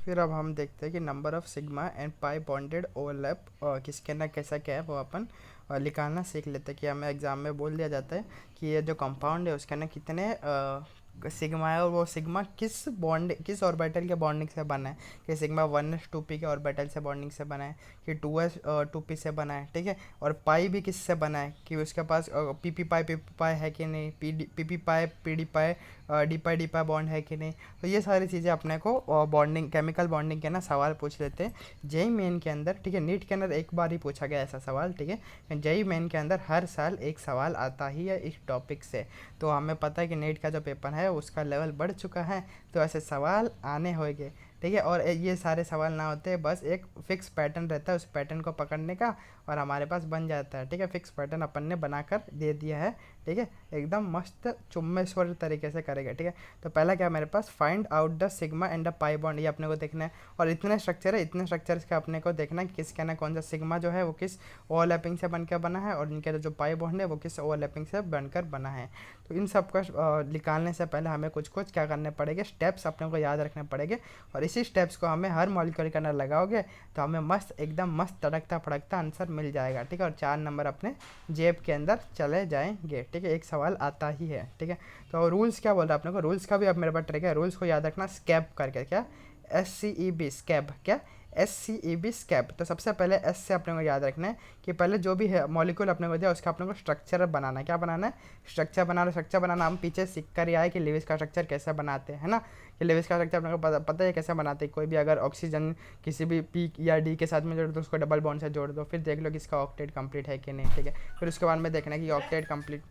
फिर अब हम देखते हैं कि number of sigma and pi bonded overlap किसके ना कैसा क्या है वो अपन निकालना सीख लेते हैं। कि हमें एग्जाम में बोल दिया जाता है कि ये जो कंपाउंड है उसके अंदर कितने सिग्मा है और वो सिग्मा किस ऑर्बिटल के बॉन्डिंग से बना है। कि सिग्मा 1s2p के ऑर्बिटल से बॉन्डिंग से बना है, कि 2s2p से बना है, ठीक है। और पाई भी किससे बना है, कि उसके पास पी पी पाई है कि नहीं, पी पी पाई पी डी पाई डी पाई बॉन्ड है कि नहीं। तो ये सारी चीज़ें अपने को बॉन्डिंग केमिकल बॉन्डिंग के ना सवाल पूछ लेते हैं जेई मेन के अंदर, ठीक है। नीट के अंदर एक बार ही पूछा गया ऐसा सवाल, ठीक है। जेई मेन के अंदर हर साल एक सवाल आता ही है इस टॉपिक से। तो हमें पता है कि नीट का जो पेपर है उसका लेवल बढ़ चुका है, तो ऐसे सवाल आने होंगे, ठीक है। और ये सारे सवाल ना होते हैं, बस एक फिक्स पैटर्न रहता है, उस पैटर्न को पकड़ने का और हमारे पास बन जाता है, ठीक है। फिक्स पैटर्न अपन ने बनाकर दे दिया है, ठीक है। एकदम मस्त चुम्बेश्वर तरीके से करेगा, ठीक है। तो पहला क्या मेरे पास, find out the sigma and the pi bond, ये अपने को देखना है। और इतने स्ट्रक्चर है, इतने स्ट्रक्चर्स का अपने को देखना है किसके ना कौन सा सिग्मा जो है वो किस ओवरलैपिंग से बनकर बना है, और इनके जो पाई बॉन्ड है वो किस ओवरलैपिंग से बनकर बना है। तो इन सब का निकालने से पहले हमें कुछ कुछ क्या करने पड़ेंगे, स्टेप्स अपने को याद रखने पड़ेंगे। और इसी स्टेप्स को हमें हर मॉलिक्यूल के अंदर लगाओगे तो हमें मस्त एकदम मस्त तड़कता फड़कता आंसर मिल जाएगा, ठीक है। और 4 नंबर अपने जेब के अंदर चले जाएंगे, ठीक है। एक सवाल आता ही है, ठीक है। तो रूल्स क्या बोल रहा है अपने को, रूल्स का भी अब मेरे पास ट्रिक है। रूल्स को याद रखना, स्कैब करके, क्या SCEB स्कैब, क्या SCEB स्कैब। तो सबसे पहले एस से अपने को याद रखना है कि पहले जो भी है मॉलिक्यूल अपने को दिया उसका अपने को स्ट्रक्चर बनाना है। क्या बनाना है, स्ट्रक्चर बनाना। हम पीछे सीख कर ही आए कि लेविस का स्ट्रक्चर कैसे बनाते हैं, है ना। कि लेविस का स्ट्रक्चर अपने को पता है कैसे बनाते हैं। कोई भी अगर ऑक्सीजन किसी भी पी या डी के साथ में जोड़ दो, उसको डबल बॉन्ड से जोड़ दो, फिर देख लो कि इसका ऑक्टेट कंप्लीट है कि नहीं, ठीक है। फिर उसके बाद में देखना है कि ऑक्टेट कंप्लीट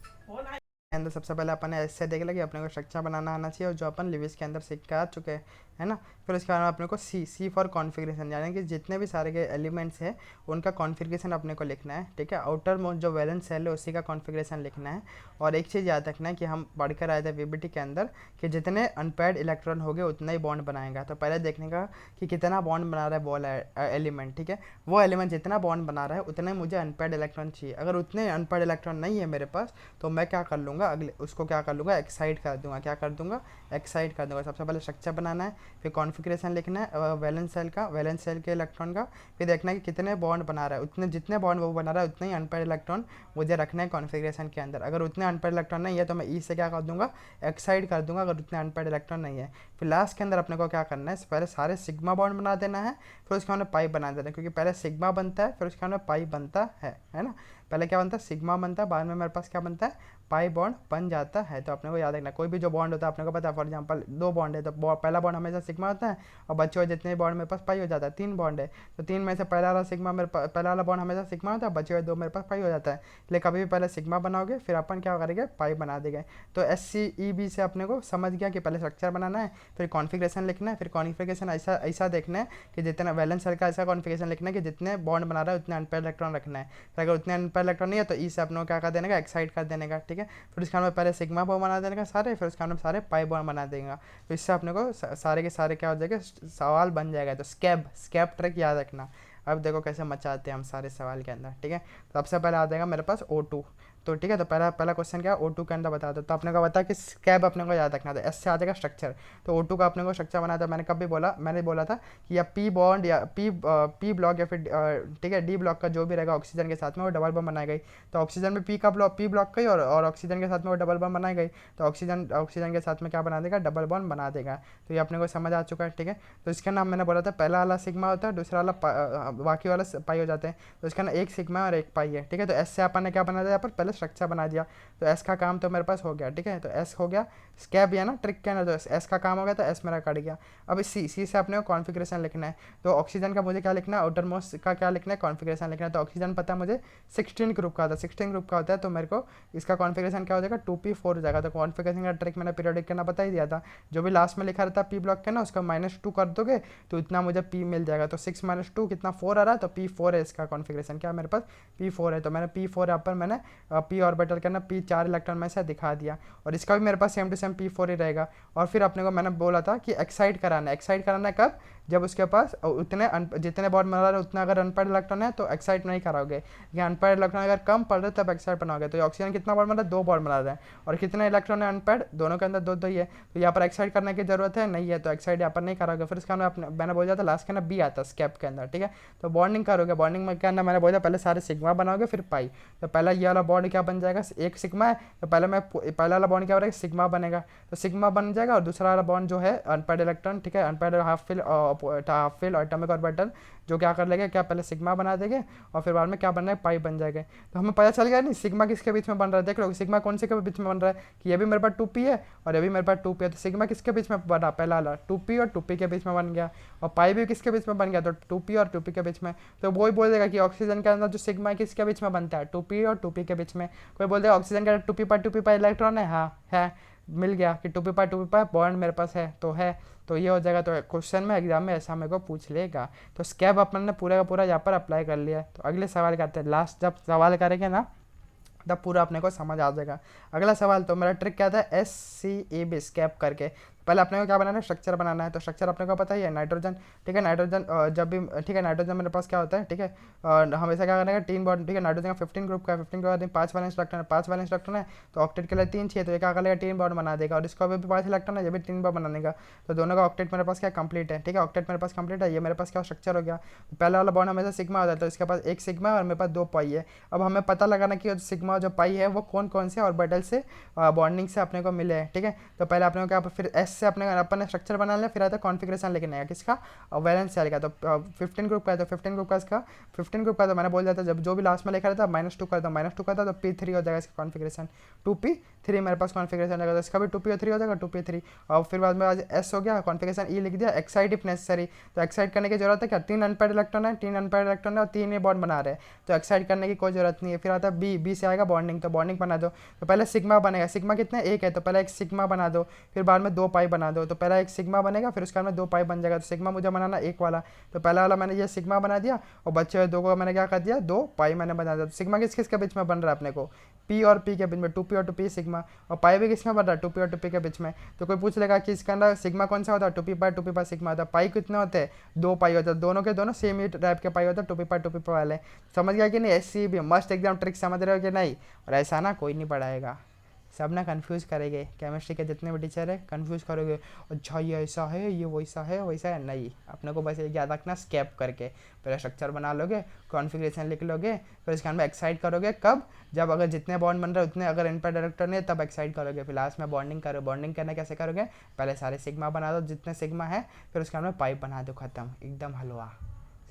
अंदर सबसे पहले अपन ने ऐसे देख लिया कि अपने को स्ट्रक्चर बनाना आना चाहिए, और जो अपन लिविस के अंदर सीख के आ चुके हैं, है ना। फिर उसके बाद में अपने को सी फॉर कॉन्फ़िगरेशन, यानी कि जितने भी सारे के एलिमेंट्स हैं उनका कॉन्फ़िगरेशन अपने को लिखना है, ठीक है। आउटर मोस्ट जो वैलेंस सेल है उसी का कॉन्फ़िगरेशन लिखना है। और एक चीज़ याद रखना है कि हम पढ़कर आए थे वीबीटी के अंदर कि जितने अनपेयर्ड इलेक्ट्रॉन हो गए उतना ही बॉन्ड बनाएगा। तो पहले देखने का कि कितना बॉन्ड बना रहा है बॉल एलिमेंट, ठीक है। वो एलिमेंट जितना बॉन्ड बना रहा है उतने मुझे अनपेयर्ड इलेक्ट्रॉन चाहिए। अगर उतने अनपेयर्ड इलेक्ट्रॉन नहीं है मेरे पास, तो मैं क्या कर लूँगा, अगले उसको क्या कर लूँगा, एक्साइड कर दूंगा। क्या कर दूंगा, एक्साइड कर दूंगा। सबसे पहले स्ट्रक्चर बनाना है, फिर कॉन्फ़िगरेशन लिखना है वैलेंस सेल का, वैलेंस सेल के इलेक्ट्रॉन का। फिर देखना है कि कितने बॉन्ड बना रहा है, उतने जितने बॉन्ड वो बना रहा है उतने ही अनपेयर्ड इलेक्ट्रॉन मुझे रखना है कॉन्फ़िगरेशन के अंदर। अगर उतने अनपेयर्ड इलेक्ट्रॉन नहीं है तो मैं ई से क्या कर दूंगा, एक्साइड कर दूंगा, अगर उतने अनपेयर्ड इलेक्ट्रॉन नहीं है। फिर लास्ट के अंदर अपने को क्या करना है, पहले सारे सिग्मा बॉन्ड बना देना है, फिर उसके बाद पाई बना देना है। क्योंकि पहले सिग्मा बनता है फिर उसके बाद पाई बनता है ना। पहले क्या बनता है, सिग्मा बनता है, बाद में मेरे पास क्या बनता है, पाई बॉन्ड बन जाता है। तो अपने को याद रखना, कोई भी जो बॉन्ड होता है अपने को पता है, फॉर एग्जांपल 2 बॉन्ड है तो पहला बॉन्ड हमेशा सिग्मा होता है, और बच्चे हुए जितने बॉन्ड मेरे पास पाई हो जाता है। 3 बॉन्ड है तो 3 में से पहला वाला सिग्मा पहला वाला बॉन्ड हमेशा सिग्मा होता है, बचे हुए 2 मेरे पास पाई हो जाता है। इसलिए कभी भी पहले सिग्मा बनाओगे फिर अपन क्या करेंगे, पाई बना देंगे। तो SCEB से अपने को समझ गया कि पहले स्ट्रक्चर बनाना है, फिर कॉन्फ़िगरेशन लिखना है, फिर कॉन्फ़िगरेशन ऐसा ऐसा देखना है कि जितना वैलेंस सेल का ऐसा कॉन्फ़िगरेशन लिखना है कि जितने बॉन्ड बना रहा है उतने अनपेयर्ड इलेक्ट्रॉन रखना है। फिर अगर उतने अनपेयर्ड इलेक्ट्रॉन नहीं है तो ई से अपने को क्या कर देने का, एक्साइड कर देने का, ठीक है। फिर उसके बाद पहले सिग्मा बॉन्ड बना देने का सारे, फिर उसके बाद सारे पाई बॉन्ड बना देगा। तो इससे अपने को सारे के सारे क्या हो जाएगा, सवाल बन जाएगा। तो स्कैब स्कैब ट्रिक याद रखना। अब देखो कैसे मचाते हैं हम सारे सवाल के अंदर, ठीक है। तो सबसे पहले आ जाएगा मेरे पास O2। तो ठीक है, तो पहला पहला क्वेश्चन क्या है, O2 के अंदर बता दो। तो अपने को बता कि स्कैब अपने को याद रखना था, एस से आ जाएगा स्ट्रक्चर। तो O2 का अपने को स्ट्रक्चर बनाया था। मैंने कभी बोला, मैंने बोला था कि या पी बॉन्ड या पी ब्लॉक या फिर ठीक है डी ब्लॉक का जो भी रहेगा ऑक्सीजन के साथ में वो डबल बॉन्ड बनाई गई। तो ऑक्सीजन में पी ब्लॉक का ही और ऑक्सीजन के साथ में वो डबल बॉन्ड बनाई गई। तो ऑक्सीजन ऑक्सीजन के साथ में क्या बना देगा, डबल बॉन्ड बना देगा। तो ये अपने को समझ आ चुका है, ठीक है। तो इसका नाम मैंने बोला था, पहला वाला सिग्मा होता है, दूसरा वाला बाकी वाला पाई हो जाते हैं। तो इसका ना एक सिग्मा और एक पाई है, ठीक है। तो एस से अपन ने क्या बना दिया, यहाँ पर पहले स्ट्रक्चर बना दिया। तो एस का काम तो मेरे पास हो गया, ठीक है। तो एस हो गया, स्कैब है ना ट्रिक के अंदर, तो एस का काम हो गया, तो एस मेरा कट गया। अब सी से अपने को कॉन्फ़िगरेशन लिखना है। तो ऑक्सीजन का मुझे क्या लिखना है, आउटर मोस्ट का क्या लिखना है, कॉन्फ़िगरेशन लिखना है। तो ऑक्सीजन पता है मुझे 16 ग्रुप का होता है, 16 ग्रुप का होता है। तो मेरे को इसका कॉन्फ़िगरेशन क्या हो जाएगा, 2p4 हो जाएगा। तो कॉन्फ़िगरेशन का ट्रिक मैंने पीरियोडिक करना बता ही दिया था। जो भी लास्ट में लिखा रहता है पी ब्लॉक के ना, उसका -2 कर दोगे तो इतना मुझे पी मिल जाएगा। तो 6 - 2 कितना 4 आ रहा है, तो P4 है इसका कॉन्फ़िगरेशन। क्या मेरे पास P4 है। तो मैंने P4 यहाँ पर मैंने पी ऑर्बिटल का ना P4 इलेक्ट्रॉन में से दिखा दिया, और इसका भी मेरे पास सेम टू सेम P4 ही रहेगा। और फिर अपने को मैंने बोला था कि एक्साइड कराना है। एक्साइड कराना है कब, जब उसके पास उतने जितने बॉन्ड बना रहे उतना अगर अनपेड इलेक्ट्रॉन है तो एक्साइट नहीं कराओगे, या अनपेड इलेक्ट्रॉन अगर कम पड़ रहे तब एक्साइट बनाओगे। तो ये ऑक्सीजन कितना बॉन्ड बना रहा है, 2 बॉन्ड बना रहा है, और कितने इलेक्ट्रॉन है अनपेड, दोनों के अंदर 2 2 ही है, तो यहाँ पर एक्साइट करने की जरूरत है नहीं है, तो एक्साइट यहाँ पर नहीं कराओगे। फिर इसका मैंने बोला था लास्ट के अंदर बी आता है स्केप के अंदर, ठीक है। तो बॉन्डिंग करोगे, बॉन्डिंग में क्या अंदर मैंने बोला पहले सारे सिग्मा बनाओगे फिर पाई। तो पहला ये वाला बॉन्ड क्या बन जाएगा, एक सिग्मा है, तो पहला वाला बॉन्ड क्या बनेगा, सिग्मा बनेगा, तो सिग्मा बन जाएगा। और दूसरा वाला बॉन्ड जो है अनपेड इलेक्ट्रॉन, ठीक है, unpaid half fill atomic orbital जो क्या कर लेंगे, क्या पहले सिग्मा बना देंगे और फिर बाद में क्या बनना है, पाई बन जाएगा। तो हमें पता चल गया नहीं सिग्मा किसके बीच में बन रहा है। देख लो सिग्मा कौन से के बीच में बन रहा है, कि ये भी मेरे पास 2p है और ये भी मेरे पास 2p है, तो सिग्मा किसके बीच में बना, पहला वाला 2p और 2p के बीच में बन गया, और पाई भी किसके बीच में बन गया, तो 2p और 2p के बीच में। तो वही बोल देगा कि ऑक्सीजन के अंदर जो सिग्मा है किसके बीच में बनता है, 2p और 2p के बीच में। कोई बोल देगा ऑक्सीजन के अंदर 2p पर इलेक्ट्रॉन है, हाँ है, मिल गया कि 2p पर बॉन्ड मेरे पास है, तो है, तो ये हो जाएगा। तो क्वेश्चन में एग्जाम में ऐसा मेरे को पूछ लेगा। तो स्कैब अपन ने पूरा का पूरा यहाँ पर अप्लाई कर लिया है। तो अगले सवाल करते हैं, लास्ट जब सवाल करेंगे ना तब पूरा अपने को समझ आ जाएगा। अगला सवाल, तो मेरा ट्रिक क्या था, SCEB स्कैप करके पहले अपने को क्या बनाना है, स्ट्रक्चर बनाना है। तो स्ट्रक्चर अपने को पता ही है, नाइट्रोजन, ठीक है, नाइट्रोजन जब भी, ठीक है, नाइट्रोजन मेरे पास क्या होता है, ठीक है, हमेशा क्या करना है, 3 बॉन्ड, ठीक है, नाइट्रोजन का 15 ग्रुप का, 15 के बाद 5 वाले इलेक्ट्रॉन है, 5 वाले इलेक्ट्रॉन है, तो ऑक्टेट के लिए 3 चाहिए, तो ये क्या कर लेगा, 3 बॉन्ड बना देगा, और इसको भी 5 इलेक्ट्रॉन है, ये भी 3 बॉन्ड बना देगा, तो दोनों का ऑक्टेट मेरे पास क्या कंप्लीट है, ठीक है, ऑक्टेट मेरे पास कंप्लीट है। ये मेरे पास क्या स्ट्रक्चर हो गया, पहला वाला बॉन्ड हमेशा सिग्मा होता है, तो इसके पास एक सिग्मा है और मेरे पास 2 पाई है। अब हमें पता लगाना कि सिग्मा जो पाई है वो कौन कौन से ऑर्बिटल से बॉन्डिंग से अपने को मिले हैं, ठीक है। तो पहले अपने को क्या, फिर एस से अपने अपन स्ट्रक्चर बना लिया, फिर आता है कॉन्फिगरेशन लेके आएगा किसका, वैलेंस सेल का। तो 15 ग्रुप का है, तो 15 ग्रुप का इसका 15 ग्रुप का, तो मैंने बोल दिया था जब जो भी लास्ट में लिखा रहता है -2 करता, -2 करता तो P3 हो जाएगा इसका कॉन्फिगरेशन, 2p3 मेरे पास कॉन्फिगरेशन रहेगा, तो इसका भी 2p और 3 हो जाएगा, 2p3। और फिर बाद में आज एस हो गया, कॉन्फिगरेशन ई लिख दिया, एक्साइट इफ नेसेसरी। तो एक्साइट करने की जरूरत है क्या, 3 अनपेड इलेक्ट्रॉन है, 3 अनपेड इलेक्ट्रॉन है और 3 बॉन्ड बना रहे हैं, तो एक्साइट करने की कोई जरूरत नहीं है। फिर आता है बी से आएगा बॉन्डिंग, तो बॉन्डिंग बना दो। तो पहले सिग्मा बनेगा, सिग्मा कितने, 1 है, तो पहले एक सिग्मा बना दो, फिर बाद में 2 पाई बना दो। तो पहला एक सिग्मा बनेगा, फिर उसके बाद में 2 पाई बन जाएगा। तो सिग्मा मुझे बनाना 1 वाला, तो पहला वाला मैंने ये सिग्मा बना दिया, और बच्चे हुए 2 को मैंने क्या कर दिया, 2 पाई मैंने बना दिया। तो सिग्मा किस किस के बीच में बन रहा है अपने को, P और P के बीच में, 2p और 2p सिग्मा, और पाई भी किस में बन रहा है, 2p और 2p के बीच में। तो कोई पूछ लेगा कि इसके अंदर सिग्मा कौन सा होता है, 2p पर सिग्मा होता है। पाई कितने होते हैं, 2 पाई होते हैं, दोनों के दोनों सेम ही टाइप के पाई होते हैं, 2p पर वाले। समझ गया कि नहीं, SCEB मस्ट एकदम ट्रिक समझ रहे हो कि नहीं। और ऐसा ना कोई नहीं पढ़ाएगा, सब ना कंफ्यूज करेंगे, केमिस्ट्री के जितने भी टीचर है कंफ्यूज करोगे, अच्छा ये ऐसा है, ये वैसा है नहीं। अपने को बस याद रखना, स्केप करके पहले स्ट्रक्चर बना लोगे, कॉन्फ़िगरेशन लिख लोगे, फिर इसके अंदर एक्साइट करोगे कब, जब अगर जितने बॉन्ड बन रहे हैं उतने अगर अनपेड इलेक्ट्रॉन है तब एक्साइट करोगे। फिर लास्ट में बॉन्डिंग करो, बॉन्डिंग करना कैसे करोगे, पहले सारे सिग्मा बना दो जितने सिग्मा है, फिर उसके अंदर पाइप बना दो, खत्म, एकदम हलवा।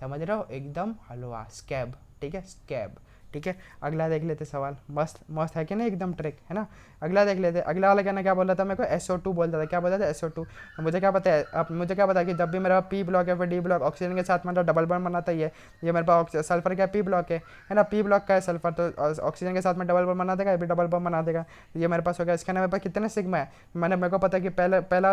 समझ रहे हो, एकदम हलवा, स्कैब, ठीक है, स्कैब, ठीक है। अगला देख लेते सवाल, मस्त मस्त है कि नहीं, एकदम ट्रिक है ना। अगला देख लेते, अगला वाला कहना क्या बोल रहा था मेरे को, SO2 बोलता था, क्या बोलता था, SO2। तो मुझे क्या पता है, अब मुझे क्या पता है कि जब भी मेरा P ब्लॉक या फिर D ब्लॉक ऑक्सीजन के साथ मतलब डबल बॉन्ड बनाता ही है, ये मेरे पास सल्फर क्या P ब्लॉक है ना, P ब्लॉक का है सल्फर, तो ऑक्सीजन के साथ में डबल बॉन्ड बना देगा, ये भी डबल बॉन्ड बना देगा। तो ये मेरे पास हो गया। इसके अंदर मेरे पास कितने सिग्मा है, मेरे को पता है कि पहला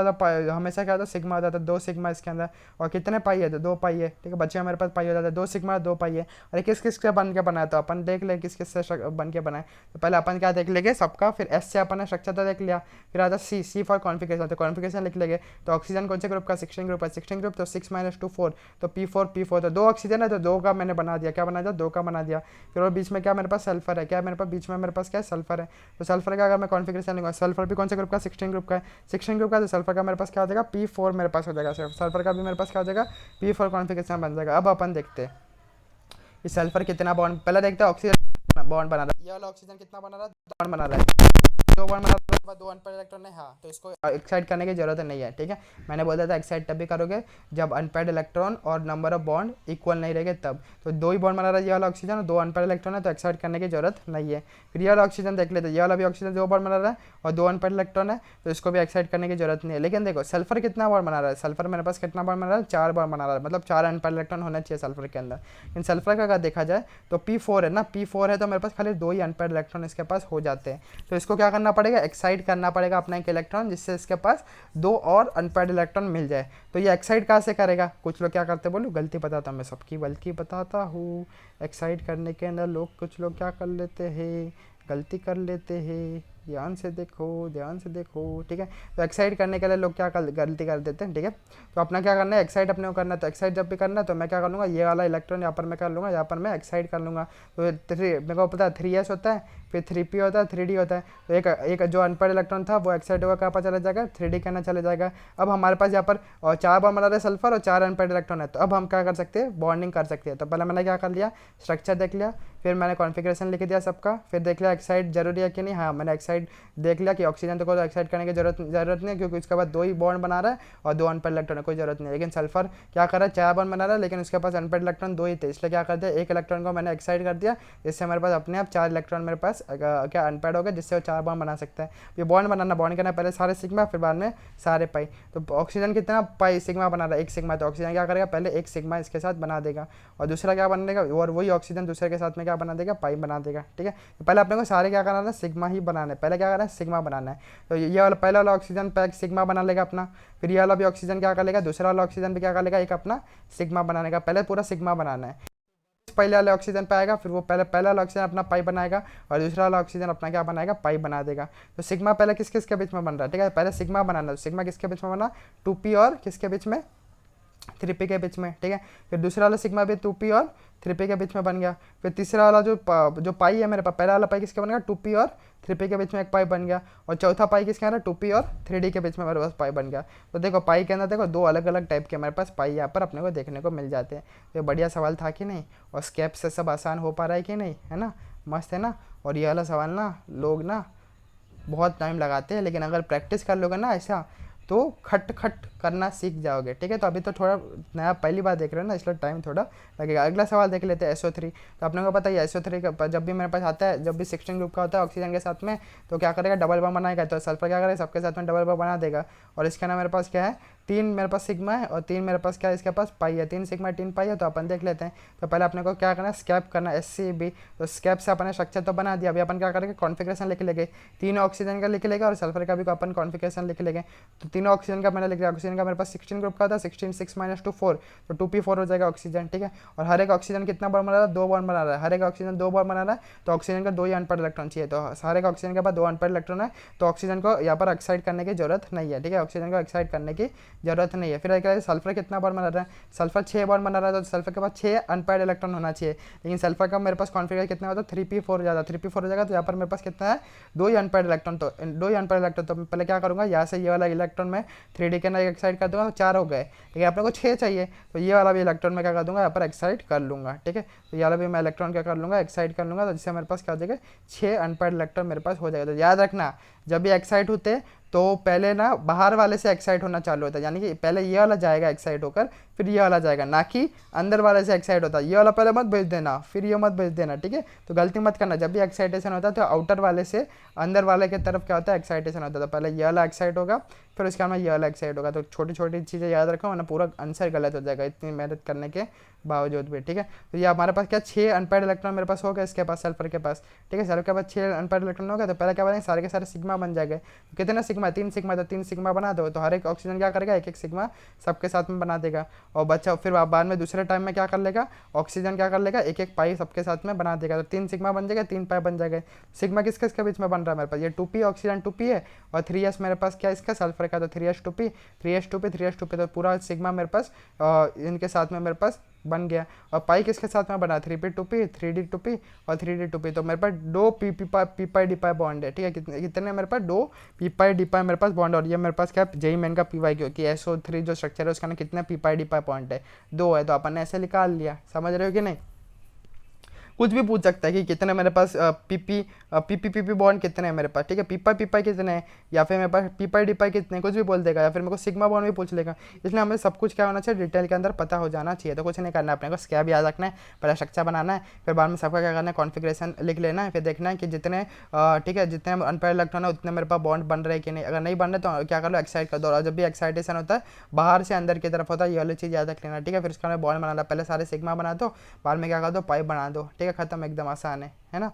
हमेशा क्या होता है, सिग्मा होता था, 2 सिग्मा इसके अंदर, और कितने पाई है, तो 2 पाई है, ठीक है, बच्चे मेरे पास पाई होता है, 2 सिग्मा 2 पाई है। और किस किस के बन के बनाया, तो अपन देख ले किस किस से बन के बनाए। तो पहले अपन क्या देख लेंगे सबका, फिर S से अपन ने स्ट्रक्चर तो देख लिया, फिर आता C फॉर कॉन्फिगरेशन, तो कॉन्फिगरेशन लिख लेंगे। तो ऑक्सीजन कौन से ग्रुप का, 16 ग्रुप है, 16 ग्रुप तो 6 - 2 4, तो P4 तो 2 ऑक्सीजन है, तो 2 का मैंने बना दिया, क्या बना दिया, 2 का बना दिया। फिर और बीच में क्या मेरे पास सल्फर है, क्या मेरे पास बीच में मेरे पास क्या है, सल्फर है। तो सल्फर का अगर मैं कॉन्फिगरेशन लूँगा, सल्फर भी कौन से ग्रुप का, 16 ग्रुप का है, 16 ग्रुप का, तो सल्फर का मेरे पास क्या हो जाएगा, P4 मेरे पास हो जाएगा, सल्फर का भी मेरे पास क्या हो जाएगा, P4 कॉन्फिगरेशन बन जाएगा। अब अपन देखते हैं कि सल्फर कितना बॉन्ड, पहले देखते हैं ऑक्सीजन बॉन्ड बना रहा है, ये वाला ऑक्सीजन कितना बना रहा है, 2 बॉन्ड बना रहा है, 2 बॉन्ड बना रहा है, 2 अनपेड इलेक्ट्रॉन है, हाँ, तो इसको एक्साइट करने की जरूरत नहीं है, ठीक है। मैंने बोला था एक्साइट तब भी करोगे जब अनपेड इलेक्ट्रॉन और नंबर ऑफ बॉन्ड इक्वल नहीं रहेंगे तब। तो 2 ही बॉन्ड बना रहा है ये वाला ऑक्सीजन, और 2 अनपेड इलेक्ट्रॉन है, तो एक्साइट करने की जरूरत नहीं है। फिर ये वाला ऑक्सीजन देख लेते, ये वाला भी ऑक्सीजन 2 बॉन्ड बना रहा है और 2 अनपेड इलेक्ट्रॉन है, तो इसको भी एक्साइट करने की जरूरत नहीं है। लेकिन देखो सल्फर कितना बॉन्ड बना रहा है, सल्फर मेरे पास कितना बॉन्ड बना रहा है, 4 बॉन्ड बना रहा है, मतलब 4 अनपेड इलेक्ट्रॉन होना चाहिए सल्फर के अंदर। इन सल्फर का अगर देखा जाए तो P4 है ना, P4 है, तो मेरे पास खाली 2 ही अनपेड इलेक्ट्रॉन इसके पास हो जाते हैं। तो इसको क्या करना पड़ेगा, एक्साइट करना पड़ेगा अपना एक इलेक्ट्रॉन, जिससे इसके पास 2 और अनपेड इलेक्ट्रॉन मिल जाए। तो ये एक्साइट कहाँ से करेगा, कुछ लोग क्या करते बोलो, गलती बताता हूँ मैं, सबकी गलती बताता हूँ। एक्साइट करने के अंदर लोग कुछ लोग क्या कर लेते हैं, गलती कर लेते हैं। ध्यान से देखो, ध्यान से देखो, ठीक है। तो एक्साइड करने के लिए लोग क्या गलती कर देते हैं, ठीक है। तो अपना क्या करना है, एक्साइड अपने को करना है। तो एक्साइड जब भी करना है तो मैं क्या कर लूँगा, ये वाला इलेक्ट्रॉन यहाँ पर मैं कर लूँगा, यहाँ पर मैं एक्साइड कर लूँगा। तो मेरे को पता है 3s होता है, फिर 3p होता है, 3d होता है। तो एक जो अनपढ़ इलेक्ट्रॉन था वो एक्साइड होगा, कहाँ पर चला जाएगा, 3d के अंदर चले जाएगा। अब हमारे पास यहाँ पर 4 बॉन्ड बना रहे सल्फर और 4 अनपढ़ इलेक्ट्रॉन है। तो अब हम क्या कर सकते हैं, बॉन्डिंग कर सकते हैं। तो पहले मैंने क्या कर लिया, स्ट्रक्चर देख लिया, फिर मैंने कॉन्फ़िगरेशन लिख दिया सबका, फिर देख लिया एक्साइड जरूरी है कि नहीं। हाँ, मैंने एक्साइड देख लिया कि ऑक्सीजन तो एक्साइड करने की जरूरत नहीं है, क्योंकि उसके बाद 2 ही बॉन्ड बना रहा है और 2 अनपेड इलेक्ट्रॉन है, कोई जरूरत नहीं है। लेकिन सल्फर क्या कर रहा है, 4 बॉन्ड बना रहा है, लेकिन उसके पास अनपेड इलेक्ट्रॉन 2 ही थे, इसलिए क्या कर दिया, एक इलेक्ट्रॉन को मैंने एक्साइड कर दिया, जिससे हमारे पास अपने आप 4 इलेक्ट्रॉन मेरे पास क्या अनपेड हो गए, जिससे वो 4 बॉन्ड बना सकता है। ये बॉन्ड बनाना, बॉन्ड करना पहले सारे सिग्मा, फिर बाद में सारे पाई। तो ऑक्सीजन कितना पाई सिग्मा बना रहा है, 1 सिग्मा। तो ऑक्सीजन क्या करेगा, पहले 1 सिग्मा इसके साथ बना देगा और दूसरा क्या बन देगा, और वही ऑक्सीजन दूसरे के साथ में क्या बना देगा, पाई बना देगा, ठीक है। तो पहले अपने को सारे क्या करना है, सिग्मा ही बनाना है। पहले क्या करना है, सिग्मा बनाना है। तो ये वाला पहला वाला ऑक्सीजन पैक सिग्मा बना लेगा अपना, फिर ये वाला भी ऑक्सीजन क्या कर लेगा, दूसरा वाला ऑक्सीजन भी क्या कर लेगा, एक अपना सिग्मा बनाने का। पहले पूरा सिग्मा बनाना है, पहले वाले ऑक्सीजन पे आएगा, फिर वो पहला वाला ऑक्सीजन अपना पाई बनाएगा और दूसरा वाला ऑक्सीजन अपना क्या बनाएगा, पाई बना देगा। तो सिग्मा पहले किस किस के बीच में बन रहा है, ठीक है। पहले सिग्मा बनाना है, तो सिग्मा किसके बीच में बना, 2p और किसके बीच में, 3p के बीच में, ठीक है। फिर दूसरा वाला सिग्मा भी 2p और 3p के बीच में बन गया। फिर तीसरा वाला जो पाई है मेरे पास, पहला वाला पाई किसके बन गया, 2p और 3p के बीच में एक पाई बन गया। और चौथा पाई किसके अंदर, 2p और 3d के बीच में मेरे पास पाई बन गया। तो देखो पाई के अंदर देखो 2 अलग अलग टाइप के मेरे पास पाई यहाँ पर अपने को देखने को मिल जाते हैं। तो बढ़िया सवाल था कि नहीं, और स्केप से सब आसान हो पा रहा है कि नहीं, है ना, मस्त है ना। और ये वाला सवाल ना लोग ना बहुत टाइम लगाते हैं, लेकिन अगर प्रैक्टिस कर लोगे ना ऐसा, तो खट खट करना सीख जाओगे, ठीक है। तो अभी तो थोड़ा नया पहली बार देख रहे हो ना, इसलिए टाइम थोड़ा लगेगा। अगला सवाल देख लेते हैं, SO3। तो अपने को पता है SO3 का जब भी मेरे पास आता है, जब भी 16 ग्रुप का होता है ऑक्सीजन के साथ में, तो क्या करेगा, डबल बॉन्ड बनाएगा। तो सल्फर क्या करेगा, सबके साथ में डबल बॉन्ड बना देगा। और इसके अंदर मेरे पास क्या है, 3 मेरे पास सिग्मा है और 3 मेरे पास क्या है, इसके पास पाई है। 3 सिग्मा 3 पाई है। तो अपन देख लेते हैं। तो पहले अपने को क्या करना है, स्कैप करना है, SCB। तो स्कैप से अपने स्ट्रक्चर तो बना दिया, अभी अपन क्या करेंगे, कॉन्फ़िगरेशन लिख लेंगे। 3 ऑक्सीजन का लिख लेंगे और सल्फर का भी अपन कॉन्फ़िगरेशन लिख लेंगे। तो तीनों ऑक्सीजन का मैंने लिख लिया। ऑक्सीजन का मेरे पास 16 ग्रुप का था, 16 6 - 2 4, तो 2p4 हो जाएगा ऑक्सीजन, ठीक है। और हर एक ऑक्सीजन कितना बॉन्ड बना रहा है, 2 बॉन्ड बना रहा है। हर एक ऑक्सीजन 2 बॉन्ड बना रहा है, तो ऑक्सीजन का 2 ही अनपेड इलेक्ट्रॉन चाहिए। तो हर एक ऑक्सीजन के पास 2 अनपेड इलेक्ट्रॉन है, तो ऑक्सीजन को यहाँ पर एक्साइड करने की जरूरत नहीं है, ठीक है। ऑक्सीजन को एक्साइड करने की जरूरत नहीं है। फिर सल्फर कितना बॉन्ड बना रहा है, सल्फर 6 बॉन्ड बना रहा है, तो सल्फर के पास 6 अनपेड इलेक्ट्रॉन होना चाहिए। लेकिन सल्फर का मेरे पास कॉन्फिगर कितना होता है, 3p4 हो जाता है। 3p4 हो जाएगा, तो यहाँ पर मेरे पास कितना है, 2 ही अनपेड इलेक्ट्रॉन। तो 2 ही अनपेड इलेक्ट्रॉन, तो पहले क्या करूँगा, यहाँ से ये वाला इलेक्ट्रॉन में 3d के अंदर एक्साइड कर दूंगा, तो 4 हो गए। लेकिन अपने को 6 चाहिए, तो ये वाला भी इलेक्ट्रॉन मैं क्या कर दूंगा, यहाँ पर एक्साइड कर लूँगा, ठीक है। तो ये वाला भी मैं इलेक्ट्रॉन क्या कर लूँगा, एक्साइड कर लूँगा। तो जिससे मेरे पास क्या हो जाएगा, 6 अनपेड इलेक्ट्रॉन मेरे पास हो जाएगा। तो याद रखना, जब भी एक्साइड होते तो पहले ना बाहर वाले से एक्साइट होना चालू होता है, यानी कि पहले ये वाला जाएगा एक्साइट होकर, फिर ये वाला जाएगा, ना कि अंदर वाले से एक्साइट होता है। ये वाला पहले मत भेज देना, फिर ये मत भेज देना, ठीक है। तो गलती मत करना, जब भी एक्साइटेशन होता है तो आउटर वाले से अंदर वाले की तरफ क्या होता है, एक्साइटेशन होता है। तो पहले ये वाला एक्साइट होगा, फिर उसके बाद में ये वाला एक्साइट होगा। तो छोटी छोटी चीज़ें याद रखो, वरना पूरा आंसर गलत हो जाएगा इतनी मेहनत करने के बावजूद भी, ठीक है। तो ये हमारे पास क्या, 6 अनपेड इलेक्ट्रॉन मेरे पास हो गए, इसके पास सल्फर के पास, ठीक है। सल्फर के पास 6 अनपेड इलेक्ट्रॉन हो गए। तो पहले क्या बनेंगे, सारे के सारे सिग्मा बन जाएंगे। तो कितने सिग्मा, 3 सिग्मा। तो 3 सिग्मा बना दो, तो हर एक ऑक्सीजन क्या करेगा, एक एक सिग्मा सबके साथ में बना देगा। और बच्चा फिर बाद में दूसरे टाइम में क्या कर लेगा, ऑक्सीजन क्या कर लेगा, एक एक पाई सबके साथ में बना देगा। तो 3 सिग्मा बन जाएगा, 3 पाई बन जाएगा। सिग्मा किस किसके बीच में बन रहा है मेरे पास, ये 2p ऑक्सीजन 2p है, और 3s मेरे पास क्या इसका सल्फर का, तो 3s2p 3s2p 3s2p। तो पूरा सिग्मा मेरे पास इनके साथ में मेरे पास बन गया। और पाई किसके साथ में बना, 3p2p 3d2p और 3d2p। तो मेरे पास 2 p पाई d पाई बॉन्ड है, ठीक है। कितने मेरे पास 2 p पाई d पाई मेरे पास बॉन्ड। और ये मेरे पास क्या, जेई मेन का py, क्योंकि SO3 जो स्ट्रक्चर है उसका ना कितने p पाई d पाई बॉन्ड है, 2 है। तो अपन ने ऐसे निकाल लिया, समझ रहे हो कि नहीं। कुछ भी पूछ सकता है कि कितने मेरे पास पीपी बॉन्ड कितने हैं मेरे पास, ठीक है। पीपाई कितने हैं, या फिर मेरे पास पीपाई डीपाई कितने, कुछ भी बोल देगा, या फिर मेरे को सिग्मा बॉन्ड भी पूछ लेगा। इसलिए हमें सब कुछ क्या होना चाहिए, डिटेल के अंदर पता हो जाना चाहिए। तो कुछ नहीं करना है, अपने को स्कैब याद रखना है, पहले स्ट्रक्चर बनाना है, फिर बाद में सबका क्या करना है, कॉन्फिगरेशन लिख लेना है। फिर देखना है कि जितने ठीक है, जितने अनपेड इलेक्ट्रॉन है उतने मेरे पास बॉन्ड बन रहे हैं कि नहीं। अगर नहीं बन रहे तो क्या कर लो, एक्साइट कर दो। और जब भी एक्साइटेशन होता है बाहर से अंदर की तरफ होता है, ये वाली चीज़ याद रख लेना, ठीक है। फिर उसका बॉन्ड बनाना, पहले सारे सिग्मा बना दो, बाद में क्या कर दो, पाइप बना दो, ठीक है। खत्म, एकदम आसान है ना।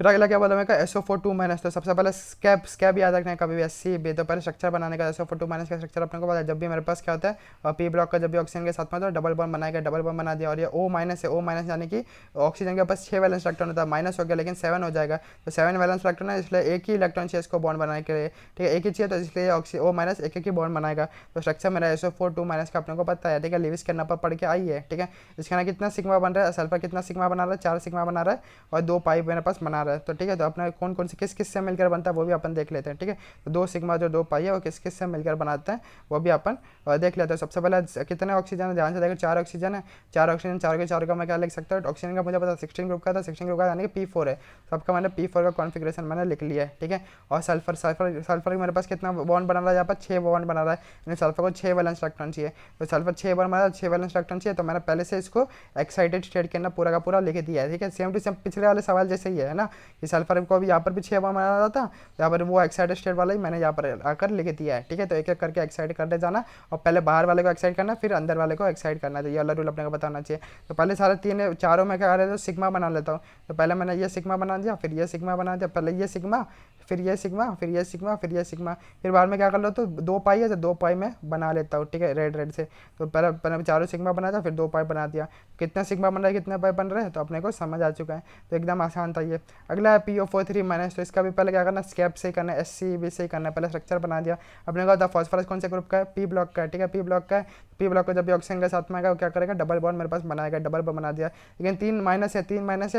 फिर अगला क्या बोला मैं का SO4 2-, तो सबसे पहले स्कैप याद रखना है कभी भी SCB, तो पहले स्ट्रक्चर बनाने का SO4 2- का स्ट्रक्चर अपने को पता है। जब भी मेरे पास क्या होता है पी ब्लॉक का जब भी ऑक्सीजन के साथ में तो डबल बॉन्ड बनाएगा, डबल बॉन्ड बना दिया। और ये O- है, O- यानी कि ऑक्सीजन के पास 6 वैलेंस इलेक्ट्रॉन होता है, माइनस हो गया लेकिन 7 हो जाएगा, तो 7 वैलेंस इलेक्ट्रॉन है, इसलिए एक ही इलेक्ट्रॉन चाहिए इसको बॉन्ड बनाने के लिए, ठीक है, एक ही चाहिए, तो इसलिए O- एक एक ही बॉन्ड बनाएगा। तो स्ट्रक्चर मेरा SO4 2- का अपने को पता है, ठीक है, लिविस के नंबर पढ़ के आई है, ठीक है। इसके ना कितना सिग्मा बन रहा है, सल्फर कितना सिग्मा बना रहा है, 4 सिग्मा बना रहा है और 2 पाई मेरे पास बना रहा है, तो ठीक है। तो अपना कौन कौन से किस किस से मिलकर बनता है वो भी अपन देख लेते हैं, ठीक है। तो 2 सिग्मा जो 2 पाई है वो किस किस से मिलकर बनाते हैं वो भी अपन देख लेते हैं। सबसे पहले कितने ऑक्सीजन है, ध्यान से देखो, 4 ऑक्सीजन है, 4 ऑक्सीजन, 4 के 4 का मैं क्या लिख सकता हूँ, ऑक्सीजन का मुझे पता 16 ग्रुप का था, 16 ग्रुप का यानी कि P4 है, सबका मैंने P4 का कॉन्फिगरेशन मैंने लिख लिया है, ठीक है। और सल्फर सल्फर सल्फर मेरे पास कितना बॉन्ड बना रहा है, यहाँ पर 6 बॉन्ड बना रहा है, यानी सल्फर को 6 वैलेंस इलेक्ट्रॉन चाहिए, तो सल्फर 6 बार मारा, 6 वैलेंस इलेक्ट्रॉन चाहिए, तो मैंने पहले से इसको एक्साइटेड स्टेट के अंदर पूरा का पूरा लिख दिया है, ठीक है। सेम टू सेम पिछले वाले सवाल जैसे ही है ना, कि सल्फर को भी यहाँ पर भी 6 बार मारा रहा था, यहाँ पर वो एक्साइटेड स्टेट वाला ही मैंने यहाँ पर आकर लिख दिया है, ठीक है। तो एक एक करके एक्साइट करते जाना, और पहले बाहर वाले को एक्साइट करना, फिर अंदर वाले को एक्साइट करना, तो ये वाला रूल अपने को बताना चाहिए। तो पहले सारे चारों में क्या कर रहे थे, सिग्मा बना लेता हूँ, तो पहले मैंने ये सिग्मा बना दिया, फिर ये सिग्मा बना दिया, पहले ये सिग्मा, फिर ये सिग्मा, फिर ये सिग्मा, फिर ये सिग्मा, फिर बाद में क्या कर लो, तो 2 पाई है तो 2 पाई में बना लेता हूँ, ठीक है, रेड रेड से। तो पहले पहले चारों सिग्मा बना था, फिर 2 पाई बना दिया, कितना सिग्मा बन रहा है, कितने पाई बन रहे हैं, तो अपने को समझ आ चुका है, तो एकदम आसान था ये। अगला है PO4 3-, तो इसका भी पहले क्या करना, स्कैप से ही करना है, SCB से ही करना है, पहले स्ट्रक्चर बना दिया। अपने को था फॉस्फोरस कौन से ग्रुप का है, P ब्लॉक का है, ठीक है, P ब्लॉक का है। P ब्लॉक को जब भी ऑक्सीजन के साथ में आएगा वो क्या करेगा, डबल बॉन्ड मेरे पास बनाएगा, डबल बॉन्ड बना दिया, लेकिन 3 माइनस है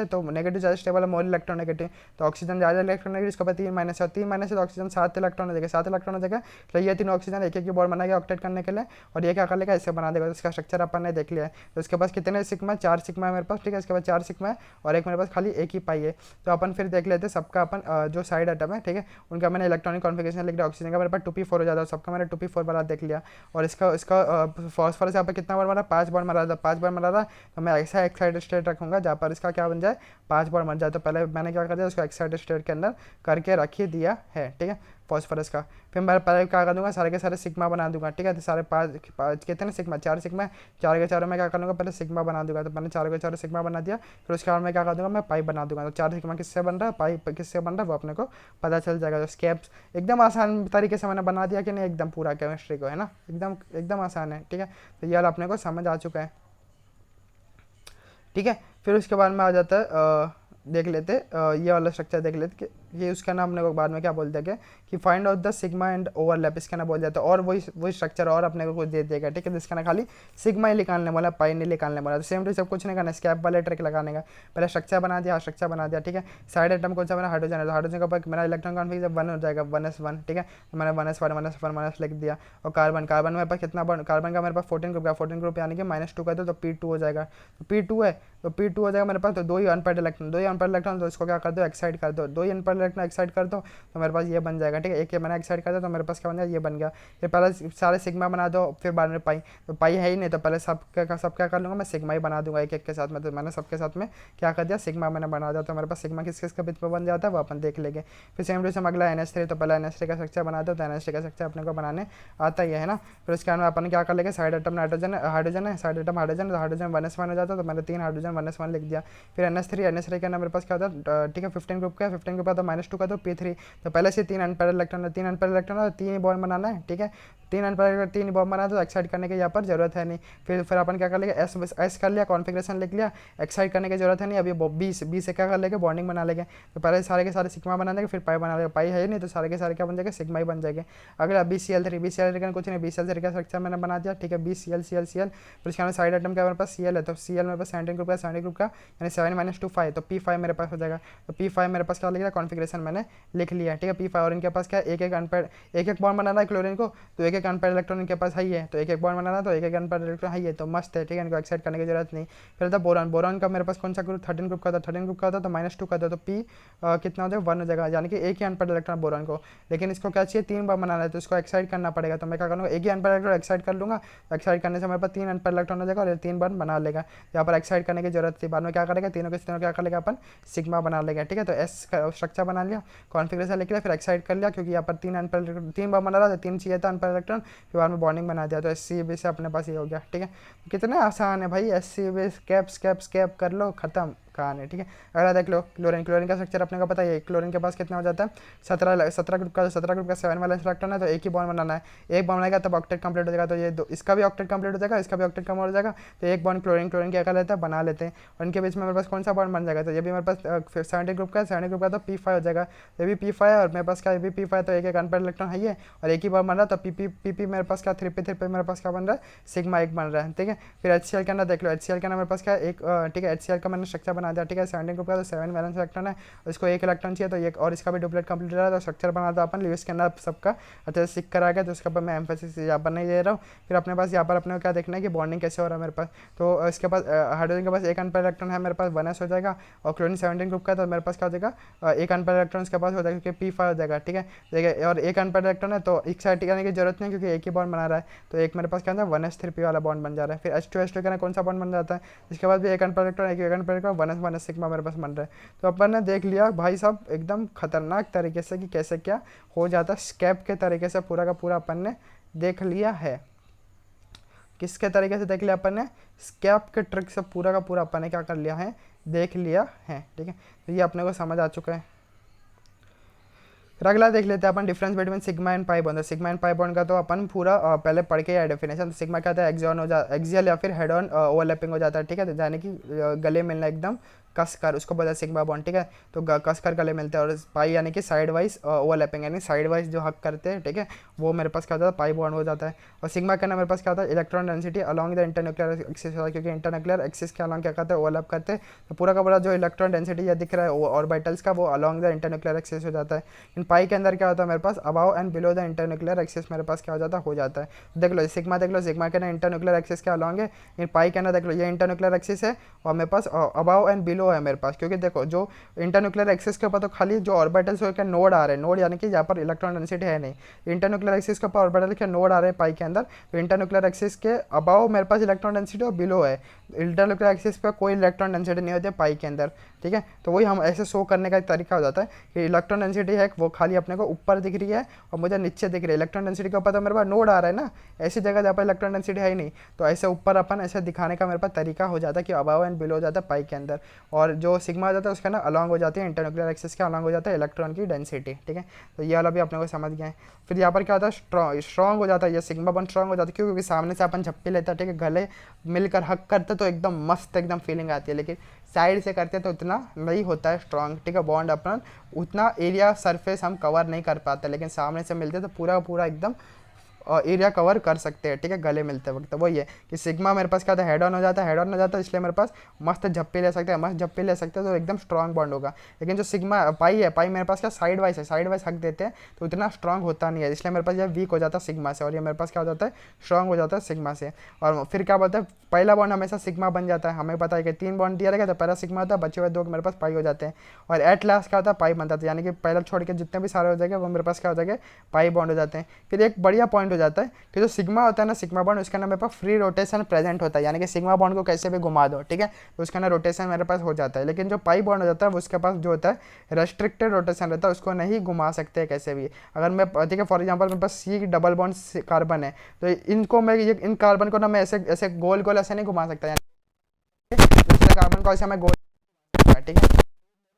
तो नेगेटिव चार्ज स्टेबल है, मोर इलेक्ट्रॉन नेगेटिव, तो ऑक्सीजन ज़्यादा इलेक्ट्रॉन नेगेटिव, इसके बाद 3 माइनस है, 3 माइनस है तो ऑक्सीजन 7 इलेक्ट्रॉन हो जाएगा, 7 इलेक्ट्रॉन हो जाएगा, तो ये तीनों ऑक्सीजन एक एक की बॉन्ड बनाएगा ऑक्टेट करने के लिए, और ये क्या कर लेगा, इसे बना देगा। तो इसका स्ट्रक्चर अपन ने देख लिया है। तो इसके पास कितने सिग्मा, 4 सिग्मा है मेरे पास, ठीक है, इसके बाद 4 सिग्मा है और एक मेरे पास खाली एक ही पाई है। तो अपन फिर देख लेते हैं सबका, अपन जो साइड एटम है, ठीक है, उनका मैंने इलेक्ट्रॉनिक कॉन्फिगरेशन लिख दिया। ऑक्सीजन का मेरे पास 2p4 हो जाता है, सबका मैंने 2p4 वाला देख लिया। और इसका इसका फॉस्फोरस यहाँ पर कितना बार मारा, 5 बार मारा था, 5 बार मारा था, तो मैं ऐसा एक्साइटेड स्टेट रखूँगा जहाँ पर इसका क्या बन जाए, 5 बार बन जाए। तो पहले मैंने क्या कर दिया, उसको एक्साइटेड स्टेट के अंदर करके रख ही दिया है, ठीक है, फॉस्फोरस का। फिर मैं पहले क्या कर दूंगा, सारे के सारे सिग्मा बना दूंगा, ठीक है। तो सारे पाँच कितने सिग्मा, 4 सिग्मा, 4 के चारों में क्या कर लूँगा, पहले सिग्मा बना दूंगा, तो मैंने 4 के 4 सिग्मा बना दिया। फिर उसके बाद मैं क्या कर दूंगा, मैं पाइप बना दूंगा। तो 4 सिग्मा किससे बन रहा है, पाइप किससे बन रहा है वो अपने को पता चल जाएगा। तो स्केप्स एकदम आसान तरीके से मैंने बना दिया कि नहीं, एकदम पूरा केमिस्ट्री को, है ना, एकदम एकदम आसान है, ठीक है। तो ये वाला अपने को समझ आ चुका है, ठीक है। फिर उसके बाद में आ जाता है देख लेते ये वाला स्ट्रक्चर देख लेते कि ये उसका नाम अपने को बाद में क्या बोलते हैं कि find out the sigma and overlap, इसका ना बोल जाता है। और वही स्ट्रक्चर और अपने को कुछ दे देगा, ठीक है, जिसका ना खाली सिग्मा ही निकालने वाला, पाई नहीं निकालने वाला। तो सेम टू सब कुछ नहीं करना, स्कैप वाले ट्रिक लगाने का। पहले स्ट्रक्चर बना दिया, स्ट्रक्चर बना दिया, ठीक है। साइड आइटम कौन सा बना, हाइड्रोजन है, तो हाइड्रोजन का ऊपर मेरा इलेक्ट्रॉन कॉन्फिगरेशन 1 हो जाएगा, 1s1, ठीक है। तो मैंने 1s1 लिख दिया। और कार्बन, कार्बन मेरे पास कितना, कार्बन का मेरे पास 14 ग्रुप का, 14 ग्रुप यानी कि -2 का दो, तो P2 हो जाएगा। तो P2 है तो P2 हो जाएगा मेरे पास। तो 2 ही अनपेयर्ड इलेक्ट्रॉन, 2 ही अनपेयर्ड इलेक्ट्रॉन, तो इसको क्या कर दो, एक्साइट कर दो, 2 ही अनपेयर्ड इलेक्ट्रॉन एक्साइट कर दो, तो मेरे पास ये बन जाएगा, ठीक है। एक मैंने एक्साइट कर दिया तो मेरे पास क्या बन गया, ये बन गया। फिर पहले सारे सिग्मा बना दो, फिर बाद में पाई, तो पाई है ही नहीं, तो पहले सब क्या कर लूँगा, मैं सिग्मा ही बना दूंगा एक एक के साथ में। तो मैंने सबके साथ में क्या कर दिया, सिग्मा मैंने बना दिया। तो मेरे पास सिग्मा किस किस के बीच में बन जाता है वो अपन देख लेंगे। फिर सेम टू सेम अगला NH3, तो पहले NH3 का स्ट्रक्चर बना दो, तो NH3 का स्ट्रक्चर अपने को बनाने आता ही है ना। फिर उसके बाद में अपन क्या कर लेंगे, साइड आइटम नाइट्रोजन हाइड्रोजन है, साइड आइटम हाइड्रोजन, तो हाइड्रोजन 1s1 हो जाता है, तो मैंने 3 हाइड्रोजन 1s1 लिख दिया। फिर NH3 के अंदर मेरे पास क्या होता है, ठीक है, 15 ग्रुप का, 15 ग्रुप का, तो -2 का, तो P3, तो पहले से 3 अनपेयर्ड इलेक्ट्रॉन है, 3 अनपेयर्ड इलेक्ट्रॉन है, 3 बॉन्ड बनाना है, ठीक है। 3 अनपेयर्ड 3 बॉन्ड बनाना, तो एक्साइट करने की यहाँ पर जरूरत है नहीं। फिर अपन क्या कर लेंगे, एस कर लिया, कॉन्फिगरेशन लिख लिया, एक्साइट करने की जरूरत है नहीं। अभी 20 से क्या कर लेंगे, बॉन्डिंग बना लेंगे। तो पहले सारे के सारे सिग्मा बना देंगे, फिर पाई बना लेंगे, पाई है नहीं तो सारे के सारे क्या बन जाएंगे, सिग्मा ही बन जाएंगे। अगला BCl3 का कुछ नहीं, BCl3 का स्ट्रक्चर मैंने बना दिया, ठीक है, BCl फिर उसके साइड आइटम क्या मेरे पास Cl है, तो Cl मेरे पास 17 ग्रुप का, 17 ग्रुप का यानी 7 - 2 5, तो P5 मेरे पास हो जाएगा। तो P5 मेरे पास क्या लिख लिया, कॉन्फिगरेशन मैंने लिख लिया, ठीक है, P5। और इनके पास क्या है, एक एक बॉन्ड बनाना है क्लोरीन को, तो एक एक अनपेयर्ड इलेक्ट्रॉन इनके पास है ही है, तो एक एक बॉन्ड बनाना, तो एक एक अनपेयर्ड इलेक्ट्रॉन है ही है, तो मस्त है, ठीक है, इनको एक्साइट करने की जरूरत नहीं। फिर था बोरॉन, बोरॉन का मेरे पास कौन सा ग्रुप, 13 ग्रुप का था, 13 ग्रुप का था, तो -2 का था, तो P कितना हो जाएगा, 1 हो जाएगा, यानी कि एक ही अनपेयर्ड इलेक्ट्रॉन बोरॉन को। लेकिन इसको क्या चाहिए, 3 बार बनाना है, तो इसको एक्साइट करना पड़ेगा। तो मैं क्या करूँगा, एक ही अनपेयर्ड इलेक्ट्रॉन एक्साइट कर लूँगा, तो एक्साइट करने से मेरे पास 3 अनपेयर्ड इलेक्ट्रॉन हो जाएगा, और 3 बार बना लेगा। यहाँ पर एक्साइट करने की जरूरत थी, बाद में क्या करेगा, तीनों के तीनों क्या कर लेगा, अपन सिग्मा बना लेगा, ठीक है। तो S का स्ट्रक्चर बना लिया, कॉन्फिगरेशन लिख लिया, फिर एक्साइट कर लिया, क्योंकि यहाँ पर 3 बार बना रहा था, 3 चाहिए था अनपेयर्ड इलेक्ट्रॉन, फिर बाद में बॉन्डिंग बना दिया, तो SCB से अपने पास ये हो गया, ठीक है। कितना आसान है भाई, SCB स्कैप कर लो, खत्म। कहाँ नहीं, ठीक है। अगला देख लो क्लोरीन। क्लोरीन का स्ट्रक्चर अपने को पता है, क्लोरीन के पास कितना हो जाता है 17 ग्रुप का, 17 ग्रुप का 7 वाला इलेक्ट्रॉन है, तो एक ही बॉन्ड बनाना है, एक बॉन्ड बनाएगा तब ऑक्टेट कंप्लीट हो जाएगा। तो ये दो, इसका भी ऑक्टेट कंप्लीट हो जाएगा, इसका भी ऑक्टेट कंप्लीट हो जाएगा, तो एक बॉन्ड क्लोरीन क्लोरीन क्या कर लेते हैं, बना लेते हैं। और इनके बीच में मेरे पास कौन सा बॉन्ड बन जाएगा, तो ये भी मेरे पास 70 ग्रुप का है, 70 ग्रुप का तो P5 हो जाएगा, ये भी P5 है और मेरे पास क्या ये भी P5, तो एक एक अनपेयर्ड इलेक्ट्रॉन है ये, और एक ही बॉन्ड बन रहा है, तो PP मेरे पास क्या 3p3 मेरे पास क्या बन रहा है, सिग्मा एक बन रहा है, ठीक है। फिर HCl के अंदर देख लो, HCl के अंदर मेरे पास क्या एक, ठीक है, HCl का मैंने स्ट्रक्चर बना दिया, ठीक है। 70 ग्रुप का तो 7 वैलेंस इलेक्ट्रॉन है, इसको एक इलेक्ट्रॉन चाहिए, तो ये और इसका भी डुप्लेट कंप्लीट हो रहा है, तो स्ट्रक्चर बना था अपन लिविस के अंदर सबका अच्छे से सीख कर आ गया, तो उसके ऊपर मैं एम्फेसिस यहाँ पर नहीं दे रहा हूँ। फिर अपने पास यहाँ पर अपने को क्या देखना है कि बॉन्डिंग कैसे हो रहा है मेरे पास, तो इसके पास हाइड्रोजन के पास एक अनपेयर्ड इलेक्ट्रॉन है मेरे पास 1s हो जाएगा, और क्लोरीन 17 ग्रुप का, तो मेरे पास क्या हो जाएगा एक अनपेयर्ड इलेक्ट्रॉन इसके पास हो जाएगा क्योंकि P5 हो जाएगा, ठीक है। देखिए और एक अनपेयर्ड इलेक्ट्रॉन है तो एक साइड टिकाने की जरूरत नहीं क्योंकि एक ही बॉन्ड बना रहा है, तो एक मेरे पास क्या है 1s3p वाला बॉन्ड बन जा रहा है। फिर H2H2 का कौन सा बॉन्ड बन जाता है, इसके बाद भी एक अनपेयर्ड इलेक्ट्रॉन, एक अनपेयर्ड इलेक्ट्रॉन 1s सिग्मा मेरे पास बन रहा है। तो अपन ने देख लिया भाई साहब एकदम खतरनाक तरीके से कि कैसे क्या हो जाता है, स्कैप के तरीके से पूरा का पूरा अपन ने देख लिया है। किसके तरीके से देख लिया अपन ने, स्कैप के ट्रिक से पूरा का पूरा अपन ने क्या कर लिया है, देख लिया है, ठीक है। तो ये अपने को समझ आ चुका है। फिर अगला देख लेते हैं अपन difference between sigma and pi bond. Sigma and pi bond का तो अपन पूरा पहले पढ़ के आया डेफिनेशन। तो सिग्मा क्या था, एक्सियल या फिर हेड ऑन ओवरलैपिंग हो जाता है, ठीक है, तो यानी कि गले मिलना एकदम कस कर, उसको बोलता है सिग्मा बॉन्ड, ठीक है। तो कस कर गले मिलते हैं। और पाई यानी कि साइड वाइज ओवरलैपिंग यानी साइड वाइज जो हक करते हैं, ठीक है, वो मेरे पास क्या होता है पाई बॉन्ड हो जाता है। और सिग्मा का ना मेरे पास क्या होता है electron density along the internuclear axis होता है, क्योंकि इंटरन्यूक्लियर एक्सिस के अलॉन्ग क्या करते हैं ओवरलैप करते हैं, तो पूरा का पूरा जो इलेक्ट्रॉन डेंसिटी या दिख रहा है ऑर्बिटल्स का वो अलॉन्ग द इंटरन्यूक्लियर एक्सिस हो जाता है। इन पाई के अंदर क्या होता है मेरे पास above and below the internuclear axis मेरे पास क्या हो जाता है, हो जाता है। देख लो सिग्मा, देख लो सिग्मा के ना इंटरन्यूक्लियर एक्सिस के अलॉन्ग है, इन पाई के अंदर देख लो ये इंटरन्यूक्लियर एक्सिस है और मेरे पास अबाव एंड बिलो है मेरे पास, क्योंकि देखो जो इंटरन्यूक्लियर एक्सिस के ऊपर तो खाली जो ऑर्बिटल्स के नोड आ रहे हैं, नोड यानी कि यहाँ पर इलेक्ट्रॉन डेंसिटी है नहीं, इंटरन्यूक्लियर एक्सिस के ऊपर ऑर्बिटल के नोड आ रहे हैं पाई के अंदर, तो इंटरन्यूक्लियर एक्सिस के अबाव मेरे पास इलेक्ट्रॉन डेंसिटी और बिलो है, इंटरन्यूक्लियर एक्सिस पे कोई इलेक्ट्रॉन डेंसिटी नहीं होती है पाई के अंदर, ठीक है। तो वही हम ऐसे शो करने का एक तरीका हो जाता है कि इलेक्ट्रॉन डेंसिटी है वो खाली अपने को ऊपर दिख रही है और मुझे नीचे दिख रही है, इलेक्ट्रॉन डेंसिटी के ऊपर तो मेरे पास नोड आ रहा है ना, ऐसी जगह जहाँ पर इलेक्ट्रॉन डेंसिटी है ही नहीं, तो ऐसे ऊपर अपन ऐसे दिखाने का मेरे पास तरीका हो जाता है कि अबाव एंड बिलो हो जाता है पाई के अंदर, और जो सिग्मा हो जाता है उसका ना अलॉन्ग हो जाती है इंटरन्यूक्लियर एक्सिस के अलॉन्ग हो जाता है इलेक्ट्रॉन की डेंसिटी, ठीक है। तो ये वाला भी अपने को समझ गया है। फिर यहाँ पर क्या होता है स्ट्रॉन्ग हो जाता है, ये सिग्मा बॉन्ड स्ट्रॉन्ग हो जाता है क्योंकि सामने से अपन झप्पी लेता है, ठीक है, गले मिलकर हक करते तो एकदम मस्त एकदम फीलिंग आती है, लेकिन साइड से करते तो उतना नहीं होता है स्ट्रॉन्ग, ठीक है, बॉन्ड अपन उतना एरिया सरफेस हम कवर नहीं कर पाते, लेकिन सामने से मिलते तो पूरा पूरा एकदम एरिया कवर कर सकते हैं, ठीक है, गले मिलते वक्त। तो वही है कि सिग्मा मेरे पास क्या होता है हेड ऑन हो जाता है, हेड ऑन हो जाता है इसलिए मेरे पास मस्त झप्पी ले सकते हैं, मस्त झप्पी ले सकते हैं तो एकदम स्ट्रॉन्ग बॉन्ड होगा। लेकिन जो सिग्मा पाई है, पाई मेरे पास क्या साइड वाइज है, साइड वाइज हक देते हैं तो उतना स्ट्रॉन्ग होता नहीं है, इसलिए मेरे पास यह वीक हो जाता है सिग्मा से, और ये मेरे पास क्या हो जाता है स्ट्रॉन्ग हो जाता है सिग्मा से। और फिर क्या बोलते हैं पहला बॉन्ड हमेशा सिग्मा बन जाता है, हमें पता है कि 3 बॉन्ड दिया रहेगा तो पहला सिग्मा होता है, बचे हुए 2 मेरे पास पाई हो जाते हैं, और एट लास्ट क्या होता है पाई बनता है, यानी कि पहला छोड़ के जितने भी सारे हो जाएंगे वो मेरे पास क्या हो जाएंगे पाई बॉन्ड हो जाते हैं। फिर एक बढ़िया पॉइंट हो जाता है कि जो सिग्मा होता है ना सिग्मा बॉन्ड उसके अंदर मेरे पास फ्री रोटेशन प्रेजेंट होता है, यानी कि सिग्मा बॉन्ड को कैसे भी घुमा दो, ठीक है, तो उसके अंदर रोटेशन मेरे पास हो जाता है। लेकिन जो पाई बॉन्ड हो जाता है उसके पास जो होता है रेस्ट्रिक्टेड रोटेशन रहता है, उसको नहीं घुमा सकते कैसे भी। अगर मैं ठीक है फॉर एग्जांपल मेरे पास सी डबल बॉन्ड कार्बन है तो इनको मैं इन कार्बन को ना मैं ऐसे ऐसे गोल गोल ऐसे नहीं घुमा सकता, दूसरे कार्बन को ऐसे मैं गोल, ठीक है,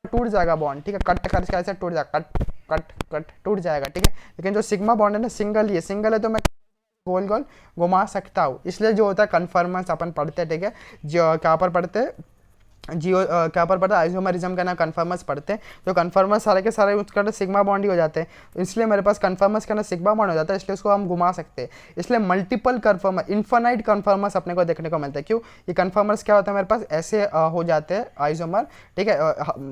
टूट जाएगा बॉन्ड, ठीक है, कट करके ऐसे टूट जाएगा, कट कट कट टूट जाएगा, ठीक है। लेकिन जो सिग्मा बॉन्ड है ना सिंगल है तो मैं गोल गोल घुमा सकता हूँ, इसलिए जो होता है कन्फर्मेंस अपन पढ़ते हैं, ठीक है, जो क्या पर पढ़ते हैं क्या पर पढ़ते हैं आइसोमरिज्म का ना कन्फर्मर्स पढ़ते हैं, तो कन्फर्मर्स सारे के सारे यूज करते सिग्मा बॉन्ड ही हो जाते हैं, इसलिए मेरे पास कन्फर्मर्स का ना सिग्मा बॉन्ड हो जाता है, इसलिए उसको हम घुमा सकते हैं। इसलिए मल्टीपल कन्फर्मर इन्फानाइट कन्फर्मर्स अपने को देखने को मिलते हैं। क्यों ये कन्फर्मर्स क्या होता है मेरे पास ऐसे हो जाते हैं आइसोमर, ठीक है,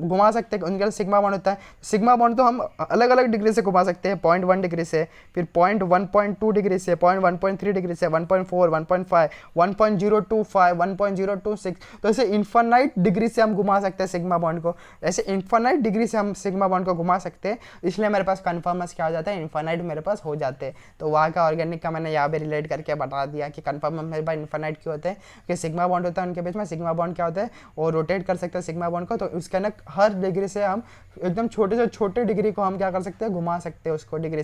घुमा सकते हैं, उनके सिग्मा बॉन्ड होता है। सिग्मा बॉन्ड तो हम अलग अलग डिग्री से घुमा सकते हैं, 0.1 डिग्री से, फिर 0.1.2 डिग्री से, 0.1.3 डिग्री से, 1.4, 1.5, 1.025, 1.026, तो ऐसे इन्फानाइट डिग्री से हम घुमा सकते हैं सिग्मा बॉन्ड को, ऐसे इन्फानाइट डिग्री से हम सिग्मा बॉन्ड को घुमा सकते हैं, इसलिए मेरे पास कन्फर्मर्स क्या हो जाता है इन्फानाइट मेरे पास हो जाते हैं। तो वहाँ का ऑर्गेनिक का मैंने यहाँ भी रिलेट करके बता दिया कि कन्फर्मर मेरे पास इन्फानाइट क्यों होते हैं, कि सिग्मा बॉन्ड होता है उनके बीच में, सिग्मा बॉन्ड क्या होता है वो रोटेट कर सकते हैं सिग्मा बॉन्ड को, तो उसके अंदर हर डिग्री से हम एकदम छोटे से छोटे डिग्री को हम क्या कर सकते हैं घुमा सकते हैं उसको, डिग्री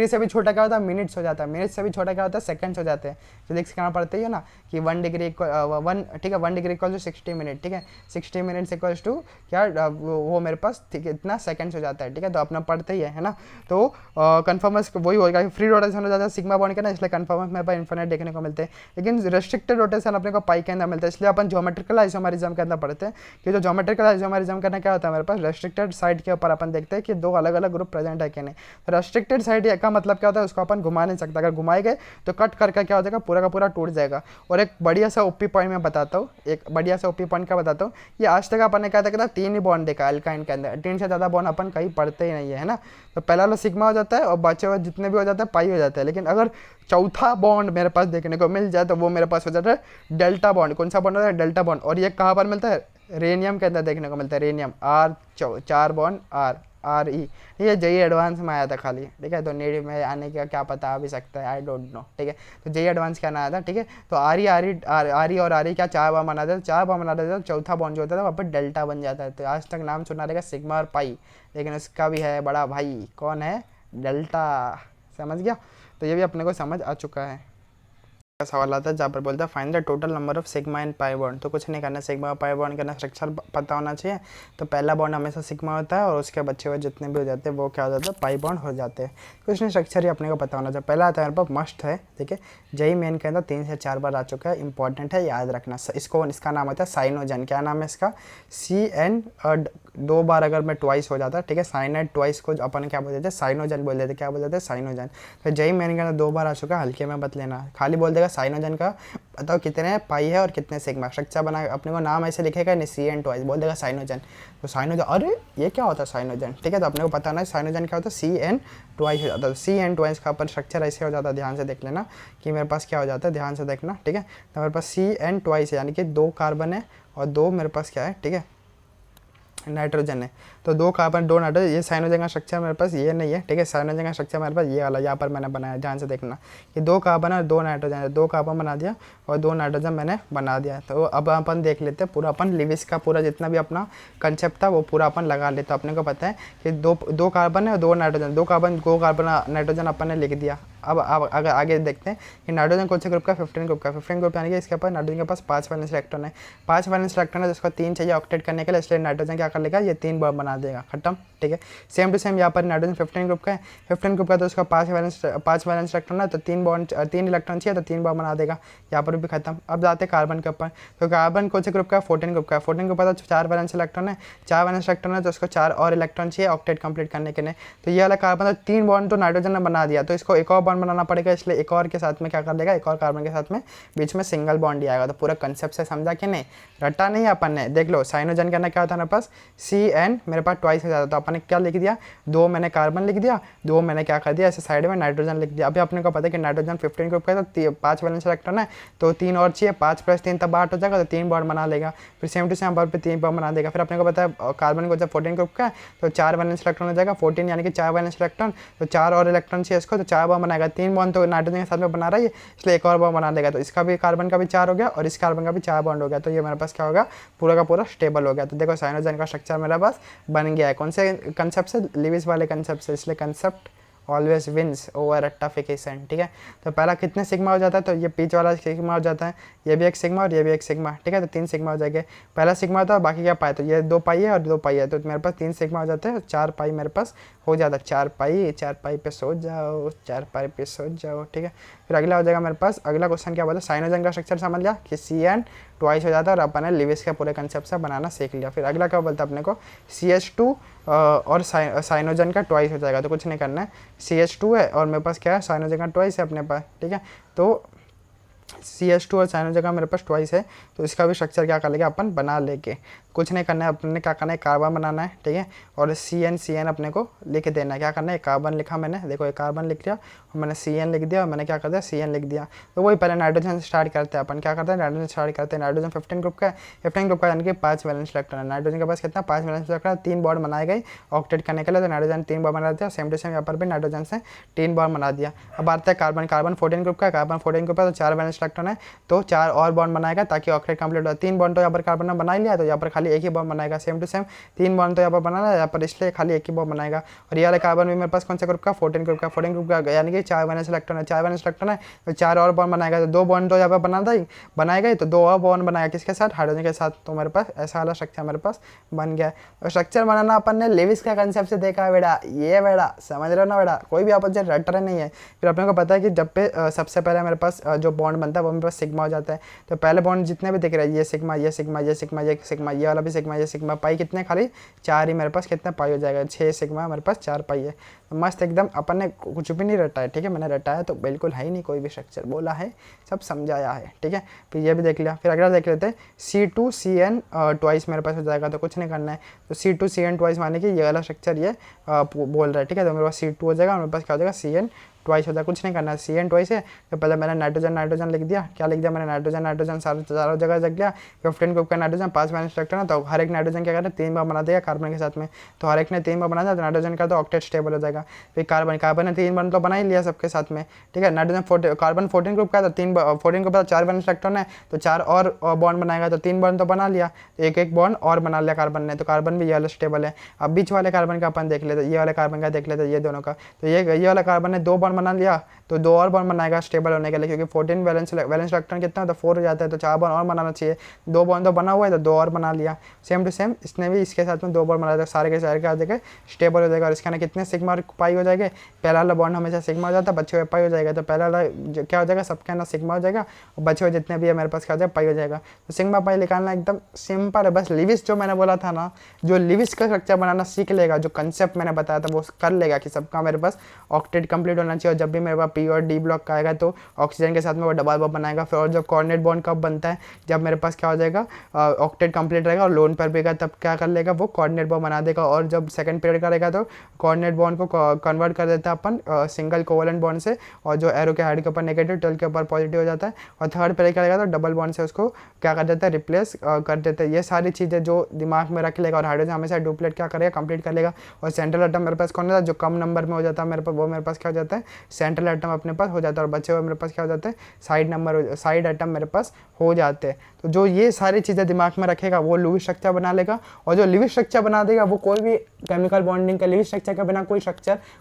से भी छोटा क्या होता है मिनट्स हो जाता है, मिनट्स से भी छोटा क्या होता है सेकंड्स हो जाते हैं। फिजिक्स कहना पड़ते ही है ना कि 1 डिग्री 1 ठीक है 1 डिग्री इक्वल टू 60 मिनट, ठीक है, 60 मिनट्स इक्वल्स टू क्या वो मेरे पास इतना सेकंड्स हो जाता है, ठीक है। तो अपना पढ़ते ही है ना। तो कन्फर्मस वही होगा, फ्री रोटेशन हो जाता है सिग्मा बॉन्ड का ना, इसलिए कन्फर्मस मेरे पास इन्फिनिट देखने को मिलते हैं। लेकिन रेस्ट्रिक्टेड रोटेशन अपने को पाई के अंदर मिलता है, इसलिए अपन ज्योमेट्रिकल आइसोमेरिज्म के अंदर पढ़ते हैं कि जो ज्योमेट्रिकल आइसोमेरिज्म करना क्या होता है, मेरे पास रेस्ट्रिक्टेड साइड के ऊपर अपन देखते हैं कि दो अलग अलग ग्रुप प्रेजेंट है कि नहीं। तो रेस्ट्रिक्टेड साइड का मतलब क्या होता है, उसको अपन घुमा नहीं सकता, अगर घुमाए गए तो कट करके क्या हो जाएगा, पूरा का पूरा टूट जाएगा। और एक बढ़िया सा ओपी पॉइंट मैं बताता हूँ, एक बढ़िया सा ओपी पॉइंट का बताता हूँ। ये आज तक अपन ने क्या था, 3 ही बॉन्ड देखा अल्काइन के अंदर, 3 से ज़्यादा बॉन्ड अपन कहीं पढ़ते ही नहीं है ना। तो पहला वाला सिग्मा हो जाता है और बचे हुए जितने भी हो जाते हैं पाई हो जाता है। लेकिन अगर चौथा बॉन्ड मेरे पास देखने को मिल जाए तो वो मेरे पास हो जाता है डेल्टा बॉन्ड। कौन सा बॉन्ड होता है, डेल्टा बॉन्ड। और ये कहाँ पर मिलता है, रेनियम के अंदर देखने को मिलता है, रेनियम चार बॉन्ड आर ई। ठीक है, जेई एडवांस में आया था खाली, ठीक है। तो नीड में आने का क्या पता आ भी सकता है, आई डोंट नो, ठीक है। तो जेई एडवांस क्या आया था, ठीक है। तो आर ई और आर ई क्या 4 बार बना देता, 4 बार बना देता, तो चौथा बॉन्ड जो होता था वहाँ पर डेल्टा बन जाता है। तो आज तक नाम सुना रहेगा सिग्मा और पाई, लेकिन उसका भी है बड़ा भाई, कौन है, डेल्टा। समझ गया। तो ये भी अपने को समझ आ चुका है। सवाल आता है जहाँ पर बोलता है find the total number of sigma and pi bond. तो कुछ नहीं करना, सिग्मा और पाई बॉन्ड का स्ट्रक्चर पता होना चाहिए। तो पहला बॉन्ड हमेशा सिग्मा होता है और उसके बच्चे हुए जितने भी हो जाते हैं वो क्या हो जाता है, पाई बॉन्ड हो जाते हैं। कुछ नहीं, स्ट्रक्चर ही अपने को पता होना चाहिए। पहला आता है मेरे पास मस्ट है, ठीक है। जेई मेन के अंदर 3 से 4 बार आ चुका है, इंपॉर्टेंट है, याद रखना इसको। इसका नाम होता है साइनोजन। क्या नाम है इसका, CN। 2 बार अगर मैं ट्वाइस हो जाता है, ठीक है, साइनाइड ट्वाइस को अपन क्या बोल देते हैं, साइनोजन बोल देते हैं। क्या बोल देते हैं, साइनोजन। तो जेई मेन के अंदर 2 बार आ चुका है, हल्के में मत लेना, खाली बोल देगा साइनोजन का बताओ कितने पाई है और कितने सिग्मा। स्ट्रक्चर बना अपने को नाम ऐसे लिखेगा नहीं, CN ट्वाइस बोल देगा साइनोजन। तो साइनोजन, अरे ये क्या होता है साइनोजन, ठीक है। तो अपने को पता ना साइनोजन क्या होता है, CN ट्वाइस हो जाता है। CN ट्वाइस का अपन स्ट्रक्चर ऐसे हो जाता है, ध्यान से देख लेना कि मेरे पास क्या हो जाता है, ध्यान से देखना, ठीक है। तो मेरे पास CN ट्वाइस है, यानी कि 2 कार्बन है और 2 मेरे पास क्या है, ठीक है, नाइट्रोजन है। तो 2 कार्बन 2 नाइट्रोजन। ये साइनोजन का स्ट्रक्चर मेरे पास ये नहीं है, ठीक है। साइनोजन का स्ट्रक्चर मेरे पास ये वाला यहाँ पर मैंने बनाया, ध्यान से देखना कि 2 कार्बन और 2 नाइट्रोजन है, 2 कार्बन बना दिया और 2 नाइट्रोजन मैंने बना दिया। तो अब अपन देख लेते हैं पूरा, अपन लिविस का पूरा जितना भी अपना कंसेप्ट था वो पूरा अपन लगा लेते। अपने को पता है कि दो कार्बन है और 2 नाइट्रोजन, 2 कार्बन नाइट्रोजन अपन ने लिख दिया। अब अगर आगे देखते हैं कि नाइट्रोजन कौन से ग्रुप का, 15 ग्रुप का। 15 ग्रुप यानी कि इसके पास नाइट्रोजन के पास 5 वैलेंस इलेक्ट्रॉन है, 5 वैलेंस इलेक्ट्रॉन है, जिसको 3 चाहिए ऑक्टेट करने के लिए, इसलिए नाइट्रोजन क्या कर लेगा, ये 3 बार बना देगा, खत्म, ठीक है। सेम टू सेम यहाँ पर नाइट्रोजन 15 ग्रुप का है, 15 ग्रुप का, तो उसका 5 वैलेंस इलेक्ट्रॉन है, तो 3 इलेक्ट्रॉन चाहिए, तो 3 बार बना देगा, यहाँ पर भी खत्म। अब जाते हैं कार्बन के ऊपर। तो कार्बन कौन से ग्रुप का, 14 ग्रुप का। 14 ग्रुप का तो 4 वैलेंस इलेक्ट्रॉन है, 4 वैलेंस इलेक्ट्रॉन है, तो उसको 4 और इलेक्ट्रॉन चाहिए ऑक्टेट कंप्लीट करने के लिए। तो ये वाला कार्बन 3 बॉन्ड तो नाइट्रोजन ने बना दिया, तो इसको एक और बॉन्ड बनाना पड़ेगा, इसलिए एक और के साथ में क्या कर देगा, एक और कार्बन के साथ में बीच में सिंगल बॉन्ड ही आएगा। तो पूरा कंसेप्ट से समझा कि नहीं, रटा नहीं अपन ने। देख लो साइनोजन करना क्या होता है मेरे पास, CN मेरे पास ट्वाइस हो जाता, तो अपन ने क्या लिख दिया, 2 मैंने कार्बन लिख दिया, 2 मैंने क्या कर दिया ऐसे साइड में नाइट्रोजन लिख दिया। अभी अपने को पता है कि नाइट्रोजन 15 ग्रुप का है, तो 5 वैलेंस इलेक्ट्रॉन है, तो 3 और चाहिए, 5 + 3 तब 8 हो जाएगा, तो 3 बॉन्ड बना लेगा। फिर सेम टू सेम पर 3 बॉन्ड बना देगा। फिर अपने को पता है कार्बन को जब 14 ग्रुप का है तो 4 वैलेंस इलेक्ट्रॉन हो जाएगा, 14 यानी कि 4 वैलेंस इलेक्ट्रॉन, तो 4 और इलेक्ट्रॉन चाहिए इसको, तो 4 बॉन्ड बनाएगा। 3 बॉन्ड तो नाइट्रोजन के साथ में बना रहा है, इसलिए एक और बॉन्ड बना देगा। तो इसका भी कार्बन का भी 4 हो गया और इस कार्बन का भी 4 बॉन्ड हो गया। तो ये मेरे पास क्या होगा, पूरा का पूरा स्टेबल हो गया। तो देखो साइनोजन का स्ट्रक्चर मेरे पास बन गया है। कौन से कंसेप्ट से, लिविस वाले कंसेप्ट से, इसलिए concept always wins over rectification, ठीक है। तो पहला कितने सिग्मा हो जाता है, तो ये बीच वाला सिग्मा हो जाता है, ये भी एक सिग्मा और ये भी एक सिग्मा, ठीक है। तो 3 सिग्मा हो जाएंगे। पहला सिग्मा होता है, बाकी क्या पाई, तो ये 2 पाई है और 2 पाई है, तो मेरे पास 3 सिग्मा हो जाते हैं, 4 पाई मेरे पास हो जाता है। 4 पाई पे सो जाओ, 4 पाई पे सो जाओ, ठीक है। फिर अगला हो जाएगा मेरे पास, अगला क्वेश्चन क्या बोला, साइनोजन का स्ट्रक्चर समझ लिया कि CN ट्वाइस हो जाता है और अपन ने लिविस के पूरे कंसेप्ट से बनाना सीख लिया। फिर अगला क्या बोलता है अपने को, CH2 और साइनोजन का ट्वाइस हो जाएगा। तो कुछ नहीं करना है, CH2 है और मेरे पास क्या है, साइनोजन का ट्वाइस है अपने पास, ठीक है। तो CH2 और साइनोजन का मेरे पास ट्वाइस है, तो इसका भी स्ट्रक्चर क्या कर लेगा अपन बना लेके। कुछ नहीं करना है, अपने क्या करना है, कार्बन बनाना है, ठीक है। और CN अपने को लिख देना है। क्या करना है, कार्बन लिखा मैंने, देखो एक कार्बन लिख दिया और मैंने CN लिख दिया और मैंने क्या कर दिया, CN लिख दिया। तो वही पहले नाइट्रोजन से स्टार्ट करते हैं अपन, क्या करते हैं, नाइट्रोजन स्टार्ट करते हैं। नाइट्रोजन 15 ग्रुप का है, 15 ग्रुप का यानी कि 5 वैलेंस इलेक्ट्रॉन है। नाइट्रोजन के पास कितना, 5 वैलेंस इलेक्ट्रॉन, 3 बॉन्ड बनाए गए ऑक्टेट करने के लिए, तो नाइट्रोजन 3 बॉन्ड बना दिया। सेम टू सेम यहाँ पर भी नाइट्रोजन से 3 बॉन्ड बना दिया। अब आता है कार्बन, कार्बन 14 ग्रुप का, कार्बन 14 ग्रुप का, तो 4 वैलेंस इलेक्ट्रॉन है, तो 4 और बॉन्ड बनाएगा ताकि ऑक्टेट कंप्लीट हो। 3 बॉन्ड तो यहाँ पर कार्बन ने बना लिया, तो यहाँ पर खाली एक ही बॉन्ड बनाएगा। सेम टू सेम 3 बॉन्ड तो यहाँ पर बनाना है, यहाँ पर इसलिए खाली एक ही बॉन्ड बनाएगा। और ये वाला कार्बन भी मेरे पास कौन सा ग्रुप का, 14 ग्रुप का। 14 ग्रुप का यानी कि कि 4 वैलेंस इलेक्ट्रॉन है, 4 वैलेंस इलेक्ट्रॉन है तो 4 और बॉन्ड बनाएगा, तो 2 बॉन्ड तो यहाँ पर बनाएगा ही, तो 2 और बॉन्ड बनाएगा किसके साथ, हाइड्रोजन के साथ। तो मेरे पास ऐसा वाला स्ट्रक्चर मेरे पास बन गया। और स्ट्रक्चर बनाना अपन ने लेविस का कंसेप्ट से देखा है बेटा, ये बेटा समझ रहे हो ना बेटा, कोई भी अपन रट रहे नहीं है। फिर अपने को पता है कि जब पे सबसे पहले मेरे पास जो बॉन्ड बनता है वो मेरे पास सिग्मा हो जाता है। तो पहले बॉन्ड जितने भी दिख रहे हैं, ये सिग्मा, ये सिग्मा, ये सिग्मा, ये सिग्मा, ये वाला भी सिग्मा, ये सिग्मा, पाई कितने, खाली 4 ही मेरे पास, कितने पाई हो जाएगा, 6 सिग्मा मेरे पास 4 पाई है। तो मस्त एकदम, अपन ने कुछ भी नहीं रटा है, ठीक है, मैंने रटा है तो बिल्कुल है ही नहीं कोई भी स्ट्रक्चर, बोला है सब समझाया है, ठीक है। फिर ये भी देख लिया। फिर अगला देख लेते हैं C2CN ट्वाइस मेरे पास हो जाएगा, तो कुछ नहीं करना है। तो C2CN ट्वाइस माने कि ये वाला स्ट्रक्चर ये बोल रहा है, ठीक है। तो मेरे पास C2 हो जाएगा और मेरे पास क्या हो जाएगा CN ट्वाइस होता है, कुछ नहीं करना है। CN ट्वाइस है तो पहले मैंने नाइट्रोजन लिख दिया, क्या लिख दिया मैंने, नाइट्रोजन चारों जगह लग गया। 15 ग्रुप का नाइट्रोजन, 5 वैलेंस इलेक्ट्रॉन है, तो हर एक नाइट्रोजन क्या करता है 3 बार बना देगा कार्बन के साथ में। तो हर एक ने 3 बार बना दिया तो नाइट्रोजन का तो ऑक्टेट स्टेबल हो जाएगा। फिर कार्बन ने 3 बार तो बना ही लिया सबके साथ में, ठीक है। नाइट्रोजन कार्बन 14 ग्रुप का, तो 14 ग्रुप का 4 वैलेंस इलेक्ट्रॉन है, तो 4 और बॉन्ड बनाएगा, तो 3 बॉन्ड तो बना लिया, तो एक बॉन्ड और बना लिया कार्बन ने, तो कार्बन भी ये वाला स्टेबल है। अब बीच वाले कार्बन का अपन देख लेते, ये वाले कार्बन का देख लेते, ये दोनों का। तो ये वाला कार्बन ने 2 बॉन्ड बना लिया, तो 2 और बॉन्ड बनाएगा स्टेबल होने के लिए, क्योंकि 14 वैलेंस इलेक्ट्रॉन कितना होता है 4 हो जाता है, तो 4 बॉन्ड और बनाना चाहिए। 2 बॉन्ड तो बना हुआ है तो 2 और बना लिया। सेम टू सेम इसने भी इसके साथ में 2 बॉन्ड बना दिया, सारे के सारे क्या हो जाएगा स्टेबल हो जाएगा। और इसके अंदर कितने सिग्मा और पाई हो जाएंगे, पहला वाला बॉन्ड हमेशा सिग्मा हो जाता है, बचे हुए पाई हो जाएगा। तो पहला वाला क्या हो जाएगा, सबके अंदर सिग्मा हो जाएगा और बचे हुए जितने भी है मेरे पास क्या हो जाएगा पाई हो जाएगा। तो सिग्मा पाई निकालना एकदम सिंपल है, बस लिविस जो मैंने बोला था ना, जो लिविस का स्ट्रक्चर बनाना सीख लेगा, जो कंसेप्ट मैंने बताया था वो कर लेगा कि सबका मेरे पास ऑक्टेट कंप्लीट होना चाहिए। और जब भी मेरे पास P और D ब्लॉक का आएगा तो ऑक्सीजन के साथ में वो डबल बॉन्ड बनाएगा। फिर और जब कोऑर्डिनेट बॉन्ड कब बनता है, जब मेरे पास क्या हो जाएगा ऑक्टेट कंप्लीट रहेगा और लोन पर भी तब क्या कर लेगा वो कोऑर्डिनेट बॉन्ड बना देगा। और जब सेकंड पीरियड करेगा तो कोऑर्डिनेट बॉन्ड को कन्वर्ट कर देता है अपन सिंगल कोवलेंट बॉन्ड से, और जो एरो के हेड के ऊपर नेगेटिव, टेल के ऊपर पॉजिटिव हो जाता है। और थर्ड पीरियड करेगा तो डबल बॉन्ड से उसको क्या कर देता है रिप्लेस कर देता है। ये सारी चीज़ें जो दिमाग में रख लेगा, और हाइड्रोजन हमेशा डुप्लेट क्या करेगा कंप्लीट कर लेगा। और सेंट्रल एटम मेरे पास कौन होता है, जो कम नंबर में हो जाता है मेरे पास, वो मेरे पास क्या हो जाता है सेंट्रल एटम अपने पास हो जाता है। और बचे हुए मेरे पास क्या हो जाते हैं साइड एटम मेरे पास हो जाते हैं। तो जो ये सारी चीज़ें दिमाग में रखेगा वो लिविस स्ट्रक्चर बना लेगा। और जो लिविस स्ट्रक्चर बना देगा वो कोई भी केमिकल बॉन्डिंग का लिविस स्ट्रक्चर के बिना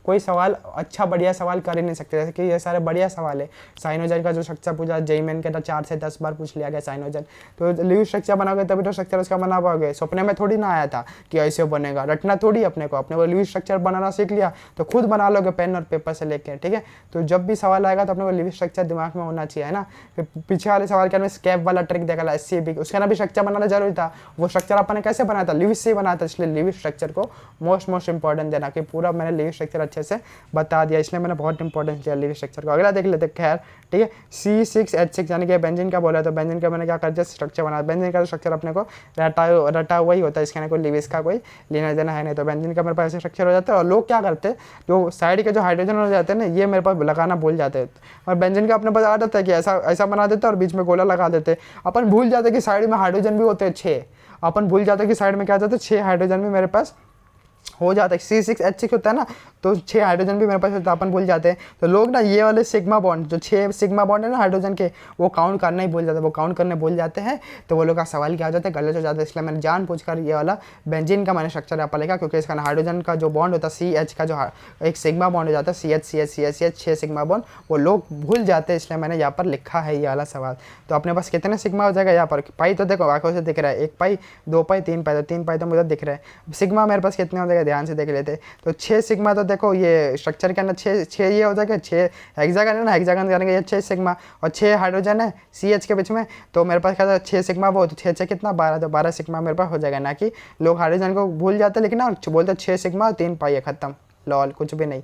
कोई सवाल अच्छा बढ़िया सवाल कर ही नहीं सकते। जैसे कि ये सारे बढ़िया सवाल है। साइनोजन का जो स्ट्रक्चर पूछा जेईई मेन के, 4 से 10 बार पूछ लिया गया साइनोजन। तो लिविस स्ट्रक्चर बनाओगे तभी तो स्ट्रक्चर उसका बना पाओगे। सपने में थोड़ी ना आया था कि ऐसे बनेगा, रटना थोड़ी अपने को लिविस स्ट्रक्चर बनाना सीख लिया तो खुद बना लोगे पेन और पेपर से लेके, ठीक है। तो जब भी सवाल आएगा तो अपने को लिविस स्ट्रक्चर दिमाग में होना चाहिए, है ना। फिर पीछे वाले सवाल के अंदर स्केप वाला ट्रिक देखा SCP, उसके अंदर भी स्ट्रक्चर बनाना जरूरी था। वो स्ट्रक्चर अपन ने कैसे बनाया था, लिविस से ही बनाया था। इसलिए लिविस स्ट्रक्चर को मोस्ट इंपॉर्टेंट देना, कि पूरा मैंने लिविस स्ट्रक्चर अच्छे से बता दिया, इसलिए मैंने बहुत इंपॉर्टेंस दिया लिविस स्ट्रक्चर को। अगला देख लेते खैर, ठीक है। C6H6 यानी कि बेंजीन का बोला, तो बेंजीन का मैंने क्या कर दिया स्ट्रक्चर बनाया। बेंजीन का स्ट्रक्चर अपने को रटा हुआ ही होता है, इसके अंदर कोई लिविस का कोई लेना देना है नहीं। तो बेंजीन का मेरे पास ऐसे स्ट्रक्चर हो जाता है। और लोग क्या करते हैं, जो साइड के जो हाइड्रोजन हो जाते हैं ना, ये मेरे पास लगाना भूल जाते हैं। और बेंजीन का अपने पास आ जाता है कि ऐसा बना देते हैं और बीच में गोला लगा देते हैं। अपन भूल जाते हैं कि साइड में हाइड्रोजन भी होते हैं 6। अपन भूल जाते हैं कि साइड में क्या जाता है 6 हाइड्रोजन भी मेरे पास हो जाता है। C6H6 होता है ना, तो 6 हाइड्रोजन भी मेरे पास होता है, अपन भूल जाते हैं। तो लोग ना ये वाले सिग्मा बॉन्ड, जो 6 सिग्मा बॉन्ड है ना हाइड्रोजन के, वो काउंट करना ही भूल जाते हैं। वो काउंट करने भूल जाते हैं तो वो लोग का सवाल क्या हो जाता है, गलत हो जाता है। इसलिए मैंने जानबूझकर ये वाला बेंजीन का मैंने स्ट्रक्चर यहाँ पर लिखा, क्योंकि इसका हाइड्रोजन का जो बॉन्ड होता है CH का, जो एक सिग्मा बॉन्ड हो जाता है CH 6 सिग्मा बॉन्ड, वो लोग भूल जाते हैं। इसलिए मैंने यहाँ पर लिखा है ये वाला सवाल। तो अपने पास कितने सिग्मा हो जाएगा यहाँ पर, पाई तो देखो आंखों से दिख रहा है, 1 पाई 2 पाई 3 पाई, तो 3 पाई तो मुझे दिख रहा है। सिग्मा मेरे पास कितने हो जाएगा ध्यान से देख लेते। तो 6 सिग्मा, तो देखो ये स्ट्रक्चर के अंदर 6 ये हो जाएगा, 6 हेक्सागन है ना, हेक्सागन करेंगे ये 6 सिग्मा, और 6 हाइड्रोजन है CH के बीच में। तो मेरे पास क्या था 6 सिग्मा, वो तो 6 कितना 12, तो 12 सिग्मा मेरे पास हो जाएगा। ना कि लोग हाइड्रोजन को भूल जाते लेकिन ना बोलते 6 सिग्मा 3 पाई है, खत्म, लॉल, कुछ भी नहीं।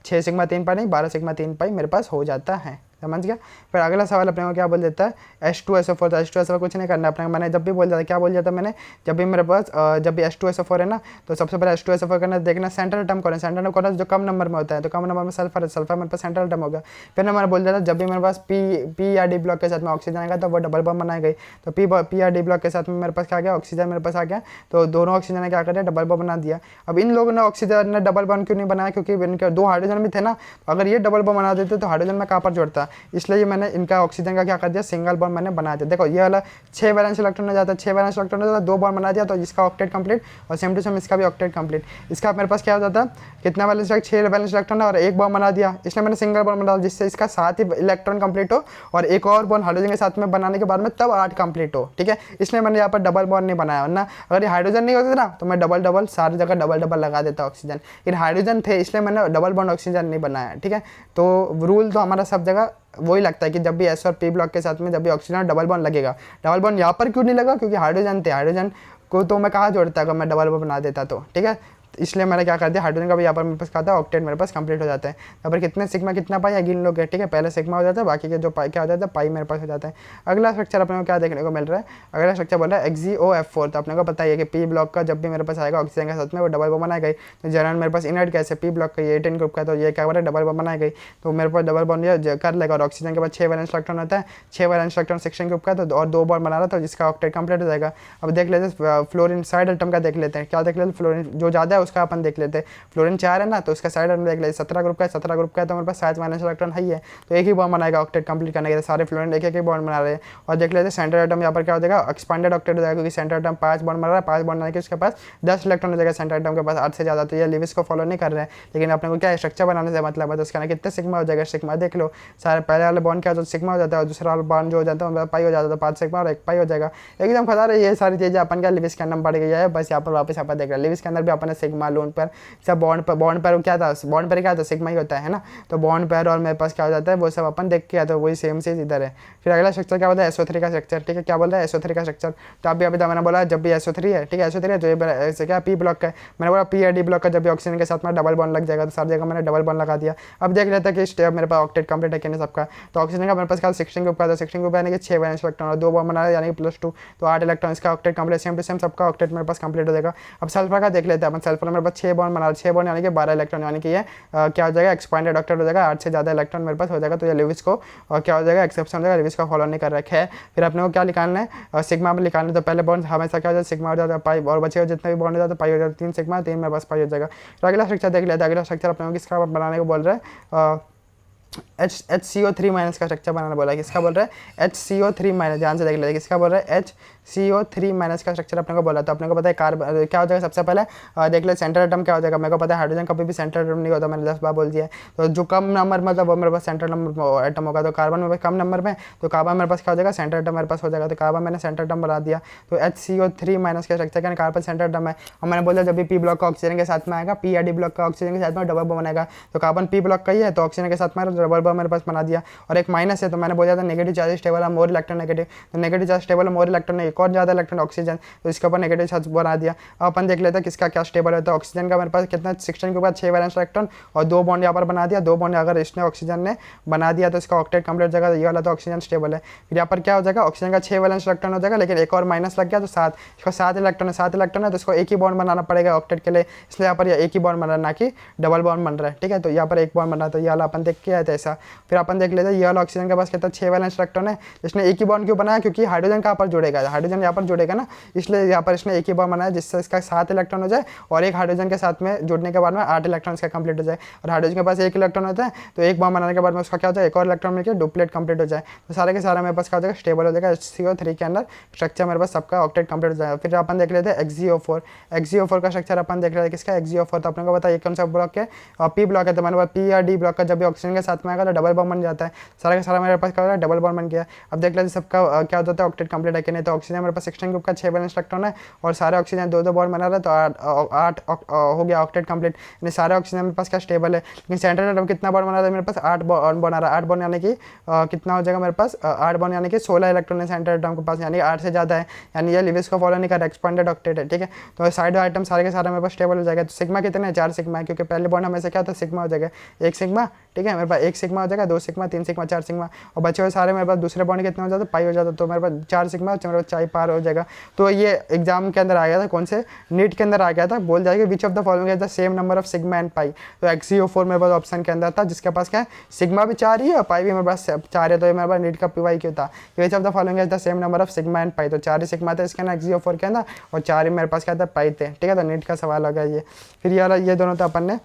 6 सिग्मा 3 पाई नहीं, 12 सिग्मा 3 पाई मेरे पास हो जाता है, समझ गया। फिर अगला सवाल अपने को क्या बोल देता है H2SO4। तो H2SO4 कुछ नहीं करना अपने, मैंने जब भी बोल जाता क्या बोल जाता मैंने, जब भी मेरे पास जब भी H2SO4 है ना, तो सबसे पहले H2SO4 करना देखना सेंट्रल एटम कौन है। सेंट्रल एटम कौन है, जो कम नंबर में होता है। तो कम नंबर में सल्फर है, सल्फर मेरे पास सेंट्रल एटम होगा। फिर मैंने बोल जाता जब भी मेरे पास P या D ब्लॉक के साथ में ऑक्सीजन आएगा तो वो डबल बॉन्ड बनाई गई। तो P या D ब्लॉक के साथ में मेरे पास क्या आ गया, ऑक्सीजन मेरे पास आ गया। तो दोनों ऑक्सीजन ने क्या कर दिया, डबल बॉन्ड बना दिया। अब इन लोगों ने ऑक्सीजन ने डबल बॉन्ड क्यों नहीं बनाया, क्योंकि इनके 2 हाइड्रोजन भी थे ना। अगर ये डबल बॉन्ड बना देते तो हाइड्रोजन में कहाँ पर जोड़ता, था, इसलिए ये मैंने इनका ऑक्सीजन का क्या कर दिया, सिंगल बॉन्ड मैंने बना दिया। देखो ये वाला 6 वैलेंस इलेक्ट्रॉन हो जाता है, 6 वैलेंस इलेक्ट्रॉन हो जाता है, 2 बॉन्ड बना दिया तो इसका ऑक्टेट कंप्लीट, और सेम टू सेम इसका भी ऑक्टेट कंप्लीट। इसका मेरे पास क्या हो जाता, कितना वैलेंस, 6 वैलेंस इलेक्ट्रॉन है और 1 बॉन्ड बना दिया, इसलिए मैंने सिंगल बॉन्ड बना दिया, जिससे इसका 7 ही इलेक्ट्रॉन कंप्लीट हो और एक और बॉन्ड हाइड्रोजन के साथ में बनाने के बाद में तब 8 कंप्लीट हो। ठीक है, इसलिए मैंने यहाँ पर डबल बॉन्ड नहीं बनाया, वरना अगर ये हाइड्रोजन नहीं होते ना तो मैं डबल डबल सारी जगह डबल डबल लगा देता ऑक्सीजन। इन हाइड्रोजन थे इसलिए मैंने डबल बॉन्ड ऑक्सीजन नहीं बनाया। ठीक है, तो रूल तो हमारा सब जगह वही लगता है कि जब भी एस और पी ब्लॉक के साथ में जब भी ऑक्सीजन डबल बॉन्ड लगेगा। डबल बॉन्ड यहाँ पर क्यों नहीं लगा, क्योंकि हाइड्रोजन थे, हाइड्रोजन को तो मैं कहाँ जोड़ता अगर मैं डबल बॉन्ड बना देता तो। ठीक है, इसलिए मैंने क्या कर दिया, हाइड्रोजन का भी यहाँ पर मेरे पास कहा था ऑक्टेट मेरे पास कंप्लीट हो जाता है। यहाँ पर कितने सिग्मा कितना पाई गिन लोगे। ठीक है, पहले सिग्मा हो जाता है, बाकी के जो पाई क्या हो जाता है, पाई मेरे पास हो जाता है। अगला स्ट्रक्चर अपने को क्या देखने को मिल रहा है, अगला स्ट्रक्चर बोल रहा है XeO-F4। तो अपने को पता है कि पी ब्लॉक का जब भी मेरे पास आएगा ऑक्सीजन के साथ में वो डबल बॉन्ड बनाई गई। तो जनरल मेरे पास इनर्ट कैसे पी ब्लॉक का ये 18 ग्रुप का, तो ये क्या बोल रहा है, डबल बॉन्ड बनाई गई, तो मेरे पास डबल बॉन्ड ये कर लेगा। और ऑक्सीजन के बाद 6 वैलेंस इलेक्ट्रॉन होता है, 6 वैलेंस इलेक्ट्रॉन सेक्शन ग्रुप का, तो और 2 बॉन्ड बना रहा था जिसका ऑक्टेट कंप्लीट हो जाएगा। अब देख लेते हैं फ्लोरीन साइड एटम का देख लेते हैं, क्या देख लेते हैं, फ्लोरीन जो ज़्यादा है उसका अपन देख लेते हैं। फ्लोरीन 4 है ना, तो उसका साइड एटम देख ले, 17 ग्रुप का है, 17 ग्रुप का है, तो मेरे पास 7 वैलेंस इलेक्ट्रॉन है ही है, तो एक ही बॉन्ड बनाएगा ऑक्टेट कंप्लीट करने के लिए। सारे फ्लोरीन एक एक बॉन्ड बना रहे हैं। और देख लेते हैं सेंटर एटम यहाँ पर क्या हो जाएगा, एक्सपांडेड ऑक्टेट हो जाएगा, क्योंकि सेंटर एटम 5 बॉन्ड बना रहा है, 5 बॉन्ड बनाने के उसके पास 10 इलेक्ट्रॉन हो जाएगा, सेंटर एटम के पास 8 से ज़्यादा। तो ये लिविस को फॉलो नहीं कर रहे हैं, लेकिन अपने को क्या स्ट्रक्चर बनाने से मतलब है, तो उसका कितने सिग्मा हो जाएगा, सिग्मा देख लो, सारे पहले वाले बॉन्ड क्या हो सिग्मा हो जाता है, और दूसरा वाला बॉन्ड जो हो जाता है पाई हो जाता है, 5 सिग्मा और 1 पाई हो जाएगा। एकदम खतरा है, ये सारी चीज़ें अपन क्या लिविस के अंदर बढ़ गई है। बस यहाँ पर वापस अपन देख रहे हैं लिविस के अंदर भी अपन सिग्मा लोन पर सब बॉन्ड पर क्या था, बॉन्ड पर क्या था, सिग्मा ही होता है ना, तो बॉन्ड पैर और मेरे पास क्या हो जाता है वो सब अपन देख के आते हैं, वही सेम चीज़ इधर है। फिर अगला स्ट्रक्चर क्या बोलता है, SO3 का स्ट्रक्चर। ठीक है, क्या बोल रहा है, SO3 का स्ट्रक्चर। तो अभी मैंने बोला जब भी SO3 है, ठीक है, SO3 है तो ये ऐसे क्या पी ब्लॉक का है, मैंने बोला पी या डी ब्लॉक का जब भी ऑक्सीजन के साथ में डबल बॉन्ड लग जाएगा, तो सारी जगह मैंने डबल बॉन्ड लगा दिया। अब देख लेते हैं कि स्टेप मेरे पास ऑक्टेट कंप्लीट है कि नहीं सबका। तो ऑक्सीजन का मेरे पास क्या 16 ग्रुप का था, 16 ग्रुप यानी कि 6 वैलेंस इलेक्ट्रॉन और 2 बॉन्ड बना यानी कि +2, तो 8 इलेक्ट्रॉन इसका octet complete, same to same सबका ऑक्टेट मेरे पास कंप्लीट हो जाएगा। अब सल्फर का देख लेते हैं अपन, सल्फर मेरे पास 6 बॉन्ड बना, 6 बॉन्ड यानी कि 12 इलेक्ट्रॉन, यानी कि ये क्या हो जाएगा, एक्सपांडेड ऑक्टेट हो जाएगा, 8 से ज़्यादा इलेक्ट्रॉन मेरे पास हो जाएगा। तो ये लिविस को क्या हो जाएगा, एक्सेप्शन हो जाएगा, लिविस का फॉलो नहीं कर रखा है। फिर अपने को क्या निकालना है, सिग्मा में निकालना है। तो पहले बॉन्ड हमेशा क्या हो जाता है, सिग्मा हो जाता है, पाई, और बचे जितने भी बॉन्ड हो जाता है पाई हो जाता है, 3 सिग्मा 3 मेरे पास पाई हो जाएगा। तो अगला स्ट्रक्चर देख लेते हैं, अगला स्ट्रक्चर अपने को किसका बनाने को बोल रहा है, HCO3- का स्ट्रक्चर बनाना बोला है। किसका बोल रहा है, HCO3-, ध्यान से देख लेते हैं किसका बोल रहा है, HCO3- का स्ट्रक्चर अपने को बोला। तो अपने को पता है कार्बन क्या हो जाएगा, सबसे पहले देख ले सेंटर एटम क्या हो जाएगा। मेरे को पता है हाइड्रोजन कभी भी सेंटर एटम नहीं होता, मैंने 10 बार बोल दिया है। तो जो कम नंबर मतलब वो मेरे पास सेंटर नंबर एटम होगा, तो कार्बन मेरे पास कम नंबर में, तो कार्बन मेरे पास क्या हो जाएगा, सेंटर एटम मेरे पास हो जाएगा। तो कार्बन मैंने सेंटर एटम बना दिया। तो HCO3- का स्ट्रक्चर क्या, कार्बन सेंटर एटम है। और मैंने बोला जब भी पी ब्लॉक का ऑक्सीजन के साथ में आएगा, पी या डी ब्लॉक का ऑक्सीजन के साथ में डबल बॉन्ड बनेगा। तो कार्बन पी ब्लॉक का ही है, तो ऑक्सीजन के साथ में डबल बॉन्ड मेरे पास बना दिया। और एक माइनस है, तो मैंने बोला था नेगेटिव चार्ज स्टेबल है, मोर इलेक्ट्रॉन नेगेटिव, तो नेगेटिव चार्ज स्टेबल है, मोर इलेक्ट्रॉन है, एक और ज़्यादा इलेक्ट्रॉन ऑक्सीजन, तो इसके ऊपर नेगेटिव चार्ज बना दिया। अब अपन देख लेते हैं किसका क्या स्टेबल होता है। ऑक्सीजन का मेरे पास कितना 16 के बाद 6 वैलेंस इलेक्ट्रॉन और 2 बॉन्ड यहाँ पर बना दिया। 2 बॉन्ड अगर इसने ऑक्सीजन ने बना दिया तो इसका ऑक्टेट कंप्लीट हो जाएगा, ये वाला तो ऑक्सीजन स्टेबल है। फिर यहाँ पर क्या हो जाएगा, ऑक्सीजन का 6 वैलेंस इलेक्ट्रॉन हो जाएगा, लेकिन एक और माइनस लग गया तो 7, इसका 7 इलेक्ट्रॉन है, 7 इलेक्ट्रॉन है, तो इसको एक ही बॉन्ड बनाना पड़ेगा ऑक्टेट के लिए, इसलिए यहाँ पर एक ही बॉन्ड बन रहा है, ना कि डबल बॉन्ड बन रहा है। ठीक है, तो यहाँ पर एक बॉन्ड बना, तो ये वाला अपन देख के आए थे ऐसा। फिर अपन देख लेते हैं ये वाला ऑक्सीजन के पास कितना 6 वैलेंस इलेक्ट्रॉन है, इसने एक ही बॉन्ड क्यों बनाया, क्योंकि हाइड्रोजन कहाँ पर जुड़ेगा, हाइड्रोजन यहाँ पर जुड़ेगा ना, इसलिए यहाँ पर इसने एक ही बॉन्ड बनाया जिससे इसका 7 इलेक्ट्रॉन हो जाए, और एक हाइड्रोजन के साथ में जुड़ने के बाद में 8 इलेक्ट्रॉन इसका कंप्लीट हो जाए। और हाइड्रोजन के पास 1 इलेक्ट्रॉन होता है, तो एक बॉन्ड बनाने के बाद में उसका क्या होता है, एक और इलेक्ट्रॉन मिलकर डुप्लेट कंप्लीट हो जाए। तो सारे के सारा मेरे पास क्या हो जाएगा, स्टेबल हो जाएगा। HCO3 के अंदर स्ट्रक्चर मेरे पास सबका ऑक्टेट कंप्लीट हो जाएगा। फिर अपन देख लेते हैं XeO4 का स्ट्रक्चर अपन देख रहे हैं किसका, XeO4। तो अपने को पता है कौन सा ब्लॉक है, पी ब्लॉक है। तो मैंने पी या डी ब्लॉक का जब भी ऑक्सीजन के साथ में आएगा तो डबल बॉन्ड बन जाता है, सारा का सारा मेरे पास क्या हो रहा है, डबल बॉन्ड बन गया। अब देख लेते हैं सबका क्या होता है, ऑक्टेट कंप्लीट है कि नहीं। तो ऑक्सीजन मेरे पास 16 ग्रुप का 6 वैलेंस इलेक्ट्रॉन है, और सारे ऑक्सीजन 2-2 बॉन्ड बना रहा है, तो 8 हो गया ऑक्टेट कंप्लीट, यानी सारे ऑक्सीजन मेरे पास क्या स्टेबल है। लेकिन सेंटर एटम कितना बॉन्ड बना रहा है, मेरे पास 8 बॉन्ड बना रहा है। 8 बॉन्ड यानी कि कितना हो जाएगा मेरे पास, 8 बॉन्ड यानी कि 16 इलेक्ट्रॉन है सेंटर एटम के पास, यानी 8 से ज़्यादा है, यानी ये लिविस को फॉलो नहीं कर रहा, एक्सपांडेड ऑक्टेट है। ठीक है, तो साइड आइटम सारे के सारे मेरे पास स्टेबल हो जाएगा। तो सिग्मा कितने हैं, 4 सिग्मा है, क्योंकि पहले बॉन्ड हमेशा क्या होता है, सिग्मा हो जाएगा, 1 सिग्मा। ठीक है, मेरे पास 1 सिग्मा हो जाएगा, 2 सिग्मा, 3 सिग्मा, 4 सिग्मा, और बचे हुए सारे मेरे पास दूसरे बॉन्ड कितने हो जाते, पाई हो जाता, तो मेरे पास 4 सिग्मा, मेरे पास 4 पार हो जाएगा। तो ये एग्जाम के अंदर आ गया था, कौन से नीट के अंदर आ गया था, बोल जाएगा विच of the following is the same number of sigma and पाई। तो XeO4 मेरे पास ऑप्शन के अंदर था, जिसके पास क्या है, सिग्मा भी 4 ही है और पाई भी मेरे पास 4 है। तो ये मेरे पास नीट का PY क्यों था, विच of the following is the same number of sigma and पाई। तो 4 ही सिग्मा थे इसके अंदर XeO4 के अंदर, और 4 ही मेरे पास क्या था, पाई थे। ठीक है, तो नीट का सवाल हो गया ये। फिर ये दोनों तो अपन ने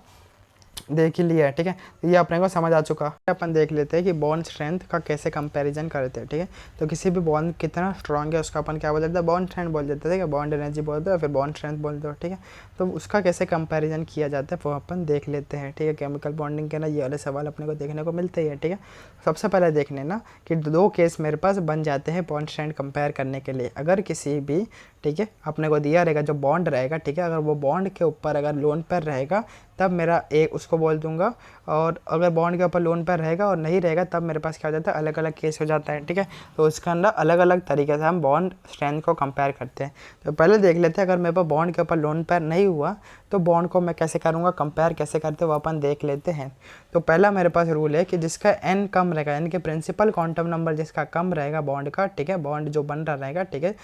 देख ही लिया है, ठीक है। तो ये अपने को समझ आ चुका है। अपन देख लेते हैं कि बॉन्ड स्ट्रेंथ का कैसे कंपैरिजन करते हैं, ठीक है। तो किसी भी बॉन्ड कितना स्ट्रांग है उसका अपन क्या बोल देते हैं, बॉन्ड स्ट्रेंथ बोल देते हैं, ठीक है। बॉन्ड एनर्जी बोलते हो, फिर बॉन्ड स्ट्रेंथ बोलते हो, ठीक है। तो उसका कैसे कंपैरिजन किया जाता है वो अपन देख लेते हैं, ठीक है। केमिकल बॉन्डिंग के ना ये वाले सवाल अपने को देखने को मिलते ही है, ठीक है। सबसे पहले देखने ना कि दो केस मेरे पास बन जाते हैं बॉन्ड स्ट्रेंथ कंपेयर करने के लिए। अगर किसी भी, ठीक है, अपने को दिया रहेगा जो बॉन्ड रहेगा, ठीक है, अगर वो बॉन्ड के ऊपर अगर लोन पेयर रहेगा तब मेरा एक उसको बोल दूंगा, और अगर बॉन्ड के ऊपर लोन पेयर रहेगा और नहीं रहेगा तब मेरे पास क्या हो जाता है, अलग अलग केस हो जाता है, ठीक है। तो उसके अंदर अलग अलग तरीके से हम बॉन्ड स्ट्रेंथ को कंपेयर करते हैं। तो पहले देख लेते हैं, अगर मेरे पास बॉन्ड के ऊपर लोन पेयर नहीं हुआ तो बॉन्ड को मैं कैसे करूँगा, कंपेयर कैसे करते वो अपन देख लेते हैं। तो पहला मेरे पास रूल है कि जिसका एन कम रहेगा, यानी कि प्रिंसिपल क्वांटम नंबर जिसका कम रहेगा बॉन्ड का, ठीक है, बॉन्ड जो बन रहा रहेगा, ठीक है,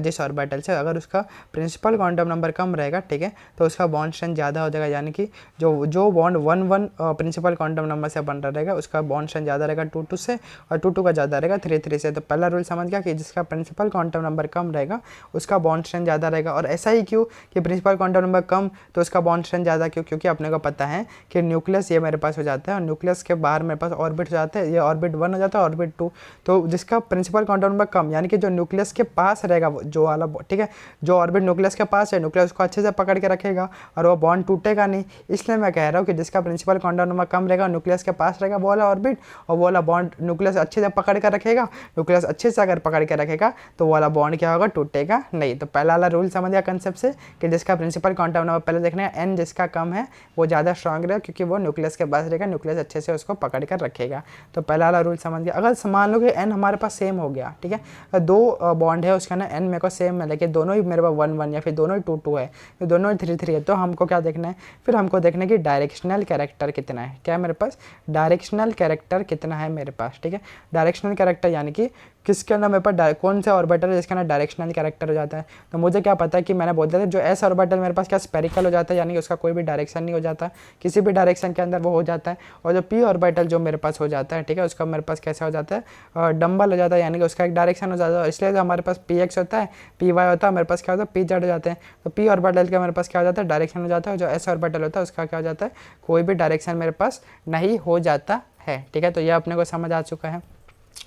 जिस ऑर्बिटल से, अगर उसका प्रिंसिपल क्वांटम नंबर कम रहेगा, ठीक है, तो उसका बॉन्ड स्ट्रेंथ ज़्यादा हो जाएगा। यानी कि जो बॉन्ड 1 1 प्रिंसिपल क्वांटम नंबर से बन रहा रहेगा उसका बॉन्ड स्ट्रेंथ ज़्यादा रहेगा 2 2 से, और 2 2 का ज़्यादा रहेगा 3 3 से। तो पहला रूल समझ गया कि जिसका प्रिंसिपल क्वांटम नंबर कम रहेगा उसका बॉन्ड स्ट्रेंथ ज़्यादा रहेगा। और ऐसा ही क्यों कि प्रिंसिपल क्वांटम नंबर कम तो उसका बॉन्ड स्ट्रेंथ ज़्यादा क्यों, क्योंकि अपने को पता है कि न्यूक्लियस ये मेरे पास हो जाता है, और न्यूक्लियस के बाहर मेरे पास ऑर्बिट हो जाता है, ये ऑर्बिट 1 हो जाता है, ऑर्बिट 2। तो जिसका प्रिंसिपल क्वांटम नंबर कम, यानी कि जो न्यूक्लियस के पास रहेगा जो वाला, ठीक है, जो ऑर्बिट न्यूक्लियस के पास है, न्यूक्लियस को अच्छे से पकड़ के रखेगा और वो बॉन्ड टूटेगा नहीं। इसलिए मैं कह रहा हूँ कि जिसका प्रिंसिपल क्वांटम नंबर कम रहेगा, न्यूक्लियस के पास रहेगा वो वाला ऑर्बिट, और वो वाला बॉन्ड न्यूक्लियस अच्छे से पकड़ कर रखेगा, न्यूक्लियस अच्छे से अगर पकड़ के रखेगा तो वो वाला बॉन्ड क्या होगा, टूटेगा नहीं। तो पहला वाला रूल समझ गया कंसेप्ट से कि जिसका प्रिंसिपल क्वांटम नंबर पहले देखना है, एन जिसका कम है वो ज़्यादा स्ट्रांग रहेगा क्योंकि वो न्यूक्लियस के पास रहेगा, न्यूक्लियस अच्छे से उसको पकड़ कर रखेगा। तो पहला वाला रूल समझ गया। अगर मान लो कि एन हमारे पास सेम हो गया, ठीक है, दो बॉन्ड है उसका ना एन मेरे को सेम है, लेकिन दोनों ही मेरे पास 1 1 या फिर दोनों ही 2 2 है, फिर दोनों ही 3 3 है, तो हमको क्या देखना है, फिर हमको देखना है कि डायरेक्शनल कैरेक्टर कितना है। क्या मेरे पास डायरेक्शनल कैरेक्टर कितना है मेरे पास, ठीक है। डायरेक्शनल कैरेक्टर यानी कि किसके अंदर मेरे पास कौन सा ऑर्बिटल है जिसका ना डायरेक्शनल कैरेक्टर हो जाता है। तो मुझे क्या पता है कि मैंने बोल दिया था जो एस ऑर्बिटल मेरे पास क्या स्पेरिकल हो जाता है, यानी कि उसका कोई भी डायरेक्शन नहीं हो जाता, किसी भी डायरेक्शन के अंदर वो हो जाता है। और जो पी ऑर्बिटल जो मेरे पास हो जाता है, ठीक है, उसका मेरे पास कैसा हो जाता है, डम्बल हो जाता है, यानी कि उसका एक डायरेक्शन हो जाता है। इसलिए जो हमारे पास पी एक्स होता है, पी वाई होता है, मेरे पास क्या होता है पी जेड हो जाते हैं। तो पी ऑर्बिटल का मेरे पास क्या हो जाता है, डायरेक्शन हो जाता है। जो एस ऑर्बिटल होता है उसका क्या हो जाता है, कोई भी डायरेक्शन मेरे पास नहीं हो जाता है, ठीक है। तो ये अपने को समझ आ चुका है।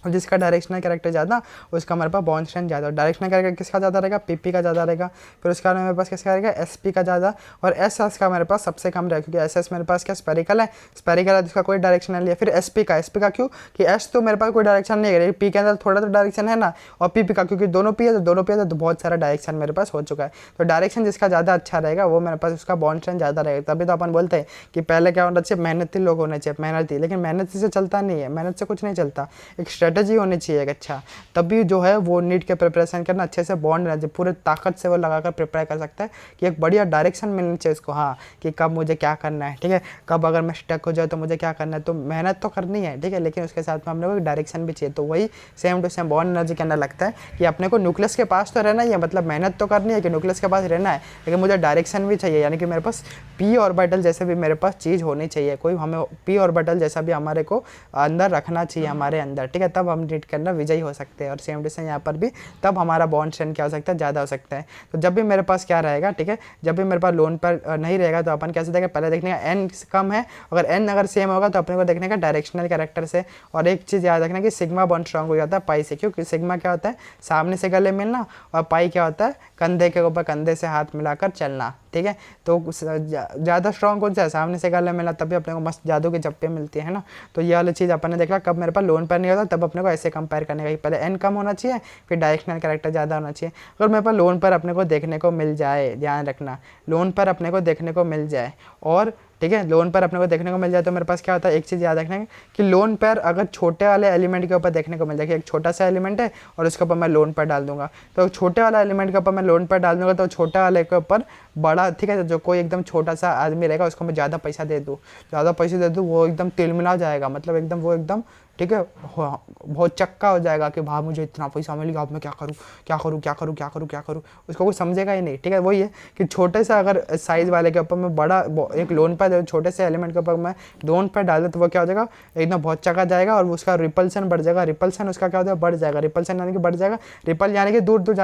और जिसका डायरेक्शनल कैरेक्टर ज़्यादा उसका हमारे पास बॉन्ड स्ट्रेंथ ज़्यादा। डायरेक्शनल कैरेक्टर किसका ज़्यादा रहेगा, पीपी का ज़्यादा रहेगा। फिर उसके बाद मेरे पास किसका रहेगा, एसपी का ज़्यादा, और एसएस का मेरे पास सबसे कम रहेगा क्योंकि एसएस मेरे पास क्या स्पेरिकल है, स्पेरिकल है जिसका कोई डायरेक्शन नहीं है। फिर एसपी का क्यों कि एस तो मेरे पास कोई डायरेक्शन नहीं है, पी के अंदर थोड़ा तो डायरेक्शन है ना, और पीपी का क्योंकि दोनों पी है तो बहुत सारा डायरेक्शन मेरे पास हो चुका है। तो डायरेक्शन जिसका ज़्यादा अच्छा रहेगा वो मेरे पास उसका बॉन्ड स्ट्रेंथ ज़्यादा रहेगा। तभी तो अपन बोलते हैं कि पहले क्या होना चाहिए, मेहनती लोग होने चाहिए, मेहनती। लेकिन मेहनती से चलता नहीं है, मेहनत से कुछ नहीं चलता, एक स्ट्रेटजी होनी चाहिए अच्छा। तभी जो है वो नीट के प्रिपरेशन करना अच्छे से बॉन्ड रहना चाहिए, पूरे ताकत से वो लगाकर प्रिपेयर कर सकता है कि एक बढ़िया डायरेक्शन मिलनी चाहिए उसको, हाँ, कि कब मुझे क्या करना है, ठीक है, कब अगर मैं स्टक हो जाए तो मुझे क्या करना है। तो मेहनत तो करनी है, ठीक है, लेकिन उसके साथ में हम लोग को डायरेक्शन भी चाहिए। तो वही same to same bond energy के अंदर लगता है कि अपने को न्यूक्लियस के पास तो रहना ही है, मतलब मेहनत तो करनी है कि न्यूक्लियस के पास रहना है, लेकिन मुझे डायरेक्शन भी चाहिए, यानी कि मेरे पास पी ऑर्बिटल जैसे भी मेरे पास चीज़ होनी चाहिए, कोई हमें पी ऑर्बिटल जैसा भी हमारे को अंदर रखना चाहिए हमारे अंदर, ठीक है, तब हम नीट के अंदर विजयी हो सकते हैं। और सेम टू सेम यहाँ पर भी तब हमारा बॉन्ड स्ट्रेंथ क्या हो सकता है, ज़्यादा हो सकता है। तो जब भी मेरे पास क्या रहेगा, ठीक है, जब भी मेरे पास लोन पर नहीं रहेगा तो अपन कैसे देखेंगे, पहले देखने का एन कम है, अगर एन अगर सेम होगा तो अपने को देखने का डायरेक्शनल कैरेक्टर से। और एक चीज़ याद रखना कि सिग्मा बॉन्ड स्ट्रांग हो जाता है पाई से, क्योंकि सिग्मा क्या होता है सामने से गले मिलना, और पाई क्या होता है कंधे के ऊपर कंधे से हाथ मिलाकर चलना, ठीक है। तो ज़्यादा स्ट्रॉन्ग कौन सा है, सामने से गले मिला, तभी अपने को मस्त जादू की चप्पे मिलती है ना। तो ये वाली चीज़ अपन ने देखा, कब मेरे पास लोन पर नहीं होता तब अपने को ऐसे कंपेयर करने का, पहले एन कम होना चाहिए फिर डायरेक्शनल कैरेक्टर ज़्यादा होना चाहिए। अगर मेरे पास लोन पर अपने को देखने को मिल जाए, ध्यान रखना, लोन पर अपने को देखने को मिल जाए, और ठीक है, लोन पर अपने को देखने को मिल जाए तो मेरे पास क्या होता है, एक चीज़ याद रखना है कि लोन पर अगर छोटे वाले एलिमेंट के ऊपर देखने को मिल जाए कि एक छोटा सा एलिमेंट है और उसके ऊपर मैं लोन पर डाल दूंगा, तो छोटे वाला एलिमेंट के ऊपर मैं लोन पर डाल दूंगा तो छोटे वाले के ऊपर बड़ा, ठीक है, जो कोई एकदम छोटा सा आदमी रहेगा उसको मैं ज़्यादा पैसा दे दूँ, वो एकदम तिलमिला जाएगा, मतलब एकदम वो एकदम ठीक है, बहुत चक्का हो जाएगा कि भाई मुझे इतना पैसा मिल गया, अब मैं क्या करूँ क्या करूँ क्या करूँ क्या करूँ क्या करूँ, उसको कुछ समझेगा ही नहीं। ठीक है, वही है कि छोटे से अगर साइज़ वाले के ऊपर मैं बड़ा एक लोन पैड, छोटे से एलिमेंट के ऊपर मैं लोन पैड डाल दूँ तो वो क्या हो जाएगा, एकदम बहुत चक्का जाएगा और उसका रिपल्सन बढ़ जाएगा। रिपल्सन उसका क्या हो जाएगा, बढ़ जाएगा। रिपल्सन यानी कि बढ़ जाएगा, रिपल यानी कि दूर दूर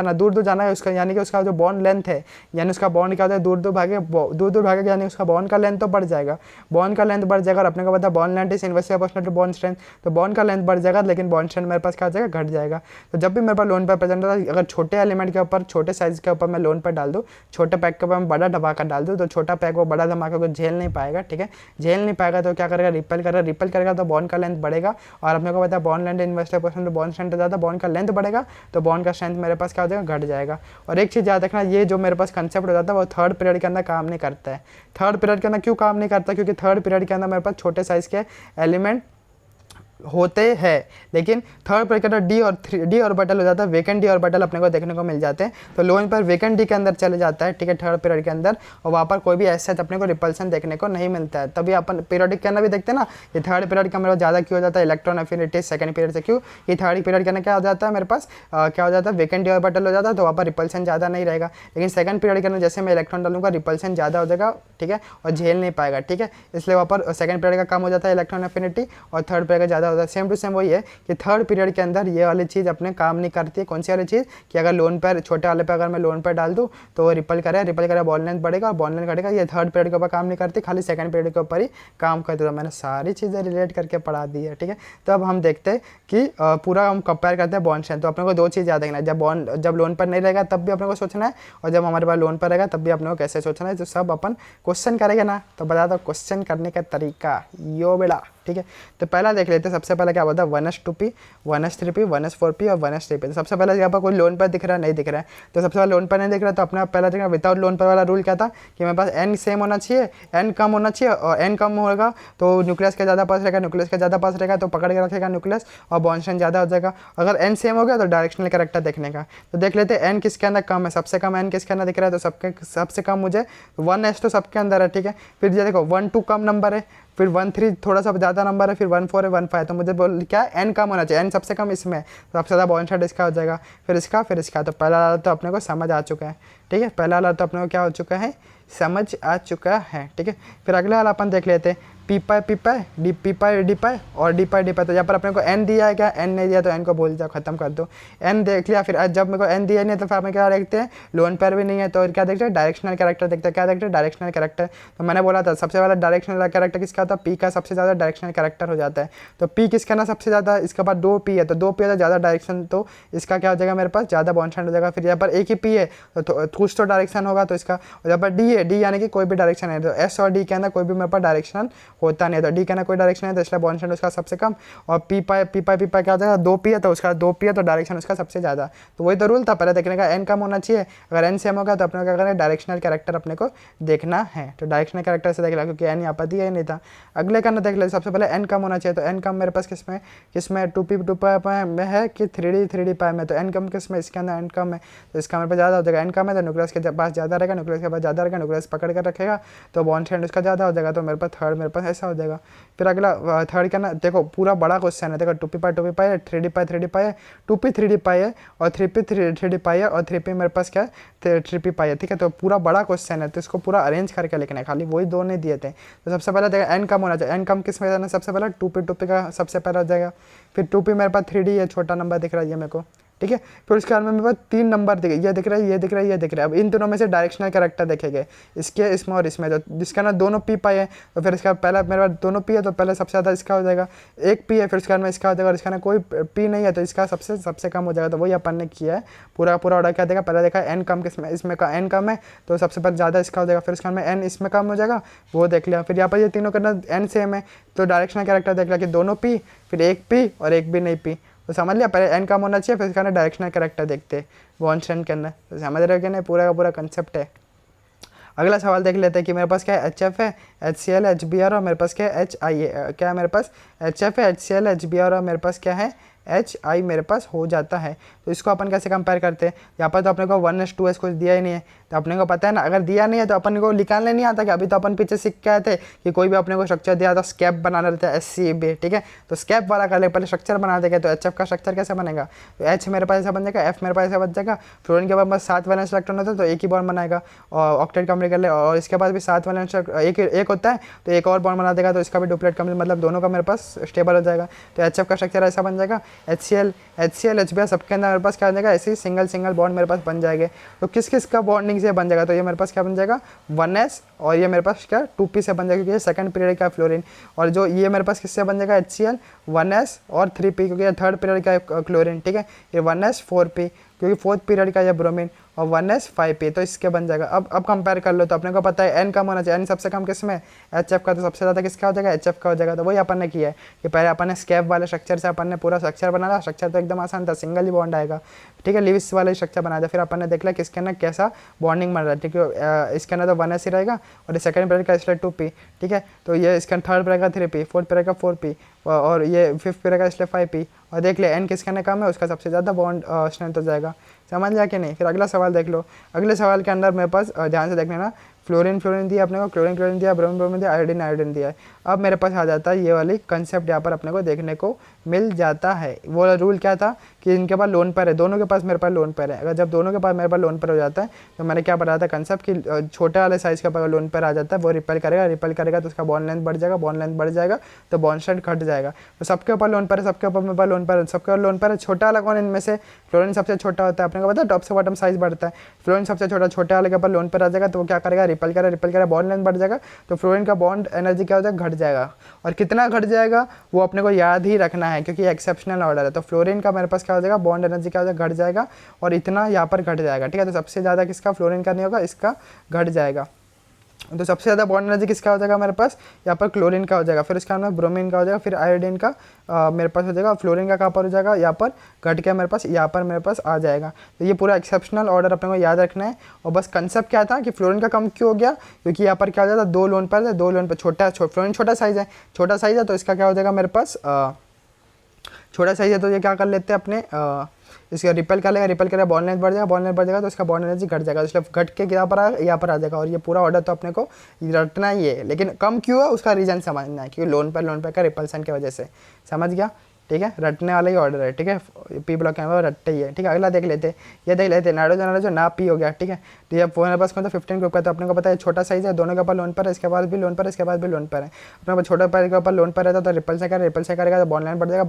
जाना है उसका, यानी कि उसका जो बॉन्ड लेंथ है, यानी उसका बॉन्ड क्या होता है, दूर दूर भागेगा, यानी उसका बॉन्ड का लेंथ तो बढ़ जाएगा। बॉन्ड का लेंथ बढ़ जाएगा और अपने को पता है bond length is inversely proportional to bond strength, तो बॉन्ड का लेंथ बढ़ जाएगा लेकिन बॉन्ड स्ट्रेंथ मेरे पास क्या हो जाएगा, घट जाएगा। तो जब भी मेरे पास लोन पैड प्रेजेंट होता है, अगर छोटे एलिमेंट के ऊपर, छोटे साइज के ऊपर मैं लोन पैड डाल दूँ, छोटे पैक के ऊपर मैं बड़ा धमाका डाल दूँ, तो छोटा पैक वो बड़ा धमाका को झेल नहीं पाएगा। ठीक है, झेल नहीं पाएगा तो क्या करेगा, रिपेल करेगा तो बॉन्ड का लेंथ बढ़ेगा। और अपने को पता है bond length inversely proportional to bond strength, ज़्यादा बॉन्ड का लेंथ बढ़ेगा तो बॉन्ड का स्ट्रेंथ मेरे पास क्या हो जाएगा, घट जाएगा। और एक चीज़ याद रखना, ये जो मेरे पास कंसेप्ट हो जाता है वो थर्ड पीरियड के अंदर काम नहीं करता है। थर्ड पीरियड के अंदर क्यों काम नहीं करता, क्योंकि थर्ड पीरियड के अंदर मेरे पास छोटे साइज के एलिमेंट होते हैं, लेकिन थर्ड पीरियड के अंदर डी ऑर्बिटल हो जाता है, वेकेंट डी ऑर्बिटल अपने को देखने को मिल जाते हैं। तो लोन पर वेकेंट डी के अंदर चले जाता है, ठीक है, थर्ड पीरियड के अंदर, और वहाँ पर कोई भी ऐसा अपने को रिपल्सन देखने को नहीं मिलता है। तभी अपन पीरियडिक के अंदर भी देखते हैं ना, ये थर्ड पीरियड का मेरे पास ज़्यादा क्यों हो जाता है, इलेक्ट्रॉन अफिनिटी सेकंड पीरियड से क्यों, ये थर्ड पीरियड के अंदर क्या हो जाता है मेरे पास, क्या हो जाता है, वेकेंट डी ऑर्बिटल हो जाता है, तो वहाँ पर रिपल्सन ज़्यादा नहीं रहेगा। लेकिन सेकंड पीरियड के अंदर जैसे मैं इलेक्ट्रॉन डालूंगा रिपल्सन ज़्यादा हो जाएगा, ठीक है, और झेल नहीं पाएगा। ठीक है, इसलिए वहाँ पर सेकंड पीरियड का कम हो जाता है इलेक्ट्रॉन अफिनिटी और थर्ड पीरियड का ज़्यादा होता है। सेम टू सेम वही है कि थर्ड पीरियड के अंदर ये वाली चीज़ अपने काम नहीं करती है। कौन सी वाली चीज़, कि अगर लोन पर छोटे वाले पे अगर मैं लोन पर डाल दूँ तो वो रिपल करे बॉन्ड लेंथ बढ़ेगा और बॉन्ड लेंथ घटेगा। ये थर्ड पीरियड के ऊपर काम नहीं करती, खाली सेकंड पीरियड के ऊपर ही काम करती है। तो मैंने सारी चीज़ें रिलेट करके पढ़ा दी है। ठीक है, तो अब हम देखते हैं कि पूरा हम कंपेयर करते हैं बॉन्ड स्ट्रेंथ। तो अपने को दो चीज़ याद रखना है, जब लोन पर नहीं रहेगा तब भी अपने को सोचना है, और जब हमारे पास लोन पर रहेगा तब भी अपने को कैसे सोचना है। तो सब अपन क्वेश्चन करेंगे ना, तो बता दो क्वेश्चन करने का तरीका यो बेड़ा। ठीक है, तो पहला देख लेते हैं। सबसे पहले क्या होता है 1s2p 1s3p 1s4p और 1s3p। तो सबसे पहले यहाँ पर कोई लोन पर दिख रहा है, नहीं दिख रहा है, तो सबसे पहले लोन पर नहीं दिख रहा है तो अपने पहला देखना विदाउट लोन पर वाला रूल क्या था कि मेरे पास n सेम होना चाहिए, n कम होना चाहिए, और n कम होगा तो न्यूक्लियस का ज़्यादा पास रहेगा, न्यूक्लियस का ज़्यादा पास रहेगा तो पकड़ के रखेगा न्यूक्लियस और बॉन्ड स्ट्रेंथ ज़्यादा हो जाएगा। अगर n सेम हो गया तो डायरेक्शनल कैरेक्टर देखने का। तो देख लेते हैं n किसके अंदर कम है, सबसे कम n किसके अंदर दिख रहा है, तो सबसे कम मुझे 1s तो सबके अंदर है। ठीक है, फिर ये देखो 1 2 कम नंबर है, फिर 1 3 थोड़ा सा ज़्यादा नंबर है, फिर 1 4 है, 1 5, तो मुझे बोल क्या n कम होना चाहिए, n सबसे कम इसमें, तो सबसे ज़्यादा बॉन्ड स्ट्रेंथ इसका हो जाएगा, फिर इसका। तो पहला वाला तो अपने को समझ आ चुका है। ठीक है, पहला वाला तो अपने को क्या हो चुका है, समझ आ चुका है। ठीक है, फिर अगले वाला अपन देख लेते हैं पी पाई डी पाई और डी पाई। तो यहाँ पर अपने को n दिया है क्या, n नहीं दिया तो n को बोल जाओ, खत्म कर दो। n देख लिया, फिर जब मेरे को n दिया नहीं है तो फिर हमें क्या देखते हैं, लोन पर भी नहीं है तो क्या देखते हैं, डायरेक्शनल कैरेक्टर देखते हैं। क्या देखते हैं, डायरेक्शनल कैरेक्टर। तो मैंने बोला था सबसे पहले डायरेक्शनल कैरेक्टर किसका होता है, p का सबसे ज़्यादा डायरेक्शनल कैरेक्टर हो जाता है। तो p किसका ना सबसे ज़्यादा, इसके बाद 2p है, तो 2p है तो ज़्यादा डायरेक्शन, तो इसका क्या हो जाएगा मेरे पास, ज़्यादा बॉन्ड स्ट्रेंथ हो जाएगा। फिर यहाँ पर एक ही p है तो कुछ तो डायरेक्शन होगा, तो इसका। और यहाँ पर d है, d यानी कि कोई भी डायरेक्शन है, तो s और d के अंदर कोई भी मेरे पास डायरेक्शन होता नहीं है, तो d के अंदर कोई डायरेक्शन है तो इसलिए बॉन्ड स्ट्रेंथ उसका सबसे कम। और पी पाई क्या होता है, 2p है तो उसका 2p है तो डायरेक्शन उसका सबसे ज़्यादा। तो वही तो रूल था पहले देखने का, n कम होना चाहिए, अगर n सेम होगा तो अपने को क्या करना है, डायरेक्शनल कैरेक्टर अपने को देखना है। तो डायरेक्शनल कैरेक्टर से देख लिया क्योंकि n यहाँ पर दिया ही नहीं था। अगले का ना देख ले, सबसे पहले n कम होना चाहिए, तो n कम मेरे पास किसमें 2p में है कि 3d पाई में, तो n कम किसमें, इसके अंदर n कम है तो इसका मेरे पास ज़्यादा हो जाएगा। n कम है तो न्यूक्लियस के पास ज़्यादा रहेगा, न्यूक्लियस के पास ज़्यादा रहेगा, न्यूक्लियस पकड़ कर रखेगा तो बॉन्ड स्ट्रेंथ उसका ज़्यादा हो जाएगा। तो मेरे पास थर्ड मेरे पास ऐसा हो जाएगा। फिर अगला थर्ड का ना देखो, पूरा बड़ा क्वेश्चन है, देखो 2p पाई है, 3d पाई है, 2p 3d पाई है और 3p 3d पाई है और 3p मेरे पास क्या है, 3p पाई है। ठीक है, तो पूरा बड़ा क्वेश्चन है तो इसको पूरा अरेंज करके लिखना है, खाली वही दो नहीं दिए थे। तो सबसे पहले देखो n कम होना चाहिए, n कम किस में जाना, सबसे पहले 2p का सबसे पहला हो जाएगा। फिर 2p मेरे पास 3d है, छोटा नंबर दिख रहा है ये मेरे को। ठीक है, फिर उसके बाद में मेरे पास 3 नंबर दिखे, ये दिख रहा है, ये दिख रहा है, ये दिख रहा है। अब इन दोनों में से डायरेक्शनल कैरेक्टर देखेंगे, इसमें और इसमें, तो जिसका ना दोनों p पाई है तो फिर इसका पहला मेरे पास दोनों p है तो पहले सबसे ज़्यादा इसका हो जाएगा। एक p है फिर उसके बाद में इसका हो जाएगा, और इसका ना कोई p नहीं है तो इसका सबसे कम हो जाएगा। तो वही अपन ने किया है, पूरा ऑर्डर क्या देगा, पहले देखा n कम किसमें, इसमें का n कम है तो सबसे पहले ज़्यादा इसका हो जाएगा, फिर उसके बाद में n इसमें कम हो जाएगा, वो देख लिया। फिर यहाँ पर ये तीनों करना n सेम है तो डायरेक्शनल कैरेक्टर देख लिया कि दोनों p, फिर एक p और एक भी नहीं p, तो समझ लिया। पहले n कम होना चाहिए फिर इसका ना डायरेक्शनल कैरेक्टर देखते बॉन्ड स्ट्रेंथ के अंदर, तो समझ रहे हो कि नहीं, पूरा का पूरा कंसेप्ट है। अगला सवाल देख लेते हैं कि मेरे पास क्या है, HF है, HCl HBr और मेरे पास क्या है HI है, क्या है मेरे पास HF है, HCl HBr और मेरे पास क्या है HI मेरे पास हो जाता है। तो इसको अपन कैसे कंपेयर करते हैं, यहाँ पर तो अपने को 1s2s कुछ दिया ही नहीं है, तो अपने को पता है ना, अगर दिया नहीं है तो अपन को निकालने नहीं आता कि अभी तो अपन पीछे सीख के आए थे कि कोई भी अपने को स्ट्रक्चर दिया तो स्केप बनाना रहता है SCB, ठीक है। तो स्केप वाला कर ले, पहले स्ट्रक्चर बना देगा। तो HF का स्ट्रक्चर कैसे बनेगा, तो H मेरे पास ऐसा बन जाएगा, F मेरे पास ऐसा बन जाएगा। फ्लोरीन के पास 7 वैलेंस इलेक्ट्रॉन होता है तो एक ही बॉन्ड बनाएगा, और ऑक्टेट कंप्लीट कर ले, और इसके पास भी 7 वैलेंस एक होता है तो एक और बॉन्ड बना देगा, तो इसका भी डुप्लेट कंप्लीट, मतलब दोनों का मेरे पास स्टेबल हो जाएगा। तो HF का स्ट्रक्चर ऐसा बन जाएगा। HCl HBr सबके अंदर मेरे पास क्या बन जाएगा, ऐसे ही सिंगल बॉन्ड मेरे पास बन जाएंगे। तो किस किस का बॉन्डिंग से बन जाएगा, तो ये मेरे पास क्या बन जाएगा 1s, और ये मेरे पास क्या 2p से बन जाएगा क्योंकि ये सेकंड पीरियड का फ्लोरीन। और जो ये मेरे पास किससे बन जाएगा HCl 1s और 3p, क्योंकि ये थर्ड पीरियड का क्लोरीन, ठीक है। ये 1s 4p क्योंकि फोर्थ पीरियड का ये ब्रोमीन, और 1s 5p, तो इसके बन जाएगा। अब कंपेयर कर लो, तो अपने को पता है n कम होना चाहिए, n सबसे कम किस में, HF का, तो सबसे ज़्यादा किसका हो जाएगा, HF का हो जाएगा। तो वही अपन ने किया है कि पहले अपन ने स्केप वाले स्ट्रक्चर से अपन ने पूरा स्ट्रक्चर बनाया। स्ट्रक्चर तो एकदम आसान था, सिंगल ही बॉन्ड आएगा, ठीक है। लिविस वाला स्ट्रक्चर बनाया था, फिर अपन ने देख लिया किसके अंदर कैसा बॉन्डिंग बन रहा है, ठीक है। इसके अंदर तो 1s ही रहेगा, और ये सेकंड पीरियड का इसलिए 2p, ठीक है। तो ये इसका थर्ड पीरियड का 3p, फोर्थ पीरियड का 4p, और ये फिफ्थ पीरियड का इसलिए 5p। और देख ले n किसके अंदर कम है, उसका सबसे ज़्यादा बॉन्ड स्ट्रेंथ हो जाएगा। समझ लिया कि नहीं। फिर अगला सवाल देख लो। अगले सवाल के अंदर मेरे पास ध्यान से देखने ना, फ्लोरीन दिया अपने को, क्लोरीन दिया, ब्रोमीन दिया, आयोडीन दिया है। अब मेरे पास आ जाता है ये वाली कंसेप्ट, यहाँ पर अपने को देखने को मिल जाता है। वो रूल क्या था कि इनके पास लोन पेयर है, दोनों के पास मेरे पास लोन पेयर है। अगर जब दोनों के पास मेरे पास लोन पेयर हो जाता है, तो मैंने क्या बताया था कंसेप्ट कि छोटे वाले साइज़ का लोन पेयर आ जाता है, वो रिपेल करेगा तो उसका बॉन्ड लेंथ बढ़ जाएगा, बॉन्ड लेंथ बढ़ जाएगा तो बॉन्ड स्ट्रेंथ घट जाएगा। तो सबके ऊपर लोन पेयर है, सबके ऊपर मेरे पास लोन पेयर है, सबके ऊपर लोन पेयर है। छोटा वाला कौन इनमें से, फ्लोरीन सबसे छोटा होता है, अपने को पता है टॉप से बॉटम साइज बढ़ता है। फ्लोरीन सबसे छोटे वाले के ऊपर लोन पेयर आ जाएगा, तो वो क्या करेगा, रिपेल करेगा, बॉन्ड लेंथ बढ़ जाएगा, तो फ्लोरीन का बॉन्ड एनर्जी क्या हो जाएगा, घट जाएगा। और कितना घट जाएगा वो अपने को याद ही रखना है, क्योंकि एक्सेप्शनल ऑर्डर है। तो फ्लोरीन का मेरे पास क्या हो जाएगा, बॉन्ड एनर्जी क्या हो जाएगा, घट जाएगा, और इतना यहाँ पर घट जाएगा, ठीक है। तो सबसे ज़्यादा किसका, फ्लोरीन का नहीं होगा, इसका घट जाएगा। तो सबसे ज़्यादा बॉन्ड एनर्जी किसका हो जाएगा मेरे पास, यहाँ पर क्लोरीन का हो जाएगा, फिर उसका अंदर ब्रोमीन का हो जाएगा, फिर आयोडीन का मेरे पास हो जाएगा, फ्लोरीन का कहाँ पर हो जाएगा, यहाँ पर घट के मेरे पास यहाँ पर मेरे पास आ जाएगा। तो ये पूरा एक्सेप्शनल ऑर्डर अपने को याद रखना है। और बस कंसेप्ट क्या था कि फ्लोरीन का कम क्यों हो गया, क्योंकि यहाँ पर क्या हो जाता है, 2 लोन पर है, 2 लोन पर फ्लोरीन छोटा साइज़ है, तो इसका क्या हो जाएगा मेरे पास छोटा साइज़ है, तो ये क्या कर लेते हैं अपने इसका रिपेल करेगा, बॉन्ड लेंथ बढ़ जाएगा तो इसका बॉन्ड एनर्जी घट जाएगा, इसलिए घट के यहाँ पर आ जाएगा। और ये पूरा ऑर्डर तो अपने को रटना ही है, लेकिन कम क्यों है उसका रीज़न समझना है, क्योंकि लोन पर का रिपल्सन की वजह से। समझ गया, ठीक है। रटने वाला ही ऑर्डर है, ठीक है। पी ब्लॉक के अंदर रटते ही है, ठीक है। अगला देख लेते, ये देख लेते नाइट्रोजन जो ना पी हो गया, ठीक है। तो ये मेरे पास कौन सा 15 ग्रुप का, तो अपने को पता है छोटा साइज है, दोनों के ऊपर लोन पर है, इसके पास भी लोन पर है, इसके पास भी लोन पर है। अपने को छोटा पैर के ऊपर लोन पर रहता तो रिपल से करेगा तो बॉन्ड लाइन बढ़ जाएगा,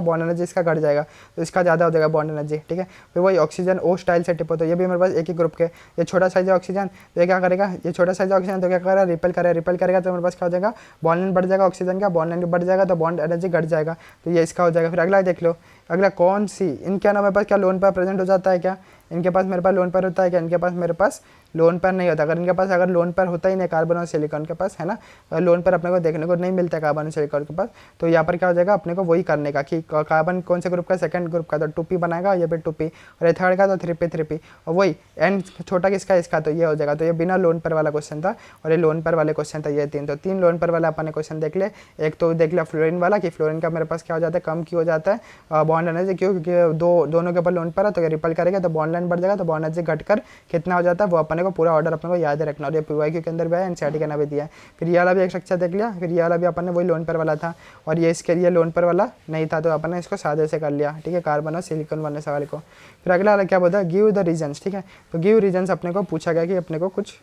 बॉन्ड एनर्जी इसका घट जाएगा, तो इसका ज़्यादा हो जाएगा बॉन्ड एनर्जी, ठीक है। फिर वही ऑक्सीजन ओ स्टाइल से टिपो, तो ये भी मेरे पास एक ही ग्रुप के, ये छोटा साइज है ऑक्सीजन, तो ये क्या करेगा, ये छोटा साइज ऑक्सीजन तो क्या करेगा, रिपेल करेगा तो मेरे पास क्या हो जाएगा, बॉन्ड लाइन बढ़ जाएगा, ऑक्सीजन का बॉन्ड लाइन बढ़ जाएगा तो बॉन्ड एनर्जी घट जाएगा, तो ये इसका हो जाएगा। फिर अगला देख लो, अगला कौन सी, इनके ना मेरे पास क्या लोन पर प्रेजेंट हो जाता है क्या, इनके पास मेरे पास लोन पर होता है क्या, इनके पास मेरे पास लोन पर नहीं होता। अगर इनके पास अगर लोन पर होता ही नहीं, कार्बन और सिलिकॉन के पास है ना, लोन पर अपने को देखने को नहीं मिलता कार्बन और सिलिकॉन के पास, तो यहाँ पर क्या हो जाएगा अपने को वही करने का कि कार्बन कौन से ग्रुप का, सेकंड ग्रुप का, तो 2p बनाएगा, ये भी 2p, और ये थर्ड का तो 3p, और वही एन छोटा किसका, इसका, तो ये हो जाएगा। तो ये बिना लोन पर वाला क्वेश्चन था, और ये लोन पर वाले क्वेश्चन था, ये तो 3 लोन पर वाला अपन ने क्वेश्चन देख ले। एक तो देख लिया फ्लोरीन वाला कि फ्लोरीन का मेरे पास क्या हो जाता है, कम क्यों हो जाता है बॉन्ड एनर्जी, क्यों, क्योंकि दोनों के ऊपर लोन पर है, तो ये रिपल करेगा तो बॉन्ड लाइन बढ़ जाएगा, तो बॉन्ड एनर्जी घटकर कितना हो जाता है, वो अपने को पूरा ऑर्डर अपने को याद रखना। और ये PYQ के अंदर भी है, NCERT के अंदर भी दिया है। फिर ये वाला भी एक स्ट्रक्चर देख लिया, फिर ये वाला भी अपन ने वही लोन पर वाला था, और ये इसके लिए लोन पर वाला नहीं था, तो अपन ने इसको सादे से कर लिया, ठीक है, कार्बन और सिलिकॉन वाले सवाल को। फिर अगला वाला क्या बोलता है, गिव द रीजन्स, ठीक है। तो गिव रीजन्स अपने को पूछा गया कि अपने को कुछ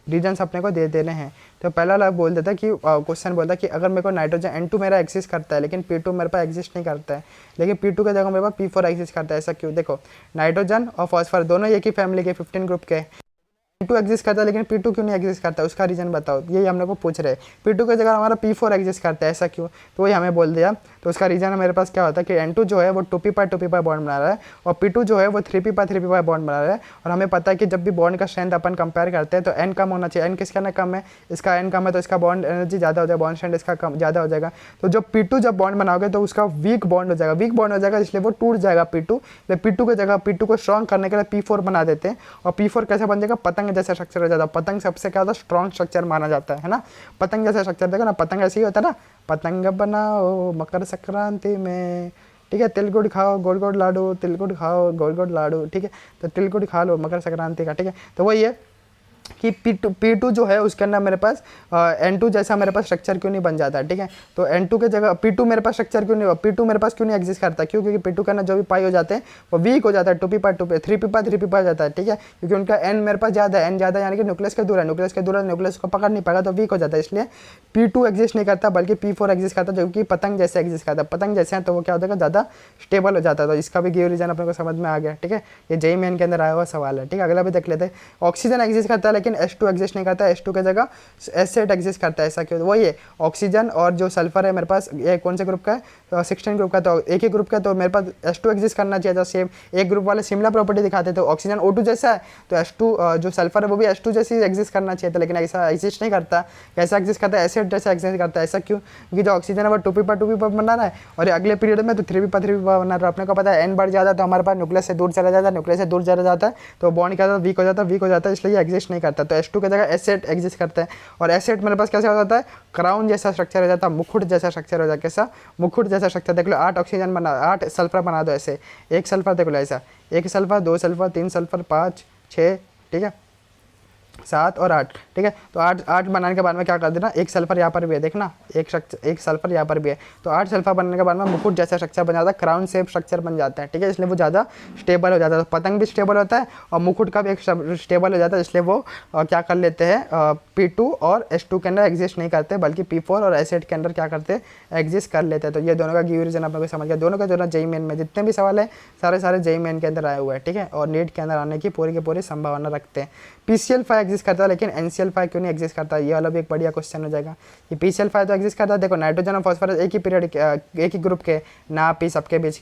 रीजन्स अपने को दे देने हैं। तो पहला वाला बोल देता है कि क्वेश्चन बोलता है कि अगर मेरे को नाइट्रोजन N2 मेरा एग्जिस्ट करता है, लेकिन P2 मेरे पास एग्जिस्ट नहीं करता है, लेकिन P2 के जगह मेरे पास P4 एग्जिस्ट करता है, ऐसा क्यों। देखो नाइट्रोजन और फॉस्फोरस दोनों एक ही फैमिली के 15 ग्रुप के, P2 एग्जिस्ट करता है लेकिन P2 क्यों नहीं एग्जिस्ट करता है, उसका रीजन बताओ, यही हम लोग को पूछ रहे हैं। P2 की जगह हमारा P4 एग्जिस्ट करता है, ऐसा क्यों, तो वही हमें बोल दिया। तो उसका रीजन मेरे पास क्या होता है कि N2 जो है वो 2p पर बॉन्ड बना रहा है, और P2 जो है वो 3p पर बॉन्ड बना रहा है। और हमें पता है कि जब भी बॉन्ड का स्ट्रेंथ अपन कंपेयर करते हैं तो n कम होना चाहिए, n किसका ना कम है, इसका n कम है, तो इसका बॉन्ड एनर्जी ज़्यादा हो जाएगा, बॉन्ड स्ट्रेंथ इसका कम ज़्यादा हो जाएगा। तो जब P2 जब बॉन्ड बनाओगे तो उसका वीक बॉन्ड हो जाएगा, इसलिए वो टूट जाएगा P2। P2 की जगह P2 को स्ट्रॉन्ग करने के लिए P4 बना देते हैं, और P4 कैसे बन जाएगा, पतंग जैसा स्ट्रक्चर हो जाता है। पतंग सबसे क्या होता है, स्ट्रॉन्ग स्ट्रक्चर माना जाता है ना, पतंग जैसा स्ट्रक्चर। देखो ना पतंग ऐसे ही होता है ना, पतंग बनाओ मकर संक्रांति में, ठीक है, तिलकुट खाओ गुड़ गुड़ लाडू, तिलकुट खाओ गुड़ गुड़ लाडू, ठीक है, तो तिलकुट खा लो मकर संक्रांति का, ठीक है। तो वही है कि P2 जो है उसके अंदर मेरे पास N2 जैसा मेरे पास स्ट्रक्चर क्यों नहीं बन जाता, ठीक है। तो N2 के जगह P2 मेरे पास स्ट्रक्चर क्यों नहीं, P2 मेरे पास क्यों नहीं एग्जिस्ट करता, क्यों, क्योंकि P2 के अंदर जो भी पाई हो जाते हैं वो वीक हो जाता है, 2p पर 2p 3p पर 3p पर जाता है, ठीक है, क्योंकि उनका N मेरे पास ज़्यादा है, N ज़्यादा यानी कि न्यूक्लियस के दूर है, न्यूक्लियस के दूर है, न्यूक्लियस को पकड़ नहीं पाएगा तो वीक हो जाता है, इसलिए P2 एग्जिस्ट नहीं करता बल्कि P4 एग्जिस्ट करता है, जो कि पतंग जैसे एग्जिस्ट करता है। पतंग जैसे हैं तो वो क्या होता है, ज़्यादा स्टेबल हो जाता है। तो इसका भी गिव रीजन अपने को समझ में आ गया, ठीक है। ये जेईई मेन के अंदर आया हुआ सवाल है, ठीक है। अगला भी देख लेते हैं। ऑक्सीजन एग्जिस्ट करता है लेकिन H2 एग्जिस्ट नहीं करता, H2 की जगह एसिड एग्जिस्ट करता है, ऐसा क्यों? वही है, ऑक्सीजन और जो सल्फर है मेरे पास, ये कौन से ग्रुप का है, 16 ग्रुप का, तो एक ही ग्रुप का, तो मेरे पास H2 एग्जिस्ट करना चाहिए था। सेम एक ग्रुप वाले सिमिलर प्रॉपर्टी दिखाते थे, ऑक्सीजन O2 जैसा है तो H2 जो सल्फर है वो भी H2 जैसी एग्जिस्ट करना चाहिए था, लेकिन ऐसा एग्जिस्ट नहीं करता। कैसा एग्जिस्ट करता है, एसिड जैसा एग्जिस्ट करता है, ऐसा क्यों? क्योंकि जो ऑक्सीजन है वो 2p पर 2p पर बना रहा है और ये अगले पीरियड में तो 3p पर 3p पर बना रहा है। अपने को पता है N बढ़ जाता है तो हमारे पास न्यूक्लियस से दूर चला जाता है, न्यूक्लियस से दूर चला जाता है तो बॉन्ड क्या होता है, वीक हो जाता है, वीक हो जाता है, इसलिए एग्जिस्ट नहीं करता। तो H2 की जगह एसिड एग्जिस्ट करता है और एसिड मेरे पास कैसे हो जाता है, क्राउन जैसा स्ट्रक्चर हो जाता है, मुकुट जैसा स्ट्रक्चर हो जाता है। कैसा? मुकुट जैसा स्ट्रक्चर। देख लो 8 ऑक्सीजन बना, 8 सल्फर बना दो ऐसे, एक सल्फर देख लो ऐसा, एक सल्फर, 2 सल्फर, 3 सल्फर, 5 6, ठीक है, 7 और 8, ठीक है। तो 8 बनाने के बाद में क्या कर देना, एक सल्फर यहाँ पर भी है, देखना एक सल्फर यहाँ पर भी है, तो 8 सल्फर बनने के बाद में मुकुट जैसा स्ट्रक्चर बन जाता है, क्राउन शेप स्ट्रक्चर बन जाता है, ठीक है, इसलिए वो ज़्यादा स्टेबल हो जाता है। तो पतंग भी स्टेबल होता है और मुकुट का भी एक स्टेबल हो जाता है, इसलिए वो क्या कर लेते हैं, P2 और H2 के अंदर एग्जिस्ट नहीं करते बल्कि P4 और एसिड के अंदर क्या करते हैं, एग्जिस्ट कर लेते हैं। तो ये दोनों का गिव रीजन आप लोग समझ गया। दोनों का दोनों जेईई मेन में जितने भी सवाल है सारे जेईई मेन के अंदर आए हुए हैं, ठीक है, और नीट के अंदर आने की पूरी संभावना रखते हैं। PCl5 एग्जिस्ट करता है लेकिन NCl5 क्यों नहीं एग्जिस्ट करता, ये वाला भी एक बढ़िया क्वेश्चन हो जाएगा। ये PCl5 तो एग्जिस्ट करता है, देखो नाइट्रोजन और फॉस्फोरस एक ही पीरियड एक ही ग्रुप के ना पी सबके बीच,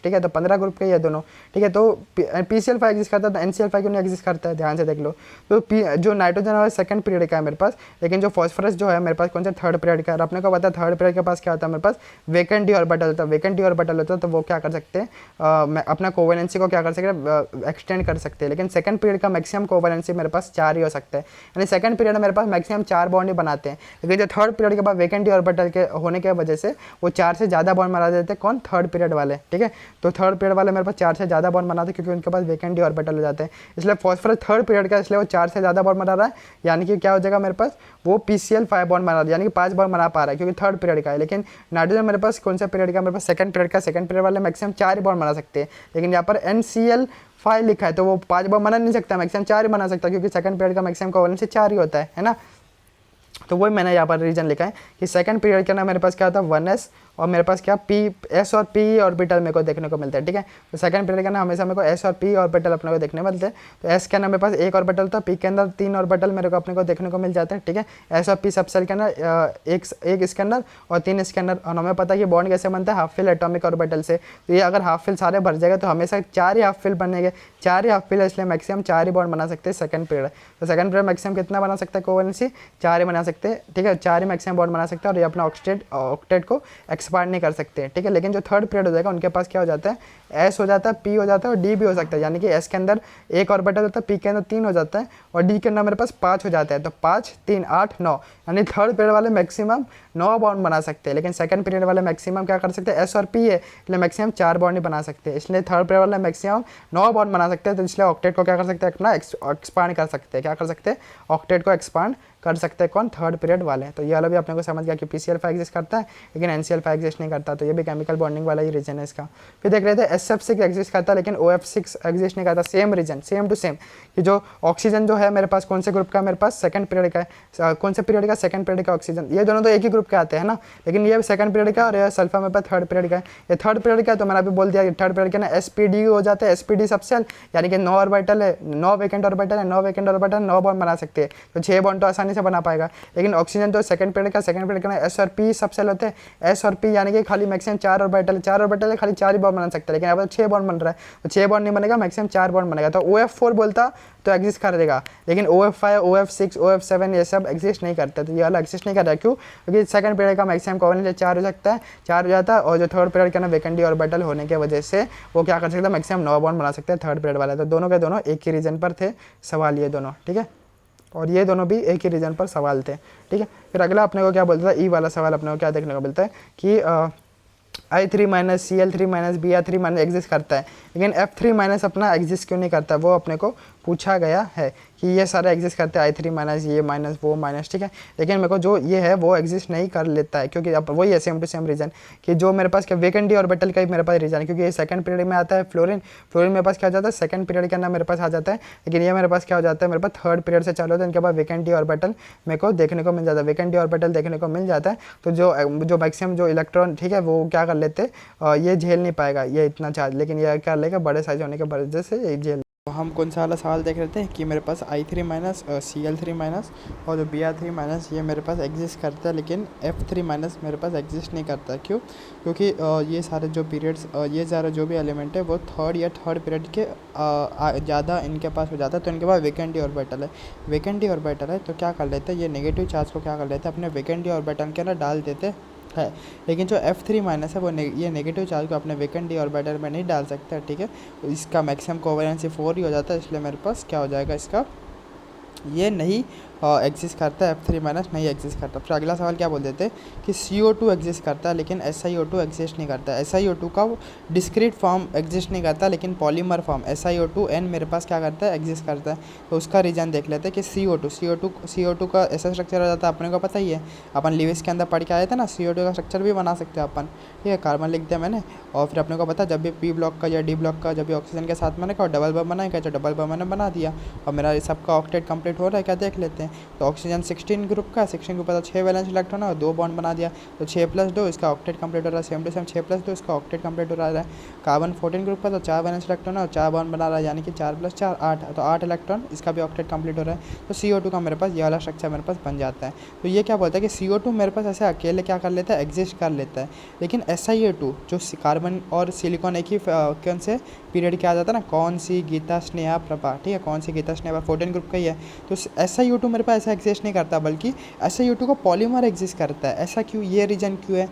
ठीक है, तो 15 ग्रुप के ये दोनों, ठीक है। तो PCl5 एग्जिस्ट करता है तो NCl5 क्यों नहीं एग्जिस्ट करता है, ध्यान से देख लो। तो जो नाइट्रोजन है सेकंड पीरियड का है मेरे पास, लेकिन जो फॉस्फोरस जो है मेरे पास कौन सा, थर्ड पीरियड का है। अपने को पता है थर्ड पीरियड के पास क्या होता है, मेरे पास वैकेंट डी ऑर्बिटल होता है, वैकेंट डी ऑर्बिटल होता है तो वो क्या कर सकते हैं, अपना कोवेलेंसी को क्या कर सकते हैं, एक्सटेंड कर सकते हैं। लेकिन सेकंड पीरियड का मैक्सिमम कोवेलेंसी मेरे पास 4 ही हो सकता है, यानी सेकंड पीरियड में मेरे पास मैक्सिमम 4 बॉन्ड ही बनाते हैं। लेकिन जो थर्ड पीरियड के बाद वैकेंट डी ऑर्बिटल के होने की वजह से वो 4 से ज़्यादा बॉन्ड बना देते हैं, कौन, थर्ड पीरियड वाले, ठीक है। तो थर्ड पीरियड वाले मेरे पास 4 से ज़्यादा बॉन्ड बनाते हैं क्योंकि उनके पास वैकेंट डी ऑर्बिटल हो जाते हैं, इसलिए फॉस्फोरस थर्ड पीरियड का, इसलिए वो 4 से ज़्यादा बॉन्ड बना रहा है, यानी कि क्या हो जाएगा मेरे पास, वो PCl5 बॉन्ड बना रहा है, यानी कि 5 बॉन्ड बना पा रहा है क्योंकि थर्ड पीरियड का है। लेकिन नाइट्रोजन मेरे पास कौन सा पीरियड का, मेरे पास सेकंड पीरियड का, सेकंड पीरियड वाले मैक्सिमम 4 ही बॉन्ड बना सकते हैं, लेकिन यहाँ पर NCl5 लिखा है तो वो 5 बॉन्ड बना नहीं सकता, मैक्सिमम 4 ही बना सकता क्योंकि सेकंड पीरियड का मैक्सिमम कोवेलेंसी 4 ही होता है ना। तो वही मैंने यहाँ पर रीजन लिखा है कि सेकंड पीरियड के ना मेरे पास क्या होता है 1s और मेरे पास क्या S और P ऑर्बिटल मेरे को देखने को मिलता है, ठीक है। तो सेकंड पीरियड के ना हमेशा मेरे को S और P ऑर्बिटल अपने को देखने मिलते हैं। तो S के अंदर मेरे पास एक ऑर्बिटल था, P के अंदर 3 ऑर्बिटल मेरे को अपने को देखने को मिल जाते हैं, ठीक है। S और P सब सेल के अंदर एक इसके अंदर और 3 इसके अंदर, और हमें पता है कि बॉन्ड कैसे बनता है, हाफ फिल एटॉमिक ऑर्बिटल से। तो ये अगर हाफ फिल सारे भर जाएगा तो हमेशा 4 ही हाफ फिल बनेंगे, 4 ही हाफ फिल है, इसलिए मैक्सिमम 4 ही बॉन्ड बना सकते हैं सेकंड पीरियड। तो सेकंड पीरियड मैक्सिमम कितना बना सकता है कोवेलेंसी, 4 ही बना सकते हैं, ठीक है, 4 ही मैक्सिमम बॉन्ड बना सकते हैं और ये अपना ऑक्टेट को एक्सपांड नहीं कर सकते, ठीक है। लेकिन जो थर्ड पीरियड हो जाएगा उनके पास क्या हो जाता है, S हो जाता है, P हो जाता है और D भी हो सकता है, यानी कि S के अंदर एक ऑर्बिटल होता है, P के अंदर 3 हो जाता है और D के अंदर मेरे पास 5 हो जाता है। तो 5 3 8 9, यानी थर्ड पीरियड वाले मैक्सिमम 9 बॉन्ड बना सकते हैं, लेकिन सेकंड पीरियड वाले मैक्सिमम क्या कर सकते हैं, S और P है, इसलिए मैक्सिमम 4 बॉन्ड ही बना सकते हैं, इसलिए थर्ड पीरियड वाले मैक्सिमम 9 बॉन्ड बना सकते हैं। तो इसलिए ऑक्टेट को क्या कर सकते हैं, अपना एक्सपांड कर सकते हैं, क्या कर सकते हैं, ऑक्टेट को एक्सपांड कर सकते हैं, कौन, थर्ड पीरियड वाले। तो ये वाला भी अपने को समझ गया कि PCl5 एग्जिस्ट करता है लेकिन NCl5 एग्जिस्ट नहीं करता, तो ये भी केमिकल बॉन्डिंग वाला ही रीजन है इसका। फिर देख रहे थे SF6 एग्जिस्ट करता है लेकिन OF6 एग्जिस्ट नहीं करता, same reason, same to same, कि जो ऑक्सीजन जो है मेरे पास कौन से ग्रुप का, मेरे पास सेकंड पीरियड का है, कौन से पीरियड का, सेकंड पीरियड का ऑक्सीजन, ये दोनों तो एक ही ग्रुप के आते हैं ना, लेकिन ये सेकंड पीरियड का और ये सल्फर मेरे पास थर्ड पीरियड का है। ये थर्ड पीरियड का तो मैंने अभी बोल दिया थर्ड पीरियड का ना SPD हो जाता है, SPD सबसेल, यानी कि 9 ऑर्बिटल है, 9 वैकेंट ऑर्बिटल है, 9 वैकेंट ऑर्बिटल 9 बॉन्ड बना सकते हैं, तो 6 बॉन्ड तो आसानी से बना पाएगा। लेकिन ऑक्सीजन तो सेकंड पीरियड का ना S और P सबसेल होते हैं, S और P यानी कि खाली मैक्सिमम 4 ऑर्बिटल है, खाली 4 ही बॉन्ड बना सकता है, लेकिन यहाँ पर 6 बॉन्ड बन रहा है, तो 6 बॉन्ड नहीं बनेगा, मैक्सिमम 4 बॉन्ड बनेगा। तो OF4 बोलता तो एग्जिस्ट कर देगा, लेकिन OF5 OF6 OF7 ये सब एग्जिस्ट नहीं करते, तो ये वाला एग्जिस्ट नहीं कर रहा है, क्यों, क्योंकि सेकंड पीरियड का मैक्सिमम कोवेलेंसी 4 हो सकता है, 4 हो जाता है, और जो थर्ड पीरियड का ना वैकेंट डी ऑर्बिटल होने की वजह से वो क्या कर सकता है, मैक्सिमम 9 बॉन्ड बना सकते हैं थर्ड पीरियड वाले। तो दोनों के दोनों एक ही रीजन पर थे सवाल, ये दोनों, ठीक है, और ये दोनों भी एक ही रीजन पर सवाल थे, ठीक है। फिर अगला अपने को क्या बोलता है, ई वाला सवाल अपने को क्या देखने को मिलता है कि I3 minus Cl3 minus Br3 minus exist करता है, लेकिन F3 माइनस अपना एग्जिस्ट क्यों नहीं करता, वो अपने को पूछा गया है कि ये सारा एग्जिस्ट करते हैं I3 माइनस, ये माइनस, वो माइनस, ठीक है। लेकिन मेरे को जो ये है वो एग्जिस्ट नहीं कर लेता है, क्योंकि अब वही है सेम टू सेम रीजन कि जो मेरे पास क्या वेकेंट डी ऑर्बिटल का ही मेरे पास रीजन है, क्योंकि ये सेकंड पीरियड में आता है फ्लोरीन मेरे पास क्या हो जाता है सेकंड पीरियड के अंदर मेरे पास आ जाता है, लेकिन ये मेरे पास क्या हो जाता है मेरे पास थर्ड पीरियड से चालू होता है। इनके बाद वेकेंट डी ऑर्बिटल मेरे को देखने को मिल जाता है, वेकेंट डी ऑर्बिटल देखने को मिल जाता है। तो जो मैक्सिमम जो इलेक्ट्रॉन, ठीक है, वो क्या कर लेते, ये झेल नहीं पाएगा ये इतना चार्ज, लेकिन ये क्या लेगा बड़े साइज होने के वजह से ये झेल। तो हम कौन सा वाला सवाल देख रहे थे कि मेरे पास I3 माइनस Cl3 माइनस और जो Br3 माइनस ये मेरे पास एग्जिस्ट करता है, लेकिन F3 माइनस मेरे पास एग्जिस्ट नहीं करता। क्यों? क्योंकि ये सारे जो पीरियड्स, ये सारे जो भी एलिमेंट है वो थर्ड पीरियड के ज़्यादा इनके पास हो जाता है। तो इनके पास वेकेंट डी ऑर्बिटल है, वेकेंट डी ऑर्बिटल है तो क्या कर लेते हैं, ये नेगेटिव चार्ज को क्या कर लेते हैं अपने वेकेंट डी ऑर्बिटल के अंदर डाल देते है। लेकिन जो F3 माइनस है वो ये नेगेटिव चार्ज को अपने वेकेंट डी ऑर्बिटल में नहीं डाल सकता, ठीक है। इसका मैक्सिमम कोवेलेंसी 4 ही हो जाता है, इसलिए मेरे पास क्या हो जाएगा, इसका ये नहीं एग्जिस्ट करता है, F3 माइनस नहीं एग्जिस्ट करता। फिर अगला सवाल क्या बोल देते कि CO2 एग्जिस्ट करता है लेकिन SiO2 एग्जिस्ट नहीं करता। SiO2 का डिस्क्रीट फॉर्म एग्जिस्ट नहीं करता, लेकिन पॉलीमर फॉर्म SiO2N मेरे पास क्या करता है, एग्जिस्ट करता है। तो उसका रीज़न देख लेते हैं कि CO2 का ऐसा स्ट्रक्चर हो जाता है, अपने को पता ही है, अपन लिविस के अंदर पढ़ के आए थे ना, CO2 का स्ट्रक्चर भी बना सकते हैं अपन, ठीक है। कार्बन लिख दिया मैंने, और फिर अपने को पता जब भी P ब्लॉक का या D ब्लॉक का जब भी ऑक्सीजन के साथ मैंने कहा डबल बम बनाएगा, तो डबल बम मैंने बना दिया, और मेरा सबका ऑक्टेट कंप्लीट हो रहा है क्या देख लेते हैं। तो ऑक्सीजन 16 ग्रुप का, 16 ग्रुप का तो 6 वैलेंस इलेक्ट्रॉन है और 2 बॉन्ड बना दिया, तो 6 + 2 इसका ऑक्टेट कंप्लीट हो रहा है, सेम टू सेम 6 + 2 इसका ऑक्टेट कंप्लीट हो रहा है। कार्बन 14 ग्रुप का तो 4 वैलेंस इलेक्ट्रॉन है और 4 बॉन्ड बना रहा है, यानी कि 4 + 4 8, तो 8 इलेक्ट्रॉन, इसका भी ऑक्टेट कंप्लीट हो रहा है। तो CO2 का मेरे पास ये वाला स्ट्रक्चर मेरे पास बन जाता है। तो ये क्या बोलता है कि CO2 मेरे पास ऐसे अकेले क्या कर लेता है, एग्जिस्ट कर लेता है, लेकिन SiO2 जो कार्बन और सिलिकॉन एक ही कौन से पीरियड क्या आ जाता है ना, कौन सी गीता स्नेहा प्रभा, ठीक है, कौन सी गीता स्नेहा 14 ग्रुप का ही है। तो SiO2 मेरे पास ऐसा एग्जिस्ट नहीं करता, बल्कि SiO2 का पॉलीमर एग्जिस्ट करता है। ऐसा क्यों, ये रीजन क्यों है?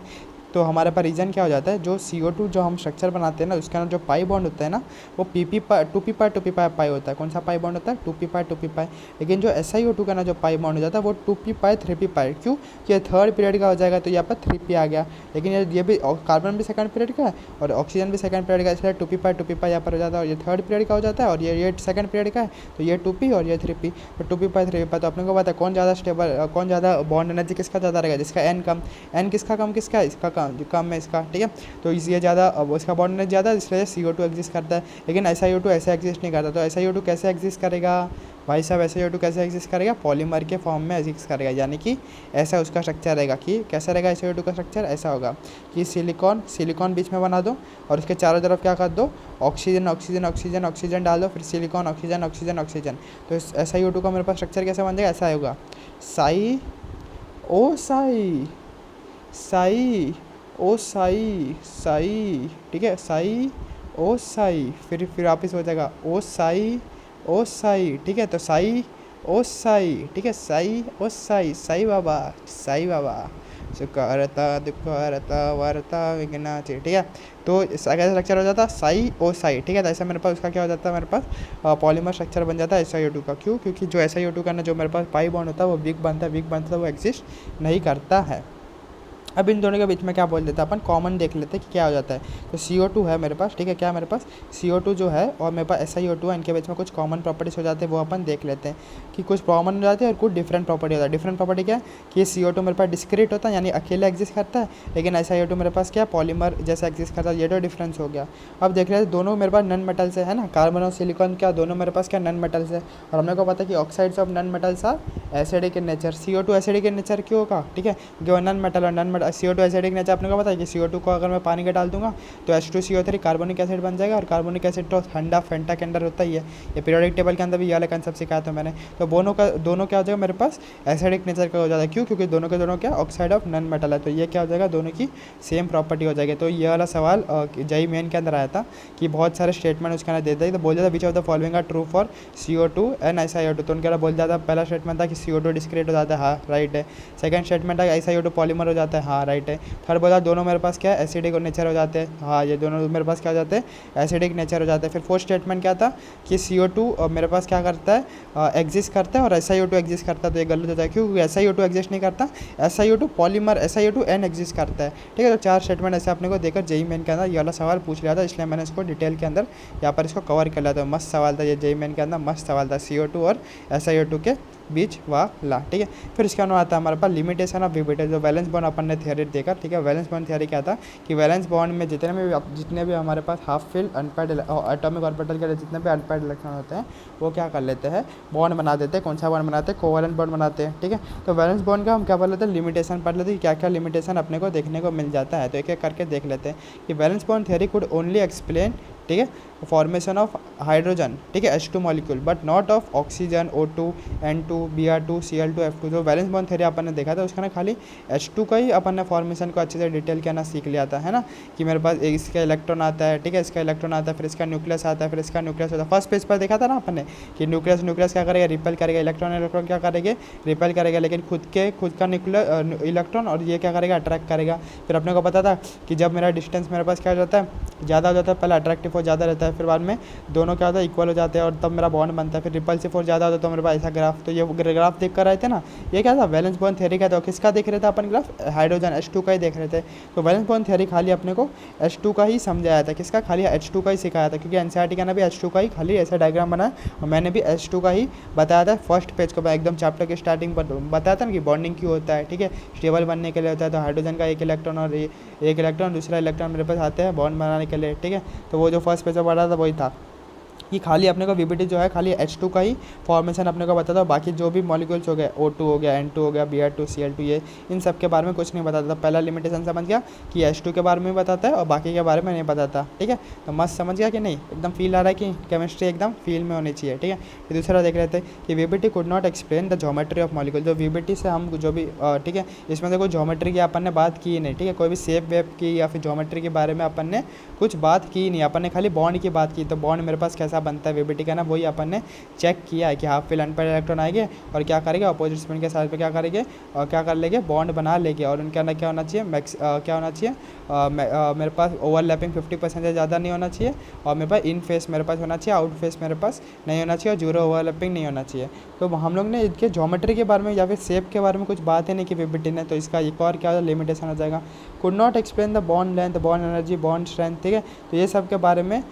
तो हमारे पास रीज़न क्या हो जाता है, जो CO2 जो हम स्ट्रक्चर बनाते हैं ना, उसके अंदर जो पाई बॉन्ड होता है ना, वो 2p पाई होता है। कौन सा पाई बॉन्ड होता है, 2p पाई। लेकिन जो SiO2 का ना जो पाई बॉन्ड हो जाता है वो 2p पाई 3p पाई। क्यों? ये थर्ड पीरियड का हो जाएगा, तो यहाँ पर 3p आ गया, लेकिन ये भी कार्बन भी सेकंड पीरियड का है और ऑक्सीजन भी सेकंड पीरियड का, इसलिए 2p पाई यहाँ पर हो जाता है, और ये थर्ड पीरियड का हो जाता है, और ये सेकंड पीरियड का है, तो ये 2p और ये 3p, तो 2p पाई 3p पाई। तो अपने को पता है कौन ज़्यादा स्टेबल, कौन ज़्यादा बॉन्ड एनर्जी किसका ज़्यादा रहेगा, जिसका n कम। n किसका कम, किसका है, इसका कम है इसका, ठीक है। तो इसलिए ज़्यादा, अब उसका बॉन्ड एनर्जी ज़्यादा, इसलिए CO2 एग्जिस्ट करता है, लेकिन SiO2 ऐसे एग्जिस्ट नहीं करता। तो SiO2 कैसे एग्जिस्ट करेगा भाई साहब, SiO2 कैसे एग्जिस्ट करेगा, पॉलीमर के फॉर्म में एग्जिस्ट करेगा, यानी कि ऐसा उसका स्ट्रक्चर रहेगा। कि कैसा रहेगा SiO2 का स्ट्रक्चर, ऐसा होगा कि सिलिकॉन बीच में बना दो और उसके चारों तरफ क्या कर दो, ऑक्सीजन डाल दो, फिर सिलिकॉन ऑक्सीजन। तो SiO2 का मेरे पास स्ट्रक्चर कैसे बन जाएगा, ऐसा होगा साई, ठीक है, साई, फिर वापिस हो जाएगा ओ साई, ठीक है। तो साई, ठीक है, साई बाबा सुकारता दुखारता वारता विघ्नाचे, ठीक है। तो इसका कैसा स्ट्रक्चर हो जाता है, साई, ठीक है। तो ऐसा मेरे पास उसका क्या हो जाता है, मेरे पास पॉलीमर स्ट्रक्चर बन जाता है SiO2 का। क्यों? क्योंकि जो SiO2 का ना जो मेरे पास पाई बॉन्ड होता है वो वीक बनता है, वो एग्जिस्ट नहीं करता है। अब इन दोनों के बीच में क्या बोल देते हैं अपन, कॉमन देख लेते हैं कि क्या हो जाता है। तो CO2 है मेरे पास, ठीक है, क्या मेरे पास CO2 जो है और मेरे पास SiO2 है, इनके बीच में कुछ कॉमन प्रॉपर्टीज़ हो जाते हैं, वो अपन देख लेते हैं कि कुछ कॉमन हो जाते हैं और कुछ डिफरेंट प्रॉपर्टी होता है। डिफरेंट प्रॉपर्टी क्या है कि ये CO2 मेरे पास डिस्क्रीट होता है, यानी अकेले एग्जिस्ट करता है, लेकिन SiO2 मेरे पास क्या पॉलीमर जैसा एग्जिस्ट करता है। ये तो डिफरेंस हो गया। अब देख रहे हैं दोनों मेरे पास नन मेटल्स है ना, कार्बन और सिलिकॉन क्या दोनों मेरे पास क्या नन मेटल्स है, और हमने को पता है कि oxides of non metals are acidic in nature. CO2 acidic in nature क्यों होगा, ठीक है, जो नन मेटल और CO2 एसिडिक नेचर अपने को पता है कि CO2 को अगर मैं पानी के डाल दूंगा तो H2CO3 कार्बोनिक एसिड बन जाएगा, और कार्बोनिक एसिड तो ठंडा फेंटा के अंदर होता ही है। ये पीरियोडिक टेबल के अंदर भी ये वाला कंसेप्ट सिखाया था मैंने। तो दोनों क्या हो जाएगा मेरे पास एसिडिक नेचर का हो जाता है। क्यों? क्योंकि दोनों के दोनों क्या ऑक्साइड ऑफ नन मेटल है, तो ये क्या हो जाएगा, दोनों की सेम प्रॉपर्टी हो जाएगी। तो ये वाला सवाल JEE मेन के अंदर आया था कि बहुत सारे स्टेटमेंट उसके अंदर देता है, तो बोल जाता which of the following are true for CO2 and SiO2। तो उनके बोल जाता पहला स्टेटमेंट था कि CO2 डिस्क्रीट हो जाता है, हाँ राइट है। सेकंड स्टेटमेंट था SiO2 पॉलीमर हो जाता है, हाँ राइट है। थर्ड बोला दोनों मेरे पास क्या है, एसिडिक नेचर हो जाते हैं, हाँ ये दोनों मेरे पास क्या हो जाते हैं, एसिडिक नेचर हो जाते हैं। फिर फोर्थ स्टेटमेंट क्या था कि CO2 मेरे पास क्या करता है, एग्जिस्ट करता है और SiO2 एग्जिस्ट करता है, तो ये गलत होता है क्योंकि SiO2 एग्जिस्ट नहीं करता, SiO2 पॉलीमर SiO2N एग्जिस्ट करता है। ठीक है, तो 4 स्टेटमेंट ऐसे अपने को देकर जेईई मेन के अंदर ये वाला सवाल पूछ लिया था, इसलिए मैंने इसको डिटेल के अंदर यहाँ पर इसको कवर कर लिया था। मस्त सवाल था ये, जेईई मेन के अंदर मस्त सवाल था, CO2 और SiO2 के बीच वाला। ठीक है, फिर इसके बाद आता है हमारे पास लिमिटेशन ऑफ विबिलिटी, जो वैलेंस बॉन्ड अपन ने थ्योरी देखा। ठीक है, वैलेंस बॉन्ड थ्योरी क्या था कि वैलेंस बॉन्ड में जितने भी हमारे पास half fill unpaired atomic orbital के जितने भी अनपेयर्ड इलेक्ट्रॉन होते हैं वो क्या कर लेते हैं, बॉन्ड बना देते हैं। कौन सा बॉन्ड बनाते हैं, कोवैलेंट बॉन्ड बनाते हैं। ठीक है, तो वैलेंस बॉन्ड का हम क्या पढ़ लेते हैं, लिमिटेशन पढ़ लेते हैं, क्या क्या लिमिटेशन अपने को देखने को मिल जाता है। तो एक एक करके देख लेते हैं कि valence bond theory could only explain, ठीक है, फॉर्मेशन ऑफ हाइड्रोजन, ठीक है, H2 molecule, but not of oxygen, O2, N2, Br2, Cl2, F2। जो वैलेंस बॉन्ड थ्योरी अपन ने देखा था उसका ना खाली H2 का ही अपन ने फॉर्मेशन को अच्छे से डिटेल के ना सीख लिया था, है ना, कि मेरे पास इसका इलेक्ट्रॉन आता है, ठीक है, इसका इलेक्ट्रॉन आता है, फिर इसका न्यूक्लियस आता है, फिर इसका न्यूक्लियस होता है। फर्स्ट पेज पर देखा था ना अपन ने कि न्यूक्लियस क्या करेगा, रिपेल करेगा, इलेक्ट्रॉन क्या करेंगे, रिपेल करेगा, लेकिन खुद का न्यूक्लियर इलेक्ट्रॉन और ये क्या करेगा, अट्रैक्ट करेगा। फिर अपने को पता था कि जब मेरा डिस्टेंस मेरे पास क्या हो जाता है, ज़्यादा हो जाता है, पहले अट्रैक्टिव फोर्स ज़्यादा रहता है, फिर बाद में दोनों क्या होता है, इक्वल हो जाते हैं और तब मेरा बॉन्ड बनता है। फिर रिपल्सिव फोर्स ज़्यादा होता है तो मेरे पास ऐसा ग्राफ, तो ये ग्राफ देख कर आए थे ना, ये क्या था, वैलेंस बॉन्ड थ्योरी का था। किसका देख रहे थे अपन ग्राफ, हाइड्रोजन H2 का ही देख रहे थे। तो वैलेंस बॉन्ड थ्योरी खाली अपने को H2 का ही समझाया था, किसका, खाली H2 का ही सिखाया था, क्योंकि NCERT का ना भी H2 का ही खाली ऐसा डायग्राम बनाया और मैंने भी H2 का ही बताया था। फर्स्ट पेज को मैं एकदम चैप्टर के स्टार्टिंग पर बताया था ना कि बॉन्डिंग क्यों होता है, ठीक है, स्टेबल बनने के लिए होता है। तो हाइड्रोजन का एक इलेक्ट्रॉन और एक इलेक्ट्रॉन दूसरा इलेक्ट्रॉन मेरे पास आते हैं बॉन्ड बनाने के लिए, ठीक है। तो वो जो फर्स्ट पेज पर पढ़ा था वही था कि खाली अपने को वीबीटी जो है खाली H2 का ही फॉर्मेशन अपने को बताता, बाकी जो भी मॉलिक्यूल्स हो गए, O2 हो गया, N2 हो गया, Br2, Cl2, ये इन सब के बारे में कुछ नहीं बताता। पहला लिमिटेशन समझ गया कि H2 के बारे में बताता है और बाकी के बारे में नहीं बताता। ठीक है, तो मस्त समझ गया कि नहीं, एकदम फील आ रहा है कि केमिस्ट्री एकदम फील में होनी चाहिए। ठीक है, फिर दूसरा देख लेते हैं कि VBT could not explain the geometry of molecule. जो वीबीटी से हम जो भी ठीक है, इसमें से कोई ज्योमेट्री की अपन ने बात की नहीं, ठीक है, कोई भी शेप वेप की या फिर ज्योमेट्री के बारे में अपन ने कुछ बात की नहीं, अपन ने खाली बॉन्ड की बात की। तो बॉन्ड मेरे पास कैसा बनता है वीबीटी का ना, वही अपन ने चेक किया है कि हाफ फिल अनपेयर्ड इलेक्ट्रॉन आएंगे और क्या करेंगे, अपोजिट स्पिन के साथ पे क्या करेंगे और क्या कर लेंगे, बॉन्ड बना लेंगे। और उनके अंदर क्या होना चाहिए, क्या होना चाहिए, मेरे पास ओवरलैपिंग 50% से ज़्यादा नहीं होना चाहिए और मेरे पास इन फेस मेरे पास होना चाहिए, आउट फेस मेरे पास नहीं होना चाहिए और जीरो ओवरलैपिंग नहीं होना चाहिए। तो हम लोग ने इसके ज्योमेट्री के बारे में या फिर शेप के बारे में कुछ बात ही नहीं की वीबीटी ने, तो इसका एक और क्या लिमिटेशन हो जाएगा, could not explain the bond length, bond energy, bond strength. ठीक है, तो ये सब के बारे में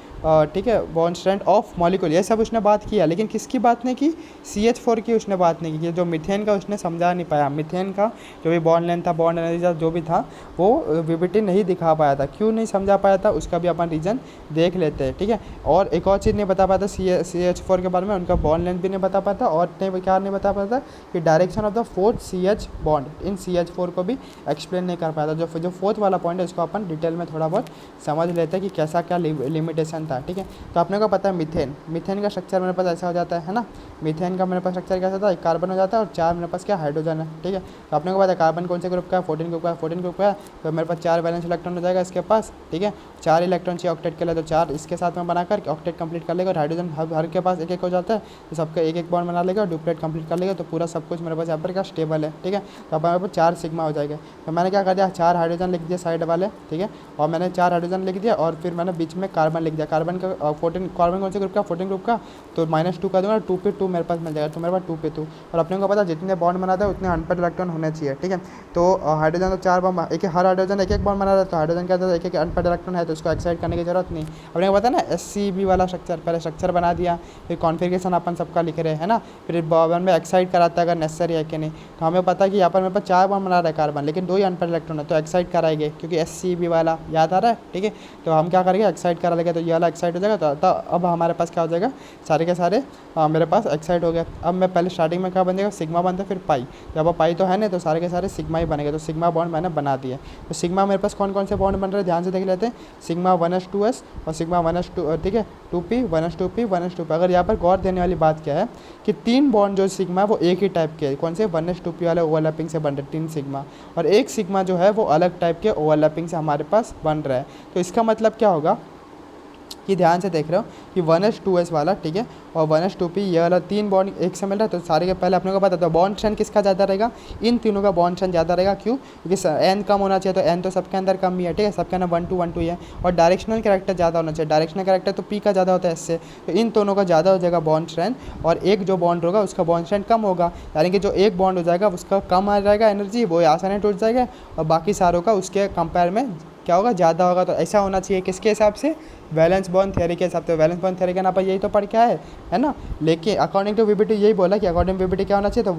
ठीक है, बॉन्ड स्ट्रेंथ ऑफ मॉलिक्यूल ये सब उसने बात किया, लेकिन किसकी बात नहीं की, CH4 की उसने बात नहीं की। जो मीथेन का उसने समझा नहीं पाया, मीथेन का जो भी बॉन्ड लेंथ था, बॉन्ड एनर्जी था, जो भी था वो वीबीटी नहीं दिखा पाया था। क्यों नहीं समझा पाया था उसका भी अपन रीज़न देख लेते हैं। ठीक है, और एक और चीज़ नहीं बता पाया था CH4 के बारे में, उनका बॉन्ड लेंथ भी नहीं बता पाता और क्या नहीं बता पाता कि direction of the fourth CH bond in CH4 को भी एक्सप्लेन नहीं कर पाया था। जो फोर्थ वाला पॉइंट है उसको अपन डिटेल में थोड़ा बहुत समझ लेते हैं कि कैसा क्या लिमिटेशन था। ठीक है, तो अपने को पता है मीथेन का स्ट्रक्चर मेरे पास ऐसा हो जाता है ना, मीथेन का मेरे पास स्ट्रक्चर कैसा था, एक कार्बन हो जाता है और 4 मेरे पास क्या हाइड्रोजन है। ठीक है, तो अपने को पता है कार्बन कौन से ग्रुप का है, 14 ग्रुप का है, 14 ग्रुप का है, तो मेरे पास 4 वैलेंस इलेक्ट्रॉन हो जाएगा इसके पास। ठीक है, 4 इलेक्ट्रॉन चाहिए ऑक्टेट के लिए, तो 4 इसके साथ में बनाकर ऑक्टेट कंप्लीट कर लेगा और हाइड्रोजन हर के पास एक एक हो जाता है, तो सबका एक एक बॉन्ड बना लेगा और डुप्लेट कंप्लीट कर लेगा, तो पूरा सब कुछ मेरे पास यहाँ पर क्या स्टेबल है। ठीक है, तो अब मेरे पास 4 सिग्मा हो जाएगा। तो मैंने क्या कर दिया, 4 हाइड्रोजन लिख दिया साइड वाले, ठीक है, और मैंने 4 हाइड्रोजन लिख दिया और फिर मैंने बीच में कार्बन लिख दिया। कार्बन का 14 कार्बन कौन से ग्रुप का, 14 ग्रुप का, तो -2 का दूंगा, 2 पे 2 मेरे पास मिल जाएगा, तो मेरे पास 2 पे 2। और अपने को पता है जितने बॉन्ड बनाता है उतने अनपेयर्ड इलेक्ट्रॉन होने चाहिए। ठीक है, तो हाइड्रोजन तो 4 बॉन्ड, एक हर हाइड्रोजन एक एक बॉन्ड बना रहा है, तो हाइड्रोजन क्या था, एक एक अनपेयर्ड इलेक्ट्रॉन है, तो उसको एक्साइट करने की जरूरत नहीं। अपने को पता है ना SCB वाला स्ट्रक्चर, पहले स्ट्रक्चर बना दिया, फिर कॉन्फिगरेशन अपन सबका लिख रहे हैं ना, फिर बॉन्ड में एक्साइट कराता है अगर नेसेसरी है कि नहीं। तो हमें पता है कि यहाँ पर मेरे पास 4 बॉन्ड बना रहा है कार्बन, लेकिन 2 ही अनपेयर्ड इलेक्ट्रॉन है, तो एक्साइट कराएंगे क्योंकि SCB वाला याद आ रहा है। ठीक है, तो हम क्या करेंगे, एक्साइट करा लेंगे, तो ये वाला एक्साइट हो जाएगा। तो अब हमारे पास क्या हो जाएगा, सारे के सारे मेरे पास एक्साइट हो गया। अब मैं पहले स्टार्टिंग में क्या बन जाएगा, सिग्मा बनता है, फिर पाई, जब पाई तो है नहीं, तो सारे के सारे सिग्मा ही बनेंगे, तो सिग्मा बॉन्ड मैंने बना दिए। तो सिग्मा मेरे पास कौन कौन से बॉन्ड बन रहे हैं ध्यान से देख लेते हैं, सिग्मा 1s2s और सिग्मा 1s2, ठीक है, 2p 1s2p 1s2p। अगर यहाँ पर गौर देने वाली बात क्या है कि 3 बॉन्ड जो सिग्मा है वो एक ही टाइप के, कौन से 1s2p वाले ओवरलैपिंग से बन रहे 3 सिग्मा, और एक सिग्मा जो है वो अलग टाइप के ओवरलैपिंग से हमारे पास बन रहा है। तो इसका मतलब क्या होगा कि ध्यान से देख रहे हो कि 1s2s वाला, ठीक है, और 1s2p ये वाला 3 बॉन्ड एक से मिल रहा है, तो सारे के पहले अपने को पता था बॉन्ड स्ट्रेंथ किसका ज़्यादा रहेगा, इन तीनों का बॉन्ड स्ट्रेंथ ज़्यादा रहेगा। क्यों? क्योंकि एन कम होना चाहिए, तो एन तो सबके अंदर कम ही है, ठीक है, सबके अंदर 1 2 1 2 ही है, और डायरेक्शनल कैरेक्टर ज़्यादा होना चाहिए, डायरेक्शनल कैरेक्टर तो पी का ज़्यादा होता है इससे, तो इन दोनों का ज़्यादा हो जाएगा बॉन्ड स्ट्रेंथ, और एक जो बॉन्ड होगा उसका बॉन्ड स्ट्रेंथ कम होगा, यानी कि जो एक बॉन्ड हो जाएगा उसका कम आ जाएगा एनर्जी, वो आसानी टूट जाएगा, और बाकी सारों का उसके कंपेयर में क्या होगा, ज़्यादा होगा। तो ऐसा होना चाहिए किसके हिसाब से, वैलेंस बॉन्ड थ्योरी के हिसाब से। वैलेंस बॉन्ड थ्योरी का नाम पर यही तो पढ़ के है ना। लेकिन अकॉर्डिंग टू वीबीटी यही बोला कि अकॉर्डिंग टू वीबीटी क्या होना चाहिए, तो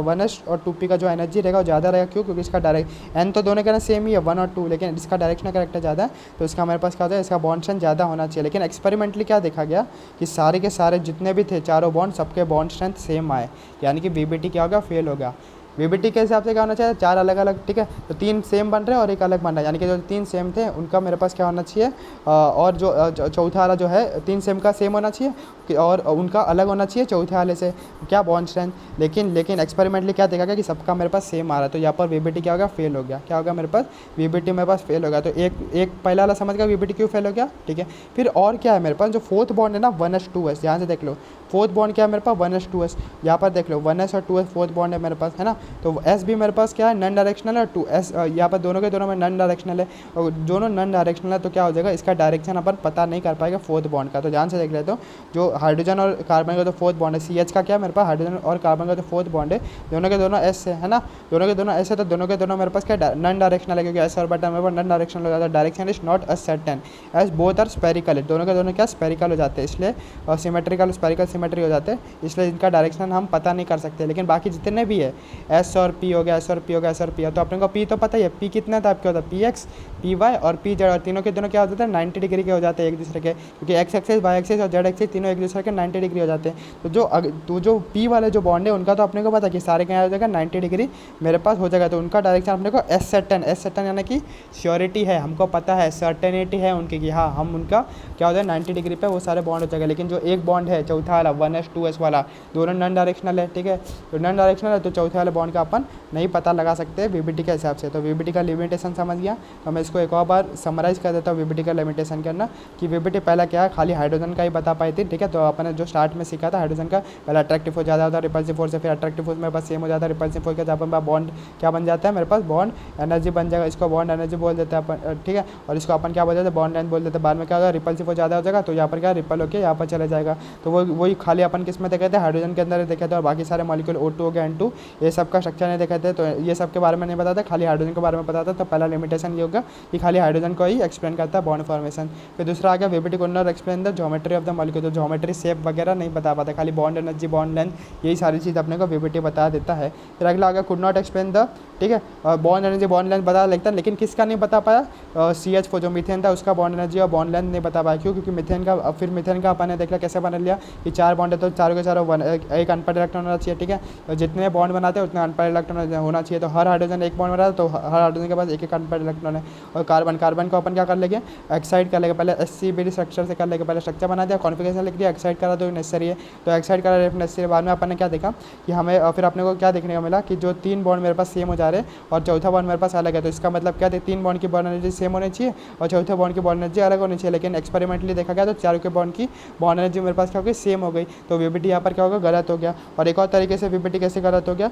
1s और 2p का जो एनर्जी रहेगा वो ज़्यादा रहेगा। क्यों? क्योंकि इसका डायरेक्ट एन तो दोनों का ना सेम ही है 1 और 2, लेकिन इसका डायरेक्शनल कैरेक्टर ज़्यादा है, तो इसका हमारे पास क्या होता है, इसका बॉन्ड स्ट्रेंथ ज़्यादा होना चाहिए। लेकिन एक्सपेरिमेंटली क्या देखा गया कि सारे के सारे जितने भी थे चारों बॉन्ड, सबके बॉन्ड स्ट्रेंथ सेम आए, यानी कि वीबीटी क्या होगा, फेल हो गया। वीबीटी के हिसाब से क्या होना चाहिए, 4 अलग अलग, ठीक है, तो 3 सेम बन रहे हैं और एक अलग बन रहा है, यानी कि जो 3 सेम थे उनका मेरे पास क्या होना चाहिए, और जो चौथा वाला जो है 3 सेम का सेम होना चाहिए और उनका अलग होना चाहिए चौथे वाले से, क्या बॉन्ड स्ट्रेंथ। लेकिन एक्सपेरिमेंटली क्या देखा गया कि सबका मेरे पास सेम आ रहा है, तो यहाँ पर वीबीटी क्या होगा, फेल हो गया। क्या होगा मेरे पास, वीबीटी मेरे पास फेल हो गया। तो एक पहला वाला समझ गया वीबीटी क्यों फेल हो गया, ठीक है। फिर और क्या है मेरे पास, जो फोर्थ बॉन्ड है ना 1s2s, ध्यान से देख लो, फोर्थ बॉन्ड क्या है मेरे पास, 1s2s, यहाँ पर देख लो 1s और 2s फोर्थ बॉन्ड है मेरे पास, है ना। तो s भी मेरे पास क्या है, नॉन डायरेक्शनल है, 2s यहाँ पर दोनों के दोनों में नॉन डायरेक्शनल है, और दोनों नॉन डायरेक्शनल है, तो क्या हो जाएगा, इसका डायरेक्शन अपन पता नहीं कर पाएगा फोर्थ बॉन्ड का। तो ध्यान से देख लेते हो, जो हाइड्रोजन और कार्बन का जो फोर्थ बॉन्ड है, CH का क्या है मेरे पास, हाइड्रोजन और कार्बन का जो फोर्थ बॉन्ड है, दोनों के दोनों s है ना, दोनों के दोनों s है, तो दोनों के दोनों मेरे पास क्या नॉन डायरेक्शनल है, क्योंकि s और बटन मेरे पास नॉन डायरेक्शनल हो जाता है। Direction is not a certain, as both are spherical है, दोनों के दोनों क्या स्पेरिकल हो जाते हैं, इसलिए सिमेट्रिकल स्पेरिकल सिमेट्री हो जाते हैं, इसलिए इनका डायरेक्शन हम पता नहीं कर सकते। लेकिन बाकी जितने भी है एस और पी हो गया, एस और पी हो गया, एस और पी है, तो अपने को पी तो पता ही है, पी कितना टाइप के होता है, पी एक्स, पी वाई और पी जेड, और तीनों के दोनों क्या होते हैं 90 डिग्री के हो जाते हैं एक दूसरे के, क्योंकि एक्स एक्सेस वाई एक्सेस और जेड एक्सेस तीनों एक दूसरे के 90 डिग्री हो जाते हैं। तो जो पी वाले जो बॉन्ड है उनका तो अपने को पता है कि सारे क्या हो जाएगा 90 डिग्री मेरे पास हो जाएगा, तो उनका डायरेक्शन अपने को एस सर्टेन यानी कि श्योरिटी है, हमको पता है, सर्टेनिटी है उनकी कि हाँ हम उनका क्या हो जाए 90 डिग्री पे वो सारे बॉन्ड हो जाएगा। लेकिन जो एक बॉन्ड है चौथा वाला 1s2s वाला, दोनों नॉन डायरेक्शनल है, ठीक है, तो नॉन डायरेक्शनल है, तो चौथे वाले बॉन्ड का अपन नहीं पता लगा सकते वीबीटी के हिसाब से। तो वीबीटी का लिमिटेशन समझ गया, तो मैं इसको एक और बार समराइज कर देता हूँ वीबीटी का लिमिटेशन करना, कि वीबीटी पहला क्या है, खाली हाइड्रोजन का ही बता पाई थी, ठीक है। तो अपन ने जो स्टार्ट में सीखा था हाइड्रोजन का, पहले अट्रैक्टिव फोर्स ज़्यादा होता है, रिपल्सिव फोर्स से फिर अट्रैक्टिव फोर्स मेरे पास सेम हो जाता है, रिपल्सिव फोर्स का जब अपन बॉन्ड क्या बन जाता है मेरे पास, बॉन्ड एनर्जी बन जाएगा, इसको बॉन्ड एनर्जी बोल देते हैं अपन, ठीक है, और इसको अपन क्या बोल देते हैं, बॉन्ड लेंथ बोल देते हैं। बाद में क्या होगा, रिपल्सिव फोर्स ज़्यादा हो जाएगा, तो यहाँ पर क्या रिपल होकर यहाँ पर चला जाएगा, तो वही खाली अपन किस में देखे थे, हाइड्रोजन के अंदर देखे थे, और बाकी सारे मॉलिक्यूल O2 हो गया N2 ये सब का स्ट्रक्चर नहीं देखे थे, तो ये सब के बारे में नहीं पता था, खाली हाइड्रोजन के बारे में पता था। तो पहला लिमिटेशन ये होगा कि खाली हाइड्रोजन को ही एक्सप्लेन करता है बॉन्ड फॉर्मेशन। फिर दूसरा आ गया VBT could not explain the geometry of the molecule, तो ज्योमेट्री शेप वगैरह नहीं बता पाता, खाली बॉन्ड एनर्जी बॉन्ड लेंथ यही सारी चीज़ अपने को वीबीटी बता देता है। फिर अगला आ गया कुड नॉट एक्सप्लेन द, ठीक है, बॉन्ड एनर्जी बॉन्ड लेंथ बता लगता है, लेकिन किसका नहीं बता पाया, CH4 जो मीथेन था उसका बॉन्ड एनर्जी और बॉन्ड लेंथ नहीं बता पाया। क्यों? क्योंकि मीथेन का अपन ने देखा कैसे बना लिया कि 4 बॉन्ड है, तो चारों के चारों एक अनपेड इलेक्ट्रॉन होना चाहिए, ठीक है, तो जितने बॉन्ड बनाते हैं उतने अनपेड इलेक्ट्रॉन होना चाहिए, तो हर हाइड्रोजन एक बॉन्ड बना तो हर हाइड्रोजन के पास एक अनपेड इलेक्ट्रॉन है। और कार्बन को अपन क्या कर लेंगे, एक्साइड कर लेंगे, पहले SCBD स्ट्रक्चर से कर लेंगे, पहले स्ट्रक्चर बना दिया, कॉन्फिगरेशन लिख दिया, एक्साइड करा तो नेसेसरी है, तो एक्साइड करा नेसेसरी। बाद में अपन ने क्या देखा कि हमें फिर अपने को क्या देखने को मिला कि जो 3 बॉन्ड मेरे पास सेम हो जा रहे हैं और चौथा बॉन्ड मेरे पास अलग है, तो इसका मतलब क्या, 3 बॉन्ड की बॉन्ड एनर्जी सेम होनी चाहिए और चौथे बॉन्ड की बॉन्ड एनर्जी अलग होनी चाहिए। लेकिन एक्सपेरिमेंटली देखा गया तो चारों के बॉन्ड की बॉन्ड एनर्जी मेरे पास क्या हो गई, सेम हो गई, तो वीबीटी यहाँ पर क्या होगा, गलत हो गया। और एक और तरीके से वीबीटी कैसे गलत हो गया,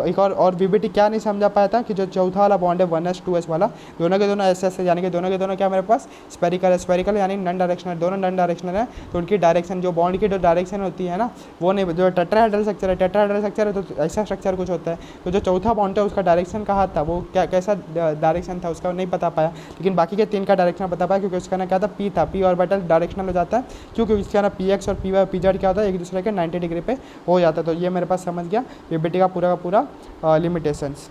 एक और वीबीटी क्या नहीं समझा पाया था कि जो चौथा वाला बॉन्ड है 1s2s वाला, दोनों के दोनों SS है, यानी कि दोनों के दोनों क्या मेरे पास स्पेरिकल यानी नॉन डायरेक्शनल, दोनों नॉन डायरेक्शनल है, तो उनकी डायरेक्शन जो बॉन्ड की जो डायरेक्शन होती है ना वो नहीं, जो टेट्राहेड्रल स्ट्रक्चर है तो ऐसा स्ट्रक्चर कुछ होता है, तो जो चौथा बॉन्ड है उसका डायरेक्शन कहाँ था, वो कैसा डायरेक्शन था उसका नहीं पता पाया। लेकिन बाकी के 3 का डायरेक्शन बता पाया, क्योंकि उसका ना क्या था, पी था, पी ऑर्बिटल डायरेक्शनल हो जाता है, क्योंकि उसका ना PX और PY क्या होता है, एक दूसरे के 90 डिग्री पे हो जाता है। तो ये मेरे पास समझ गया वीबीटी का पूरा लिमिटेशंस।